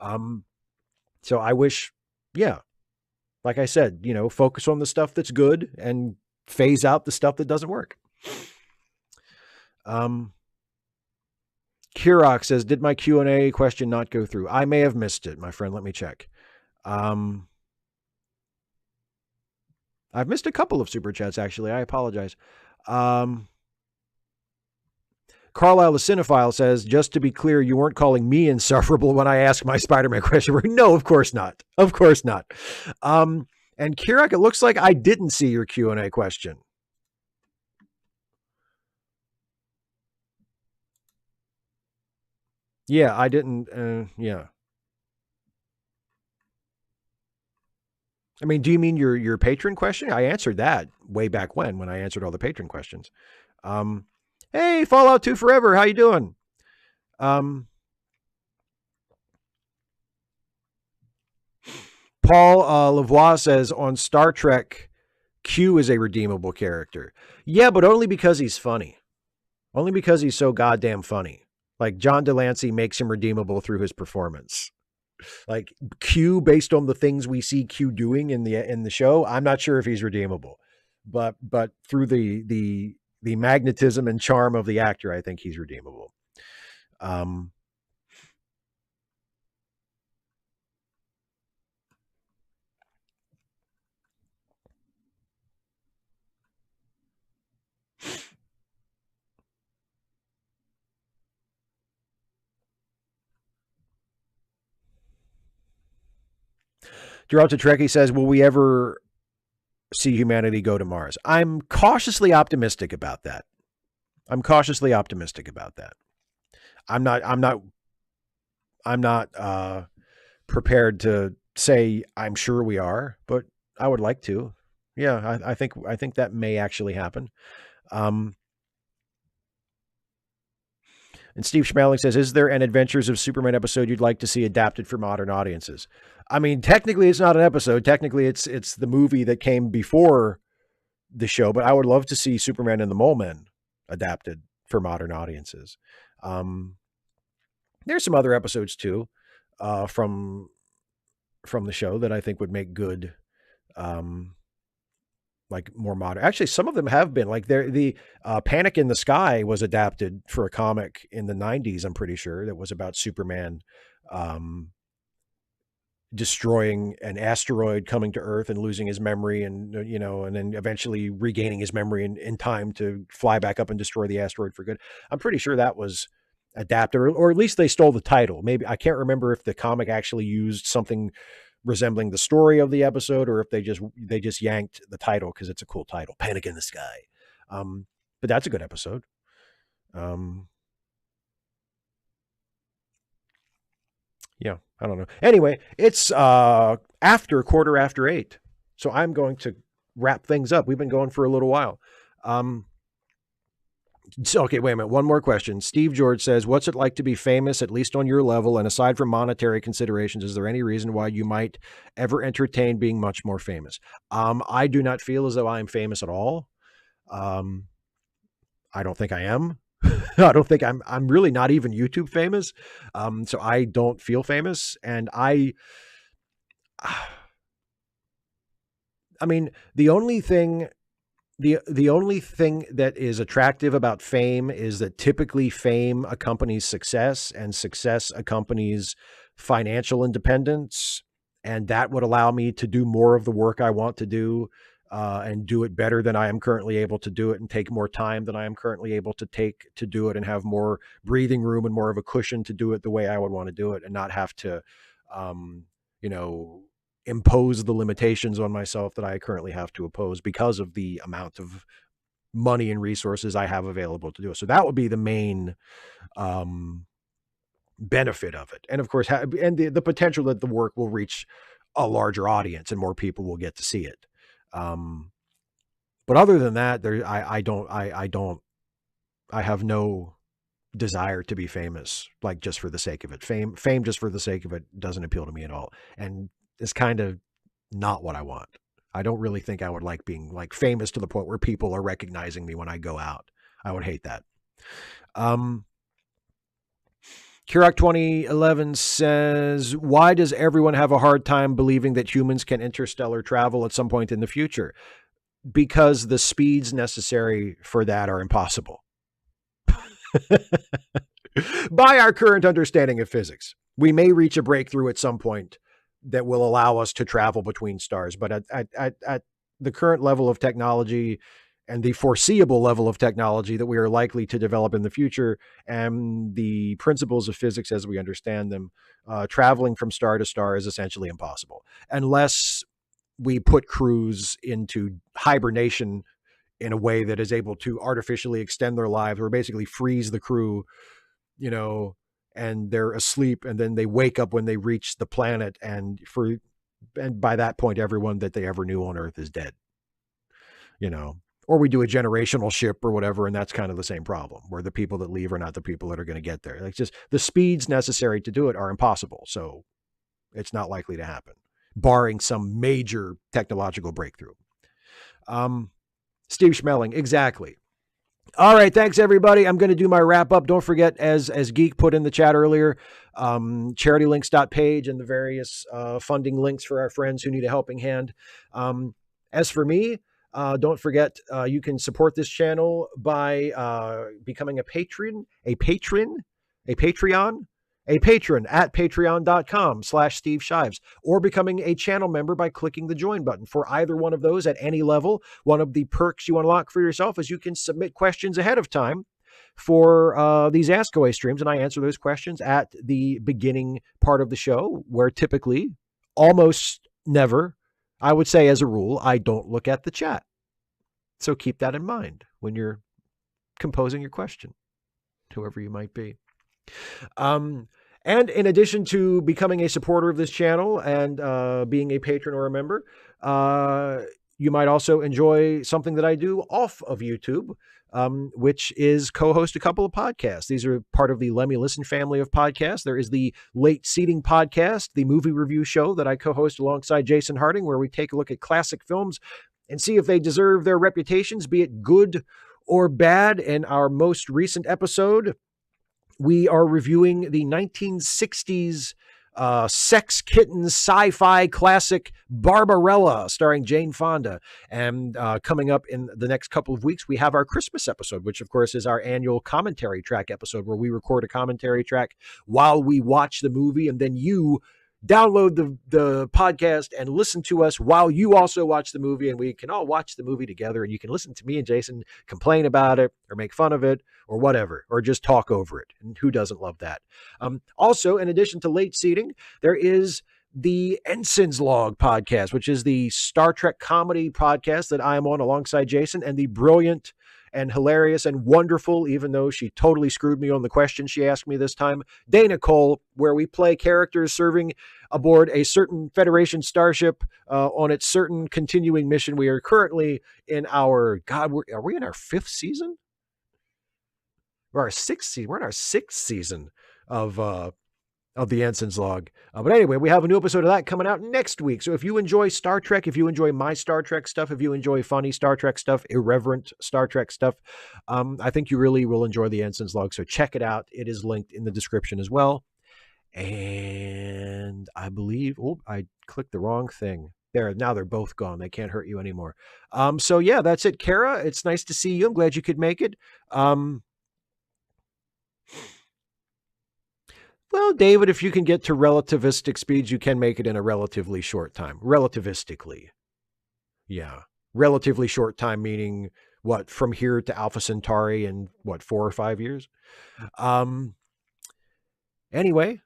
So I wish, yeah, like I said, focus on the stuff that's good and phase out the stuff that doesn't work. Kirok says, did my Q&A question not go through? I may have missed it, my friend. Let me check. I've missed a couple of super chats, actually. I apologize. Carlisle the Cinephile says, just to be clear, you weren't calling me insufferable when I asked my Spider-Man question. No, of course not. Of course not. And Kirok, it looks like I didn't see your Q&A question. Yeah, I didn't. Yeah. I mean, do you mean your patron question? I answered that way back when I answered all the patron questions. Hey, Fallout 2 Forever, how you doing? Paul Lavoie says, on Star Trek, Q is a redeemable character. Yeah, but only because he's funny. Only because he's so goddamn funny. Like, John Delancey makes him redeemable through his performance. Like, Q, based on the things we see Q doing in the show, I'm not sure if he's redeemable. But through the magnetism and charm of the actor, I think he's redeemable. Geraldo Trekkie says, will we ever see humanity go to Mars? I'm cautiously optimistic about that. I'm not prepared to say I'm sure we are, but I would like to. Yeah, I think that may actually happen. And Steve Schmeling says, is there an Adventures of Superman episode you'd like to see adapted for modern audiences? I mean, technically it's not an episode. Technically it's the movie that came before the show, but I would love to see Superman and the Mole Men adapted for modern audiences. There's some other episodes too, from the show that I think would make good, like more modern. Actually, some of them have been, like the Panic in the Sky was adapted for a comic in the 90s. I'm pretty sure that was about Superman, destroying an asteroid, coming to Earth and losing his memory, and and then eventually regaining his memory in time to fly back up and destroy the asteroid for good. I'm pretty sure that was adapted, or at least they stole the title. Maybe, I can't remember if the comic actually used something resembling the story of the episode, or if they just yanked the title because it's a cool title, Panic in the Sky. But that's a good episode. Yeah, I don't know. Anyway, it's after 8:15, so I'm going to wrap things up. We've been going for a little while. So, okay, wait a minute. One more question. Steve George says, what's it like to be famous, at least on your level? And aside from monetary considerations, is there any reason why you might ever entertain being much more famous? I do not feel as though I am famous at all. I don't think I am. I don't think I'm really not even YouTube famous. So I don't feel famous. And I mean, the only thing that is attractive about fame is that typically fame accompanies success, and success accompanies financial independence. And that would allow me to do more of the work I want to do, and do it better than I am currently able to do it, and take more time than I am currently able to take to do it, and have more breathing room and more of a cushion to do it the way I would want to do it, and not have to, impose the limitations on myself that I currently have to oppose because of the amount of money and resources I have available to do it. So that would be the main benefit of it. And of course, and the potential that the work will reach a larger audience and more people will get to see it. But other than that, I have no desire to be famous, like just for the sake of it. Fame just for the sake of it doesn't appeal to me at all. And it's kind of not what I want. I don't really think I would like being like famous to the point where people are recognizing me when I go out. I would hate that. Kirok 2011 says, why does everyone have a hard time believing that humans can interstellar travel at some point in the future? Because the speeds necessary for that are impossible. By our current understanding of physics, we may reach a breakthrough at some point that will allow us to travel between stars. But at the current level of technology and the foreseeable level of technology that we are likely to develop in the future, and the principles of physics as we understand them, traveling from star to star is essentially impossible unless we put crews into hibernation in a way that is able to artificially extend their lives, or basically freeze the crew, and they're asleep, and then they wake up when they reach the planet, and by that point, everyone that they ever knew on Earth is dead, or we do a generational ship or whatever. And that's kind of the same problem, where the people that leave are not the people that are going to get there. Like, just the speeds necessary to do it are impossible. So it's not likely to happen, barring some major technological breakthrough. Steve Schmeling. Exactly. All right. Thanks, everybody. I'm going to do my wrap up. Don't forget, as Geek put in the chat earlier, charitylinks.page and the various funding links for our friends who need a helping hand. As for me, don't forget, you can support this channel by becoming a patron at patreon.com/Steve Shives, or becoming a channel member by clicking the join button. For either one of those at any level, one of the perks you unlock for yourself is you can submit questions ahead of time for these Ask Away streams, and I answer those questions at the beginning part of the show, where typically almost never. I would say as a rule, I don't look at the chat. So keep that in mind when you're composing your question, whoever you might be. And in addition to becoming a supporter of this channel and being a patron or a member, you might also enjoy something that I do off of YouTube, which is co-host a couple of podcasts. These are part of the Let Me Listen family of podcasts. There is the Late Seating podcast, the movie review show that I co-host alongside Jason Harding, where we take a look at classic films and see if they deserve their reputations, be it good or bad. In our most recent episode, we are reviewing the 1960s sex kitten sci-fi classic Barbarella, starring Jane Fonda. And coming up in the next couple of weeks, we have our Christmas episode, which of course is our annual commentary track episode, where we record a commentary track while we watch the movie, and then you download the podcast and listen to us while you also watch the movie, and we can all watch the movie together, and you can listen to me and Jason complain about it or make fun of it or whatever, or just talk over it. And who doesn't love that? Also, in addition to Late Seating, there is the Ensign's Log podcast, which is the Star Trek comedy podcast that I am on alongside Jason, and the brilliant and hilarious and wonderful, even though she totally screwed me on the question she asked me this time, Dana Cole, where we play characters serving aboard a certain Federation starship on its certain continuing mission. We are currently in our, are we in our 5th season? Or our 6th season? We're in our 6th season of the Ensign's Log. But anyway, we have a new episode of that coming out next week. So if you enjoy Star Trek, if you enjoy my Star Trek stuff, if you enjoy funny Star Trek stuff, irreverent Star Trek stuff, I think you really will enjoy the Ensign's Log. So check it out. It is linked in the description as well. And I believe, I clicked the wrong thing. There, now they're both gone. They can't hurt you anymore. So yeah, that's it. Kara, it's nice to see you. I'm glad you could make it. Well, David, if you can get to relativistic speeds, you can make it in a relatively short time. Relativistically. Yeah. Relatively short time, meaning what, from here to Alpha Centauri in what, 4 or 5 years? Anyway,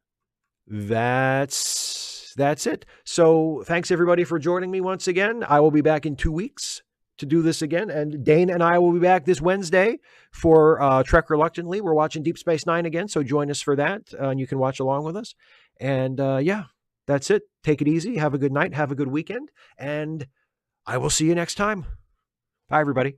that's it. So thanks everybody for joining me once again. I will be back in 2 weeks to do this again. And Dane and I will be back this Wednesday for Trek Reluctantly. We're watching Deep Space Nine again, so join us for that, and you can watch along with us. And yeah, that's it. Take it easy. Have a good night. Have a good weekend. And I will see you next time. Bye, everybody.